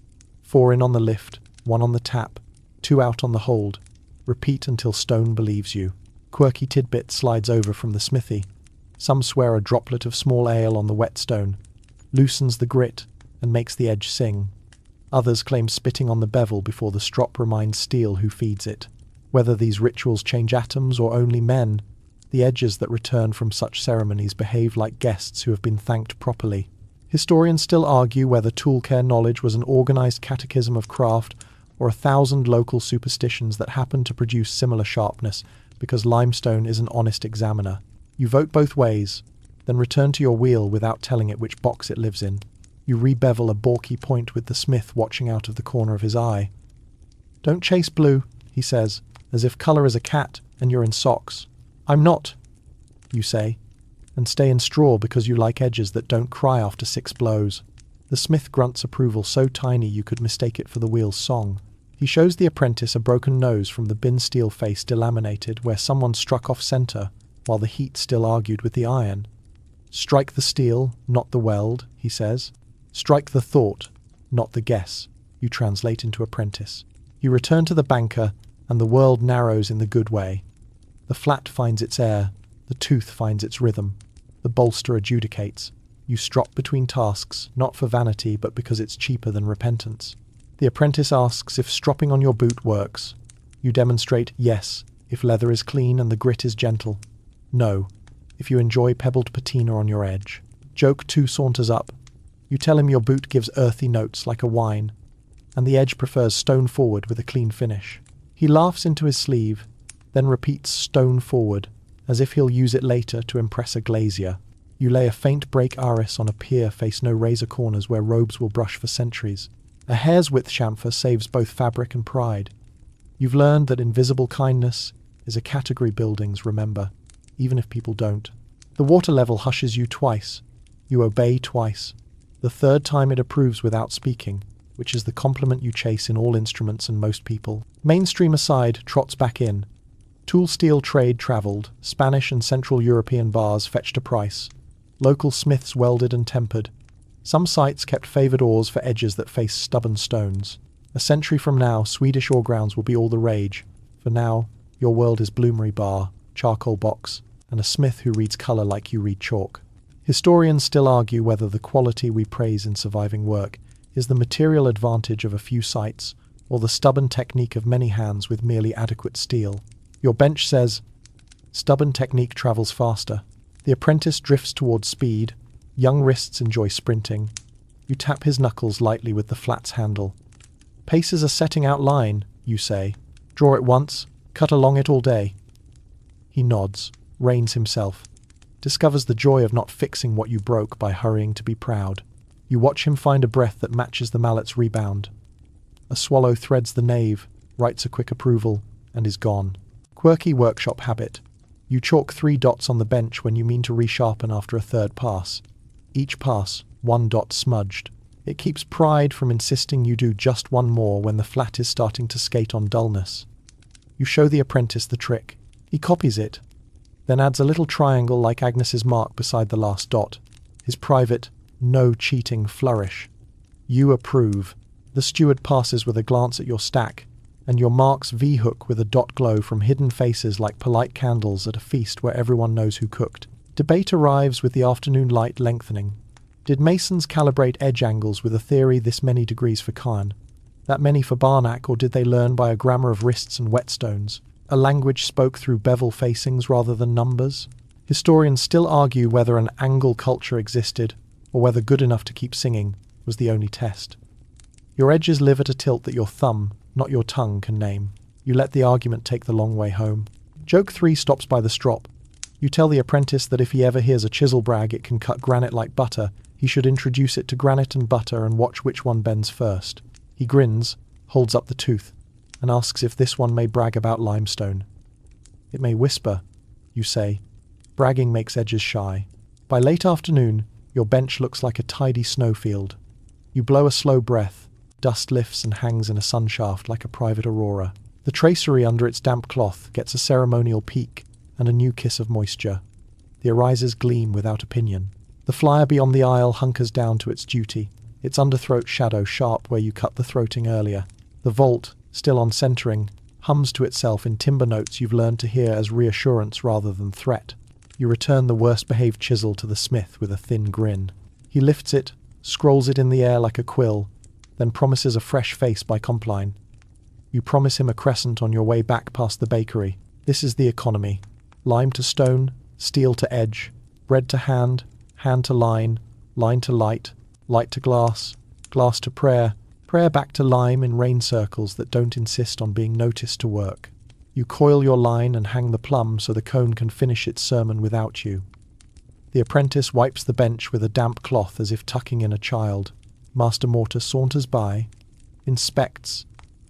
4 in on the lift, 1 on the tap, 2 out on the hold. Repeat until stone believes you. Quirky tidbit slides over from the smithy. Some swear a droplet of small ale on the whetstone loosens the grit and makes the edge sing. Others claim spitting on the bevel before the strop reminds steel who feeds it. Whether these rituals change atoms or only men, the edges that return from such ceremonies behave like guests who have been thanked properly. Historians still argue whether tool care knowledge was an organized catechism of craft or 1,000 local superstitions that happened to produce similar sharpness because limestone is an honest examiner. You vote both ways, then return to your wheel without telling it which box it lives in. You rebevel a balky point with the smith watching out of the corner of his eye. "Don't chase blue," he says, as if colour is a cat and you're in socks. "I'm not," you say, and stay in straw because you like edges that don't cry after 6 blows. The smith grunts approval so tiny you could mistake it for the wheel's song. He shows the apprentice a broken nose from the bin steel face delaminated where someone struck off centre while the heat still argued with the iron. "Strike the steel, not the weld," he says. "Strike the thought, not the guess," you translate into apprentice. You return to the banker, and the world narrows in the good way. The flat finds its air, the tooth finds its rhythm, the bolster adjudicates. You strop between tasks, not for vanity, but because it's cheaper than repentance. The apprentice asks if stropping on your boot works. You demonstrate yes, if leather is clean and the grit is gentle. No, if you enjoy pebbled patina on your edge. Joke 2 saunters up. You tell him your boot gives earthy notes like a wine, and the edge prefers stone forward with a clean finish. He laughs into his sleeve, then repeats stone forward, as if he'll use it later to impress a glazier. You lay a faint break iris on a pier face no razor corners where robes will brush for centuries. A hair's width chamfer saves both fabric and pride. You've learned that invisible kindness is a category buildings, remember, even if people don't. The water level hushes you twice. You obey twice. The third time it approves without speaking, which is the compliment you chase in all instruments and most people. Mainstream aside trots back in. Tool steel trade travelled, Spanish and Central European bars fetched a price. Local smiths welded and tempered. Some sites kept favoured ores for edges that face stubborn stones. A century from now, Swedish ore grounds will be all the rage. For now, your world is bloomery bar, charcoal box, and a smith who reads colour like you read chalk. Historians still argue whether the quality we praise in surviving work is the material advantage of a few sites or the stubborn technique of many hands with merely adequate steel. Your bench says, stubborn technique travels faster. The apprentice drifts towards speed. Young wrists enjoy sprinting. You tap his knuckles lightly with the flat's handle. Pace is a setting out line, you say. Draw it once, cut along it all day. He nods, reins himself, discovers the joy of not fixing what you broke by hurrying to be proud. You watch him find a breath that matches the mallet's rebound. A swallow threads the nave, writes a quick approval, and is gone. Quirky workshop habit. You chalk 3 dots on the bench when you mean to resharpen after a third pass. Each pass, 1 dot smudged. It keeps pride from insisting you do just one more when the flat is starting to skate on dullness. You show the apprentice the trick. He copies it, then adds a little triangle like Agnes's mark beside the last dot. His private, no cheating flourish. You approve. The steward passes with a glance at your stack, and your marks V-hook with a dot glow from hidden faces like polite candles at a feast where everyone knows who cooked. Debate arrives with the afternoon light lengthening. Did masons calibrate edge angles with a theory this many degrees for Caen, that many for Barnack, or did they learn by a grammar of wrists and whetstones, a language spoke through bevel facings rather than numbers? Historians still argue whether an angle culture existed, or whether good enough to keep singing was the only test. Your edges live at a tilt that your thumb, not your tongue, can name. You let the argument take the long way home. Joke 3 stops by the strop. You tell the apprentice that if he ever hears a chisel brag it can cut granite like butter, he should introduce it to granite and butter and watch which one bends first. He grins, holds up the tooth, and asks if this one may brag about limestone. It may whisper, you say. Bragging makes edges shy. By late afternoon, your bench looks like a tidy snowfield. You blow a slow breath. Dust lifts and hangs in a sunshaft like a private aurora. The tracery under its damp cloth gets a ceremonial peak and a new kiss of moisture. The arisers gleam without opinion. The flyer beyond the aisle hunkers down to its duty, its underthroat shadow sharp where you cut the throating earlier. The vault, still on centering, hums to itself in timber notes you've learned to hear as reassurance rather than threat. You return the worst-behaved chisel to the smith with a thin grin. He lifts it, scrolls it in the air like a quill, then promises a fresh face by compline. You promise him a crescent on your way back past the bakery. This is the economy. Lime to stone, steel to edge, bread to hand to line to light, light to glass, glass to prayer, prayer back to lime in rain circles that don't insist on being noticed to work. You coil your line and hang the plumb so the cone can finish its sermon without you. The apprentice wipes the bench with a damp cloth as if tucking in a child. Master Mortar saunters by, inspects,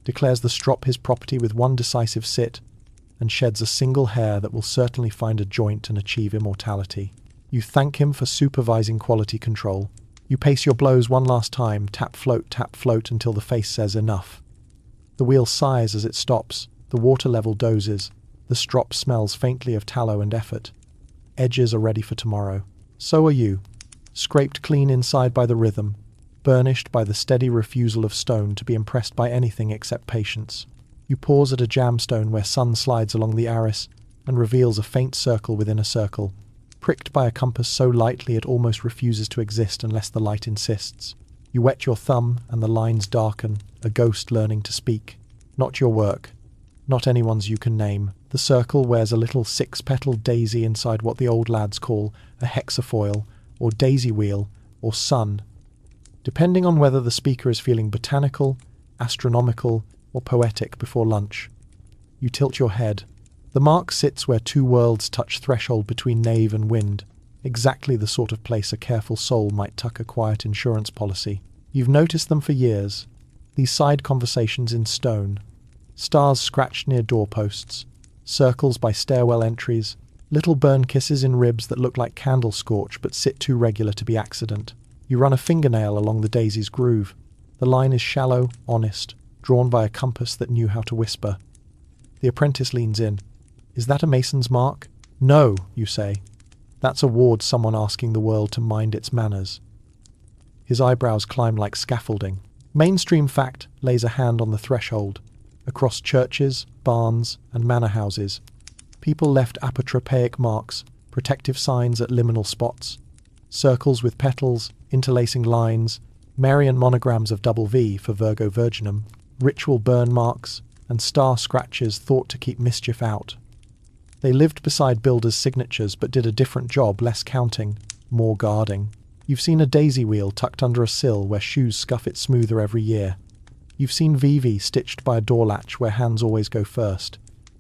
declares the strop his property with one decisive sit, and sheds a single hair that will certainly find a joint and achieve immortality. You thank him for supervising quality control. You pace your blows one last time, tap float until the face says enough. The wheel sighs as it stops, the water level dozes, the strop smells faintly of tallow and effort. Edges are ready for tomorrow. So are you, scraped clean inside by the rhythm, burnished by the steady refusal of stone to be impressed by anything except patience. You pause at a jamstone where sun slides along the arris and reveals a faint circle within a circle, pricked by a compass so lightly it almost refuses to exist unless the light insists. You wet your thumb and the lines darken, a ghost learning to speak. Not your work, not anyone's you can name. The circle wears a little 6-petaled daisy inside what the old lads call a hexafoil, or daisy wheel, or sun, depending on whether the speaker is feeling botanical, astronomical, or poetic before lunch. You tilt your head. The mark sits where 2 worlds touch threshold between nave and wind, exactly the sort of place a careful soul might tuck a quiet insurance policy. You've noticed them for years, these side conversations in stone, stars scratched near doorposts, circles by stairwell entries, little burn kisses in ribs that look like candle scorch but sit too regular to be accident. You run a fingernail along the daisy's groove. The line is shallow, honest, drawn by a compass that knew how to whisper. The apprentice leans in. Is that a mason's mark? No, you say. That's a ward someone asking the world to mind its manners. His eyebrows climb like scaffolding. Mainstream fact lays a hand on the threshold. Across churches, barns, and manor houses, People left apotropaic marks, protective signs at liminal spots, circles with petals, interlacing lines, Marian monograms of double V for Virgo Virginum, ritual burn marks, and star scratches thought to keep mischief out. They lived beside builders' signatures but did a different job, less counting, more guarding. You've seen a daisy wheel tucked under a sill where shoes scuff it smoother every year. You've seen VV stitched by a door latch where hands always go first,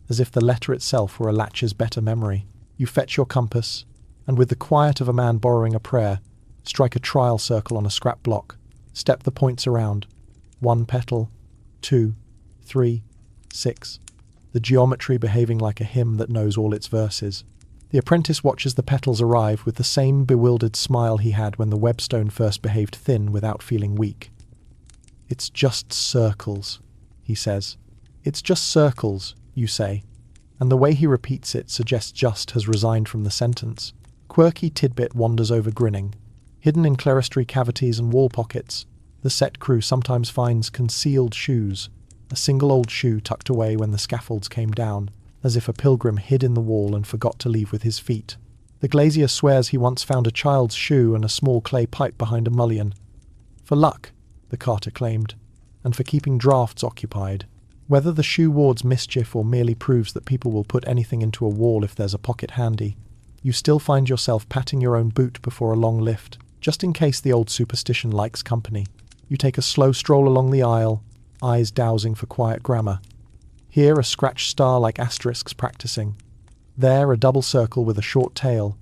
as if the letter itself were a latch's better memory. You fetch your compass, and with the quiet of a man borrowing a prayer, strike a trial circle on a scrap block, step the points around. 1 petal, 2, 3, 6. The geometry behaving like a hymn that knows all its verses. The apprentice watches the petals arrive with the same bewildered smile he had when the webstone first behaved thin without feeling weak. "It's just circles," he says. "It's just circles," you say, and the way he repeats it suggests just has resigned from the sentence. Quirky tidbit wanders over grinning. Hidden in clerestory cavities and wall pockets, the set crew sometimes finds concealed shoes, a single old shoe tucked away when the scaffolds came down, as if a pilgrim hid in the wall and forgot to leave with his feet. The glazier swears he once found a child's shoe and a small clay pipe behind a mullion. For luck, the carter claimed, and for keeping drafts occupied. Whether the shoe wards mischief or merely proves that people will put anything into a wall if there's a pocket handy, you still find yourself patting your own boot before a long lift, just in case the old superstition likes company. You take a slow stroll along the aisle, eyes dowsing for quiet grammar. Here a scratched star like asterisks practicing. There a double circle with a short tail,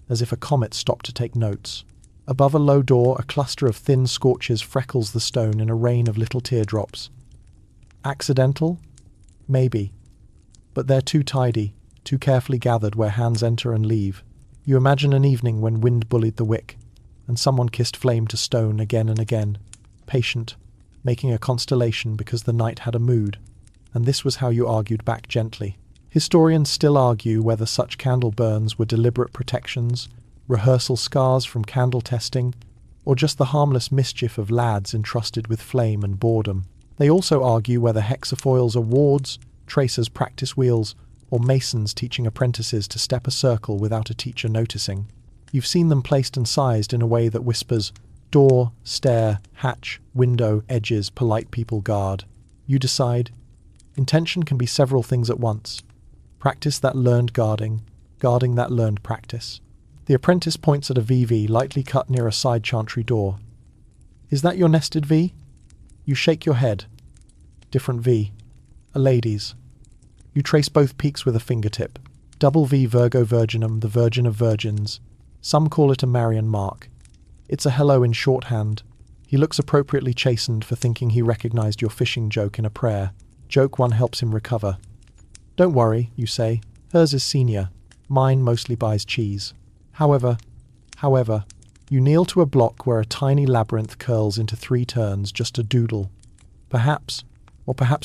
as if a comet stopped to take notes. Above a low door a cluster of thin scorches freckles the stone in a rain of little teardrops. Accidental? Maybe. But they're too tidy, too carefully gathered where hands enter and leave. You imagine an evening when wind bullied the wick, and someone kissed flame to stone again and again, patient, making a constellation because the night had a mood, and this was how you argued back gently. Historians still argue whether such candle burns were deliberate protections, rehearsal scars from candle testing, or just the harmless mischief of lads entrusted with flame and boredom. They also argue whether hexafoils are wards, tracers' practice wheels, or masons teaching apprentices to step a circle without a teacher noticing. You've seen them placed and sized in a way that whispers, door, stair, hatch, window, edges, polite people guard. You decide. Intention can be several things at once. Practice that learned guarding, guarding that learned practice. The apprentice points at a VV lightly cut near a side chantry door. "Is that your nested V?" You shake your head. Different V. A lady's. You trace both peaks with a fingertip. Double V Virgo Virginum, the Virgin of Virgins. Some call it a Marian mark. It's a hello in shorthand. He looks appropriately chastened for thinking he recognized your fishing joke in a prayer. Joke one helps him recover. "Don't worry," you say. "Hers is senior. Mine mostly buys cheese." However, you kneel to a block where a tiny labyrinth curls into 3 turns, just a doodle. Perhaps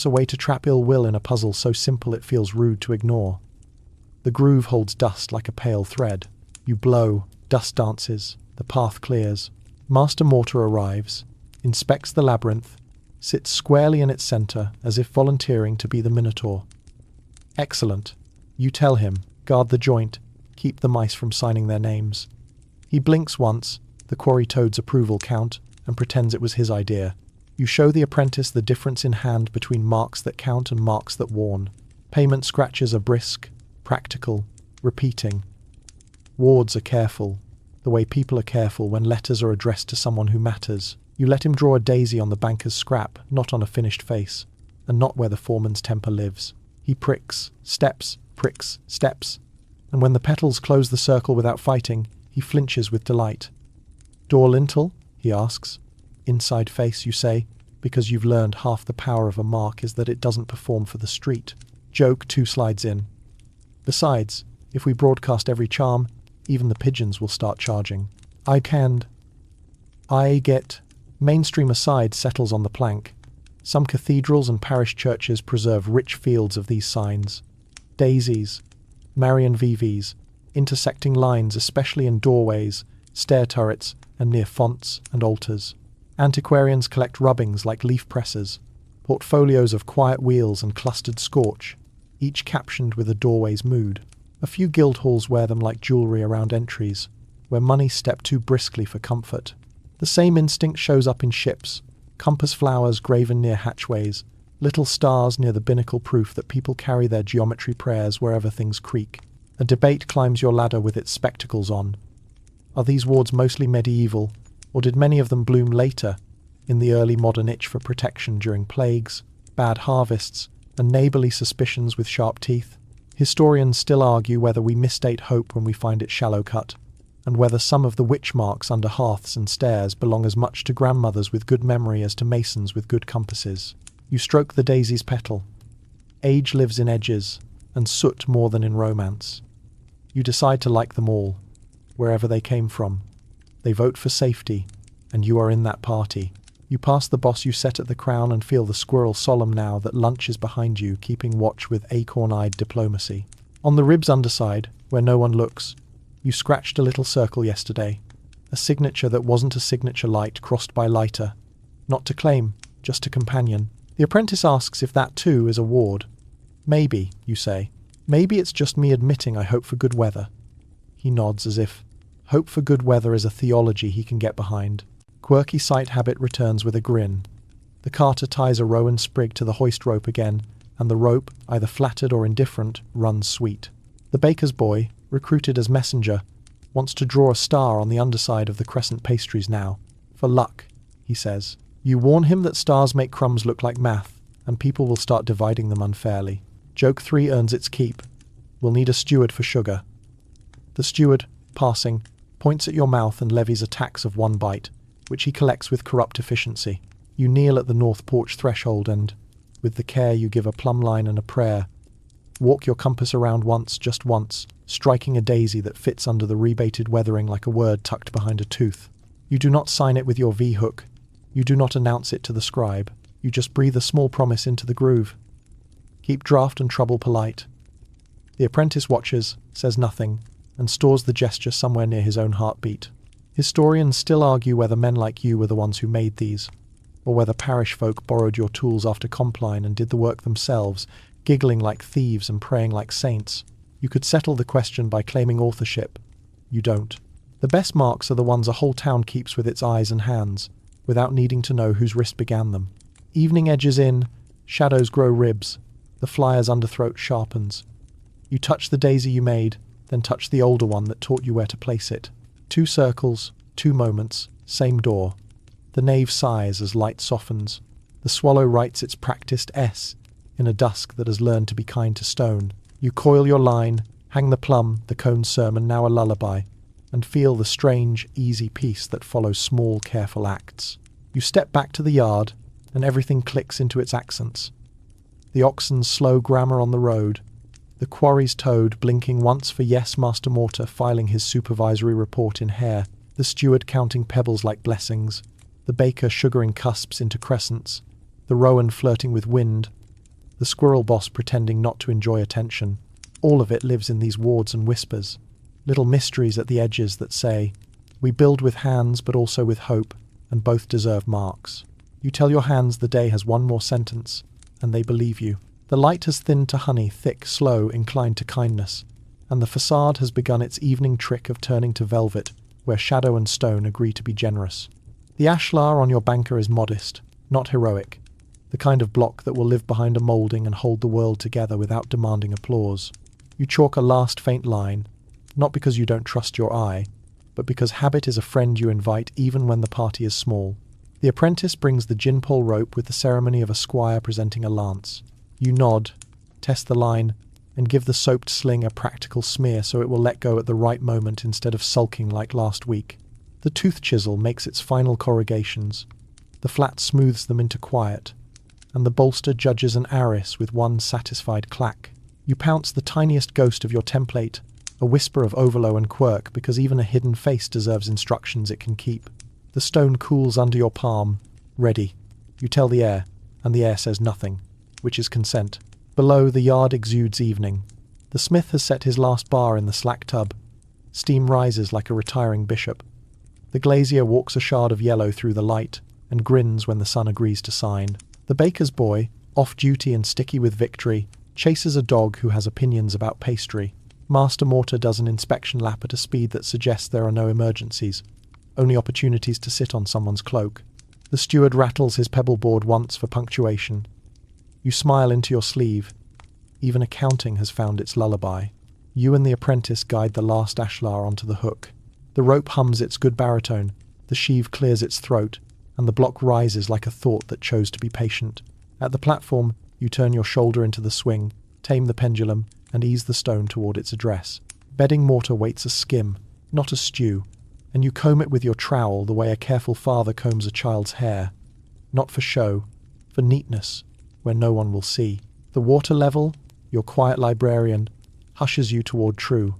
a way to trap ill will in a puzzle so simple it feels rude to ignore. The groove holds dust like a pale thread. You blow, dust dances, the path clears. Master Mortar arrives, inspects the labyrinth, sits squarely in its center as if volunteering to be the Minotaur. "Excellent," you tell him, "guard the joint, keep the mice from signing their names." He blinks once, the quarry toad's approval count, and pretends it was his idea. You show the apprentice the difference in hand between marks that count and marks that warn. Payment scratches are brisk, practical, repeating. Wards are careful, the way people are careful when letters are addressed to someone who matters. You let him draw a daisy on the banker's scrap, not on a finished face, and not where the foreman's temper lives. He pricks, steps, and when the petals close the circle without fighting, he flinches with delight. "Door lintel?" he asks. "Inside face," you say, because you've learned half the power of a mark is that it doesn't perform for the street. Joke 2 slides in. Besides, if we broadcast every charm, even the pigeons will start charging. I get... Mainstream aside settles on the plank. Some cathedrals and parish churches preserve rich fields of these signs. Daisies, Marian VVs, intersecting lines especially in doorways, stair turrets, and near fonts and altars. Antiquarians collect rubbings like leaf presses, portfolios of quiet wheels and clustered scorch, each captioned with a doorway's mood. A few guild halls wear them like jewellery around entries, where money stepped too briskly for comfort. The same instinct shows up in ships, compass flowers graven near hatchways, little stars near the binnacle, proof that people carry their geometry prayers wherever things creak. A debate climbs your ladder with its spectacles on. Are these wards mostly medieval, or did many of them bloom later, in the early modern itch for protection during plagues, bad harvests, and neighbourly suspicions with sharp teeth? Historians still argue whether we misstate hope when we find it shallow cut, and whether some of the witch marks under hearths and stairs belong as much to grandmothers with good memory as to masons with good compasses. You stroke the daisy's petal. Age lives in edges, and soot more than in romance. You decide to like them all, wherever they came from. They vote for safety, and you are in that party. You pass the boss you set at the crown and feel the squirrel solemn now that lunch is behind you, keeping watch with acorn-eyed diplomacy. On the ribs underside, where no one looks, you scratched a little circle yesterday, a signature that wasn't a signature light crossed by lighter. Not to claim, just a companion. The apprentice asks if that too is a ward. Maybe, you say. Maybe it's just me admitting I hope for good weather. He nods as if hope for good weather is a theology he can get behind. Quirky sight habit returns with a grin. The carter ties a rowan sprig to the hoist rope again, and the rope, either flattered or indifferent, runs sweet. The baker's boy, recruited as messenger, wants to draw a star on the underside of the crescent pastries now. For luck, he says. You warn him that stars make crumbs look like math, and people will start dividing them unfairly. Joke 3 earns its keep. We'll need a steward for sugar. The steward, passing, points at your mouth and levies a tax of 1 bite, which he collects with corrupt efficiency. You kneel at the north porch threshold and, with the care you give a plumb line and a prayer, walk your compass around once, just once, striking a daisy that fits under the rebated weathering like a word tucked behind a tooth. You do not sign it with your V-hook. You do not announce it to the scribe. You just breathe a small promise into the groove. Keep draft and trouble polite. The apprentice watches, says nothing, and stores the gesture somewhere near his own heartbeat. Historians still argue whether men like you were the ones who made these, or whether parish folk borrowed your tools after Compline and did the work themselves, giggling like thieves and praying like saints. You could settle the question by claiming authorship. You don't. The best marks are the ones a whole town keeps with its eyes and hands, without needing to know whose wrist began them. Evening edges in, shadows grow ribs, the flyer's underthroat sharpens. You touch the daisy you made, then touch the older one that taught you where to place it. 2 circles, 2 moments, same door. The knave sighs as light softens. The swallow writes its practiced S in a dusk that has learned to be kind to stone. You coil your line, hang the plum, the cone's sermon, now a lullaby, and feel the strange, easy peace that follows small, careful acts. You step back to the yard, and everything clicks into its accents. The oxen's slow grammar on the road, the quarry's toad blinking once for yes, Master Mortar filing his supervisory report in hair, the steward counting pebbles like blessings, the baker sugaring cusps into crescents, the rowan flirting with wind, the squirrel boss pretending not to enjoy attention. All of it lives in these wards and whispers, little mysteries at the edges that say, we build with hands but also with hope, and both deserve marks. You tell your hands the day has 1 more sentence, and they believe you. The light has thinned to honey, thick, slow, inclined to kindness, and the facade has begun its evening trick of turning to velvet, where shadow and stone agree to be generous. The ashlar on your banker is modest, not heroic, the kind of block that will live behind a moulding and hold the world together without demanding applause. You chalk a last faint line, not because you don't trust your eye, but because habit is a friend you invite even when the party is small. The apprentice brings the gin-pole rope with the ceremony of a squire presenting a lance. You nod, test the line, and give the soaped sling a practical smear so it will let go at the right moment instead of sulking like last week. The tooth chisel makes its final corrugations. The flat smooths them into quiet, and the bolster judges an aris with 1 satisfied clack. You pounce the tiniest ghost of your template, a whisper of overlow and quirk, because even a hidden face deserves instructions it can keep. The stone cools under your palm, ready. You tell the air, and the air says nothing, which is consent. Below, the yard exudes evening. The smith has set his last bar in the slack tub. Steam rises like a retiring bishop. The glazier walks a shard of yellow through the light, and grins when the sun agrees to sign. The baker's boy, off duty and sticky with victory, chases a dog who has opinions about pastry. Master Mortar does an inspection lap at a speed that suggests there are no emergencies, only opportunities to sit on someone's cloak. The steward rattles his pebbleboard once for punctuation. You smile into your sleeve. Even accounting has found its lullaby. You and the apprentice guide the last ashlar onto the hook. The rope hums its good baritone, the sheave clears its throat, and the block rises like a thought that chose to be patient. At the platform, you turn your shoulder into the swing, tame the pendulum, and ease the stone toward its address. Bedding mortar waits a skim, not a stew, and you comb it with your trowel the way a careful father combs a child's hair. Not for show, for neatness, where no one will see. The water level, your quiet librarian, hushes you toward true.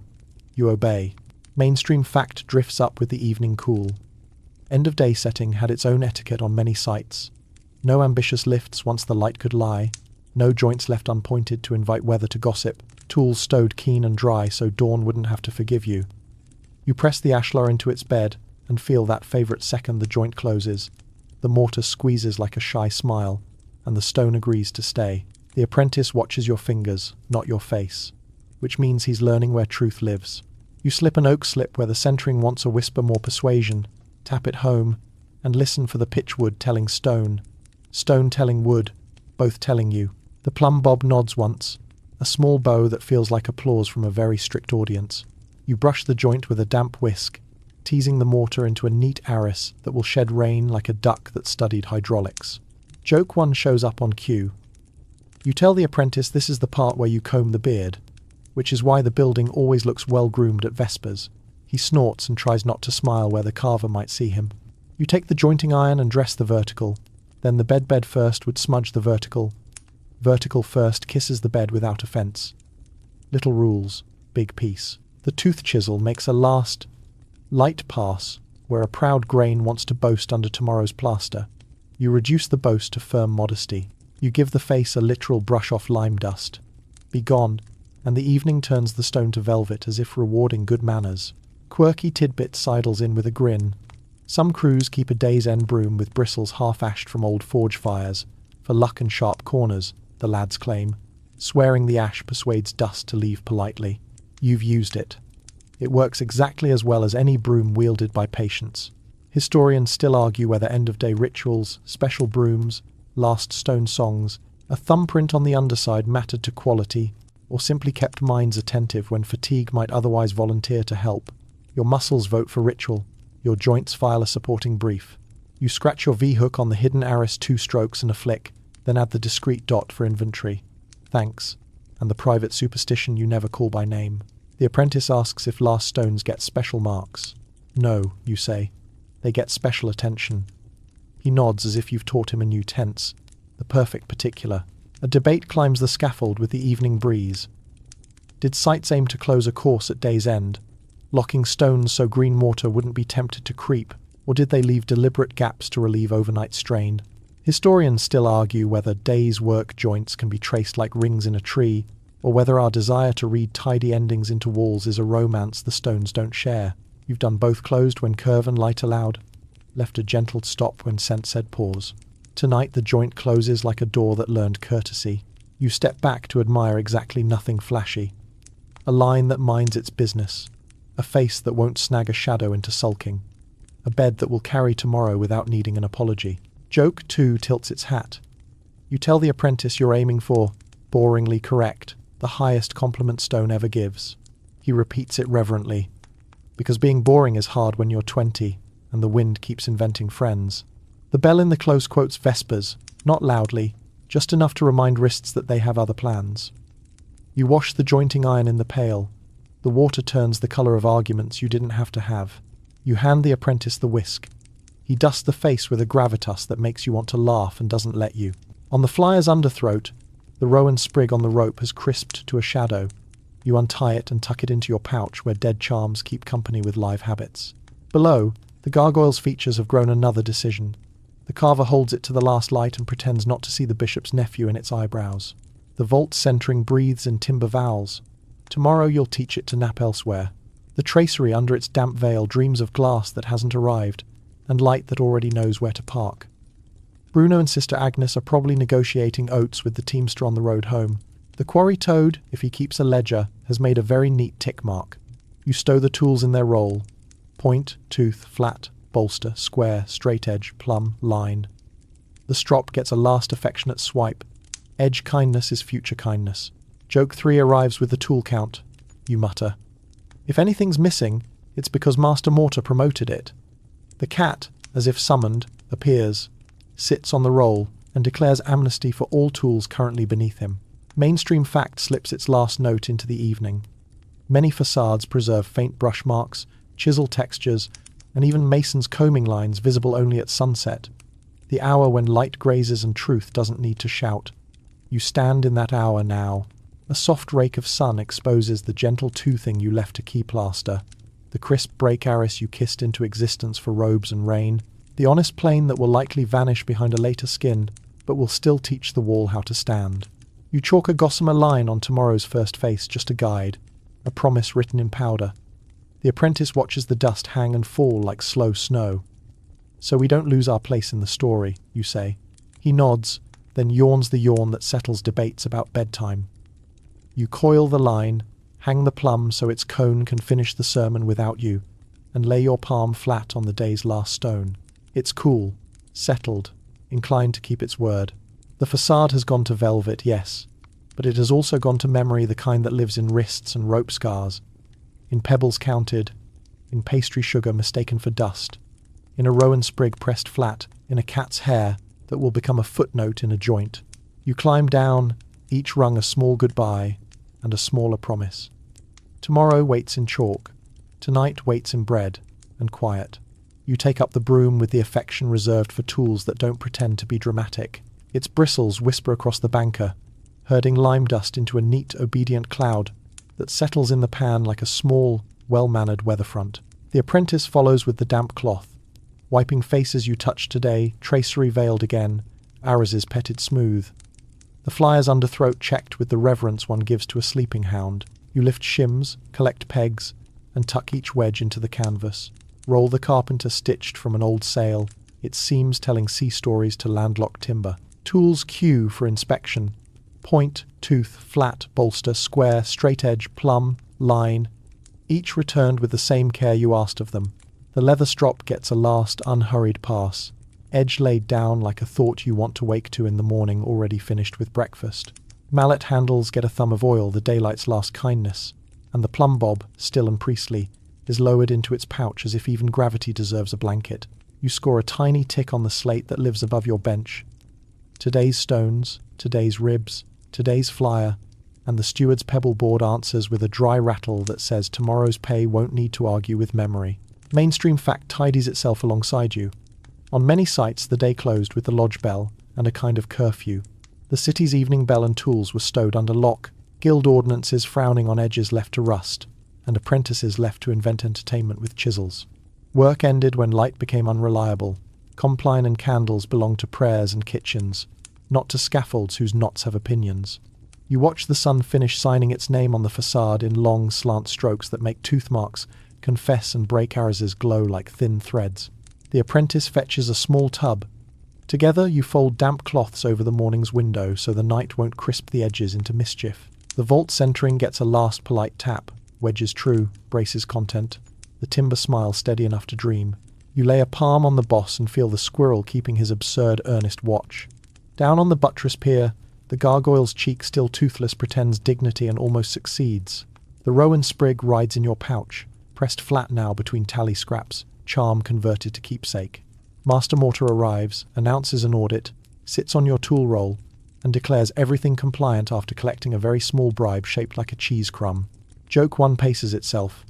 You obey. Mainstream fact drifts up with the evening cool. End-of-day setting had its own etiquette on many sites. No ambitious lifts once the light could lie, no joints left unpointed to invite weather to gossip, tools stowed keen and dry so dawn wouldn't have to forgive you. You press the ashlar into its bed and feel that favourite second the joint closes. The mortar squeezes like a shy smile, and the stone agrees to stay. The apprentice watches your fingers, not your face, which means he's learning where truth lives. You slip an oak slip where the centering wants a whisper more persuasion, tap it home, and listen for the pitchwood telling stone, stone telling wood, both telling you. The plumb bob nods once, a small bow that feels like applause from a very strict audience. You brush the joint with a damp whisk, teasing the mortar into a neat arris that will shed rain like a duck that studied hydraulics. Joke one shows up on cue. You tell the apprentice this is the part where you comb the beard, which is why the building always looks well-groomed at Vespers. He snorts and tries not to smile where the carver might see him. You take the jointing iron and dress the vertical, then the bed first would smudge the vertical. Vertical first kisses the bed without offence. Little rules, big piece. The tooth chisel makes a last, light pass where a proud grain wants to boast under tomorrow's plaster. You reduce the boast to firm modesty. You give the face a literal brush off lime dust. Be gone, and the evening turns the stone to velvet as if rewarding good manners. Quirky Tidbit sidles in with a grin. Some crews keep a day's end broom with bristles half-ashed from old forge fires, for luck and sharp corners, the lads claim. Swearing the ash persuades dust to leave politely. You've used it. It works exactly as well as any broom wielded by patients. Historians still argue whether end-of-day rituals, special brooms, last stone songs, a thumbprint on the underside mattered to quality, or simply kept minds attentive when fatigue might otherwise volunteer to help. Your muscles vote for ritual, your joints file a supporting brief. You scratch your V-hook on the hidden arris 2 strokes and a flick, then add the discreet dot for inventory. Thanks, and the private superstition you never call by name. The apprentice asks if last stones get special marks. No, you say. They get special attention. He nods as if you've taught him a new tense, the perfect particular. A debate climbs the scaffold with the evening breeze. Did sites aim to close a course at day's end, locking stones so green mortar wouldn't be tempted to creep, or did they leave deliberate gaps to relieve overnight strain? Historians still argue whether day's work joints can be traced like rings in a tree, or whether our desire to read tidy endings into walls is a romance the stones don't share. You've done both closed when curve and light allowed, left a gentle stop when scent said pause. Tonight the joint closes like a door that learned courtesy. You step back to admire exactly nothing flashy. A line that minds its business. A face that won't snag a shadow into sulking. A bed that will carry tomorrow without needing an apology. Joke, too, tilts its hat. You tell the apprentice you're aiming for, boringly correct, the highest compliment stone ever gives. He repeats it reverently. Because being boring is hard when you're 20, and the wind keeps inventing friends. The bell in the close quotes Vespers, not loudly, just enough to remind wrists that they have other plans. You wash the jointing iron in the pail. The water turns the colour of arguments you didn't have to have. You hand the apprentice the whisk. He dusts the face with a gravitas that makes you want to laugh and doesn't let you. On the flyer's underthroat, the rowan sprig on the rope has crisped to a shadow. You untie it and tuck it into your pouch where dead charms keep company with live habits. Below, the gargoyle's features have grown another decision. The carver holds it to the last light and pretends not to see the bishop's nephew in its eyebrows. The vault centering breathes in timber vowels. Tomorrow you'll teach it to nap elsewhere. The tracery under its damp veil dreams of glass that hasn't arrived, and light that already knows where to park. Bruno and Sister Agnes are probably negotiating oats with the teamster on the road home. The quarry toad, if he keeps a ledger, has made a very neat tick mark. You stow the tools in their roll. Point, tooth, flat, bolster, square, straight edge, plumb, line. The strop gets a last affectionate swipe. Edge kindness is future kindness. Joke 3 arrives with the tool count. You mutter. If anything's missing, it's because Master Mortar promoted it. The cat, as if summoned, appears, sits on the roll, and declares amnesty for all tools currently beneath him. Mainstream fact slips its last note into the evening. Many facades preserve faint brush marks, chisel textures, and even mason's combing lines visible only at sunset, the hour when light grazes and truth doesn't need to shout. You stand in that hour now. A soft rake of sun exposes the gentle toothing you left to key plaster, the crisp break arris you kissed into existence for robes and rain, the honest plane that will likely vanish behind a later skin, but will still teach the wall how to stand. You chalk a gossamer line on tomorrow's first face, just a guide, a promise written in powder. The apprentice watches the dust hang and fall like slow snow. So we don't lose our place in the story, you say. He nods, then yawns the yawn that settles debates about bedtime. You coil the line, hang the plum so its cone can finish the sermon without you, and lay your palm flat on the day's last stone. It's cool, settled, inclined to keep its word. The facade has gone to velvet, yes, but it has also gone to memory, the kind that lives in wrists and rope scars, in pebbles counted, in pastry sugar mistaken for dust, in a rowan sprig pressed flat, in a cat's hair that will become a footnote in a joint. You climb down, each rung a small goodbye and a smaller promise. Tomorrow waits in chalk, tonight waits in bread and quiet. You take up the broom with the affection reserved for tools that don't pretend to be dramatic. Its bristles whisper across the banker, herding lime dust into a neat, obedient cloud that settles in the pan like a small, well-mannered weatherfront. The apprentice follows with the damp cloth, wiping faces you touched today, tracery veiled again, arises petted smooth. The flyer's underthroat checked with the reverence one gives to a sleeping hound. You lift shims, collect pegs, and tuck each wedge into the canvas. Roll the carpenter stitched from an old sail, its seams telling sea stories to landlocked timber. Tools queue for inspection. Point, tooth, flat, bolster, square, straight edge, plumb, line, each returned with the same care you asked of them. The leather strop gets a last unhurried pass, edge laid down like a thought you want to wake to in the morning already finished with breakfast. Mallet handles get a thumb of oil, the daylight's last kindness, and the plumb bob, still and priestly, is lowered into its pouch as if even gravity deserves a blanket. You score a tiny tick on the slate that lives above your bench. Today's stones, today's ribs, today's flyer, and the steward's pebbleboard answers with a dry rattle that says tomorrow's pay won't need to argue with memory. Mainstream fact tidies itself alongside you. On many sites the day closed with the lodge bell and a kind of curfew. The city's evening bell and tools were stowed under lock, guild ordinances frowning on edges left to rust, and apprentices left to invent entertainment with chisels. Work ended when light became unreliable. Compline and candles belong to prayers and kitchens, not to scaffolds whose knots have opinions. You watch the sun finish signing its name on the facade in long slant strokes that make tooth marks confess and break arises glow like thin threads. The apprentice fetches a small tub. Together you fold damp cloths over the morning's window so the night won't crisp the edges into mischief. The vault centering gets a last polite tap, wedges true, braces content, the timber smile steady enough to dream. You lay a palm on the boss and feel the squirrel keeping his absurd earnest watch. Down on the buttress pier, the gargoyle's cheek still toothless pretends dignity and almost succeeds. The rowan sprig rides in your pouch, pressed flat now between tally scraps, charm converted to keepsake. Master Mortar arrives, announces an audit, sits on your tool roll, and declares everything compliant after collecting a very small bribe shaped like a cheese crumb. Joke 1 paces itself.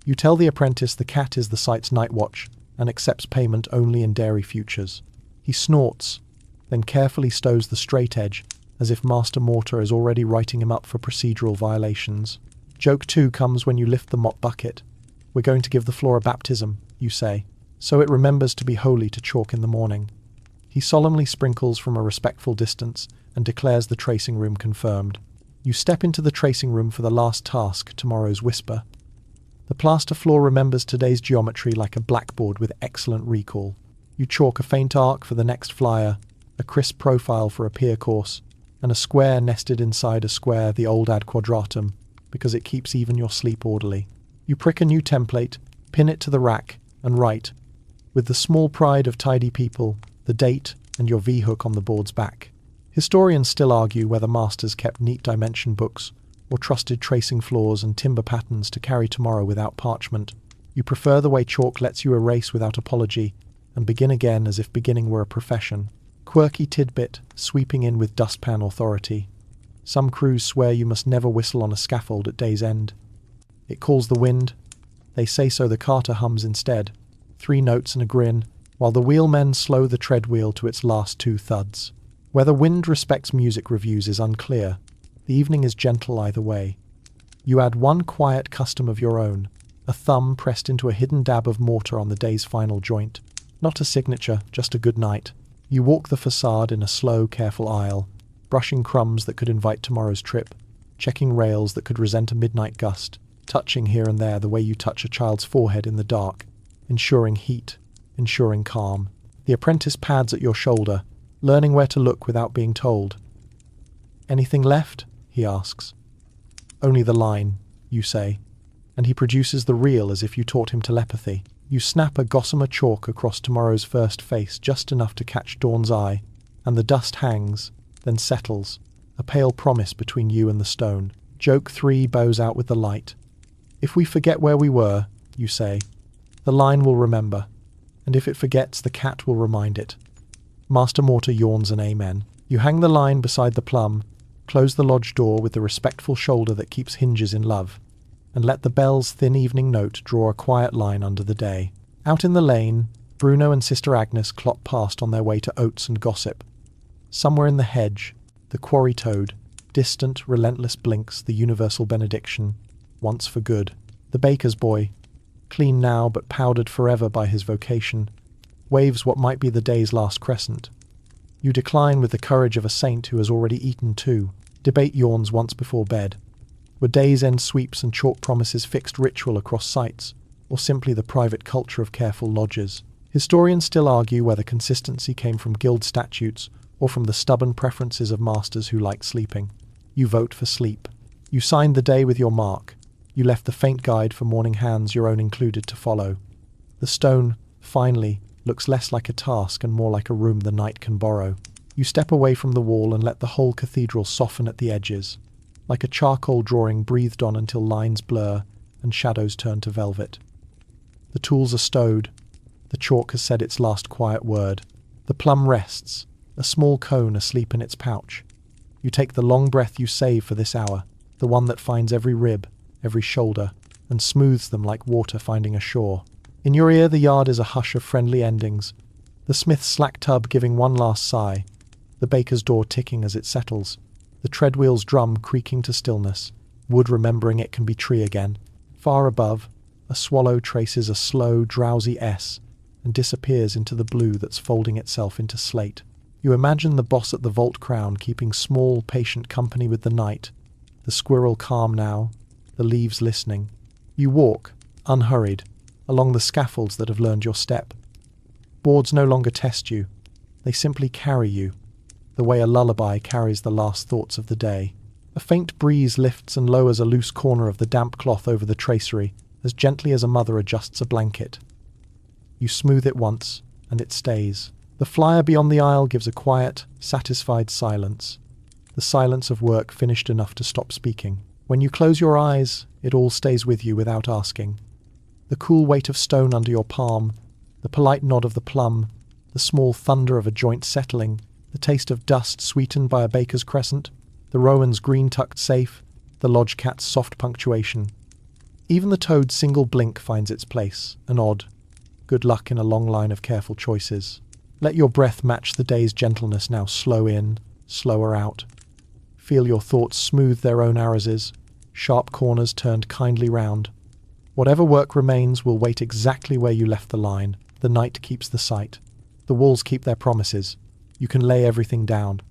You tell the apprentice the cat is the site's night watch and accepts payment only in dairy futures. He snorts, then carefully stows the straight edge as if Master Mortar is already writing him up for procedural violations. Joke 2 comes when you lift the mop bucket. We're going to give the floor a baptism, you say, so it remembers to be holy to chalk in the morning. He solemnly sprinkles from a respectful distance and declares the tracing room confirmed. You step into the tracing room for the last task, tomorrow's whisper. The plaster floor remembers today's geometry like a blackboard with excellent recall. You chalk a faint arc for the next flyer, a crisp profile for a pier course, and a square nested inside a square, the old ad quadratum, because it keeps even your sleep orderly. You prick a new template, pin it to the rack, and write, with the small pride of tidy people, the date and your V-hook on the board's back. Historians still argue whether masters kept neat dimension books or trusted tracing floors and timber patterns to carry tomorrow without parchment. You prefer the way chalk lets you erase without apology and begin again as if beginning were a profession. Quirky tidbit, sweeping in with dustpan authority. Some crews swear you must never whistle on a scaffold at day's end. It calls the wind. They say so the carter hums instead. 3 notes and a grin, while the wheelmen slow the tread wheel to its last 2 thuds. Whether wind respects music reviews is unclear. The evening is gentle either way. You add one quiet custom of your own, a thumb pressed into a hidden dab of mortar on the day's final joint. Not a signature, just a good night. You walk the facade in a slow, careful aisle, brushing crumbs that could invite tomorrow's trip, checking rails that could resent a midnight gust, touching here and there the way you touch a child's forehead in the dark, ensuring heat, ensuring calm. The apprentice pads at your shoulder, learning where to look without being told. "Anything left?" he asks. "Only the line," you say, and he produces the reel as if you taught him telepathy. You snap a gossamer chalk across tomorrow's first face just enough to catch dawn's eye, and the dust hangs, then settles, a pale promise between you and the stone. Joke 3 bows out with the light. "If we forget where we were," you say, "the line will remember, and if it forgets, the cat will remind it." Master Mortar yawns an amen. You hang the line beside the plumb, close the lodge door with the respectful shoulder that keeps hinges in love, and let the bell's thin evening note draw a quiet line under the day. Out in the lane, Bruno and Sister Agnes clop past on their way to oats and gossip. Somewhere in the hedge, the quarry toad, distant, relentless blinks the universal benediction, once for good. The baker's boy, clean now but powdered forever by his vocation, waves what might be the day's last crescent. You decline with the courage of a saint who has already eaten too. Debate yawns once before bed. Were day's end sweeps and chalk promises fixed ritual across sites, or simply the private culture of careful lodgers? Historians still argue whether consistency came from guild statutes or from the stubborn preferences of masters who liked sleeping. You vote for sleep. You signed the day with your mark. You left the faint guide for morning hands, your own included, to follow. The stone, finally, looks less like a task and more like a room the night can borrow. You step away from the wall and let the whole cathedral soften at the edges, like a charcoal drawing breathed on until lines blur and shadows turn to velvet. The tools are stowed. The chalk has said its last quiet word. The plum rests, a small cone asleep in its pouch. You take the long breath you save for this hour, the one that finds every rib, every shoulder, and smooths them like water finding a shore. In your ear the yard is a hush of friendly endings, the smith's slack tub giving one last sigh, the baker's door ticking as it settles, the treadwheel's drum creaking to stillness, wood remembering it can be tree again. Far above, a swallow traces a slow, drowsy S and disappears into the blue that's folding itself into slate. You imagine the boss at the vault crown keeping small, patient company with the night, the squirrel calm now, the leaves listening. You walk, unhurried, along the scaffolds that have learned your step. Boards no longer test you, they simply carry you, the way a lullaby carries the last thoughts of the day. A faint breeze lifts and lowers a loose corner of the damp cloth over the tracery, as gently as a mother adjusts a blanket. You smooth it once, and it stays. The flyer beyond the aisle gives a quiet, satisfied silence, the silence of work finished enough to stop speaking. When you close your eyes, it all stays with you without asking. The cool weight of stone under your palm, the polite nod of the plum, the small thunder of a joint settling, the taste of dust sweetened by a baker's crescent, the rowan's green-tucked safe, the lodge cat's soft punctuation. Even the toad's single blink finds its place, an odd, good luck in a long line of careful choices. Let your breath match the day's gentleness now, slow in, slower out. Feel your thoughts smooth their own arises, sharp corners turned kindly round. Whatever work remains will wait exactly where you left the line. The night keeps the sight. The walls keep their promises. You can lay everything down.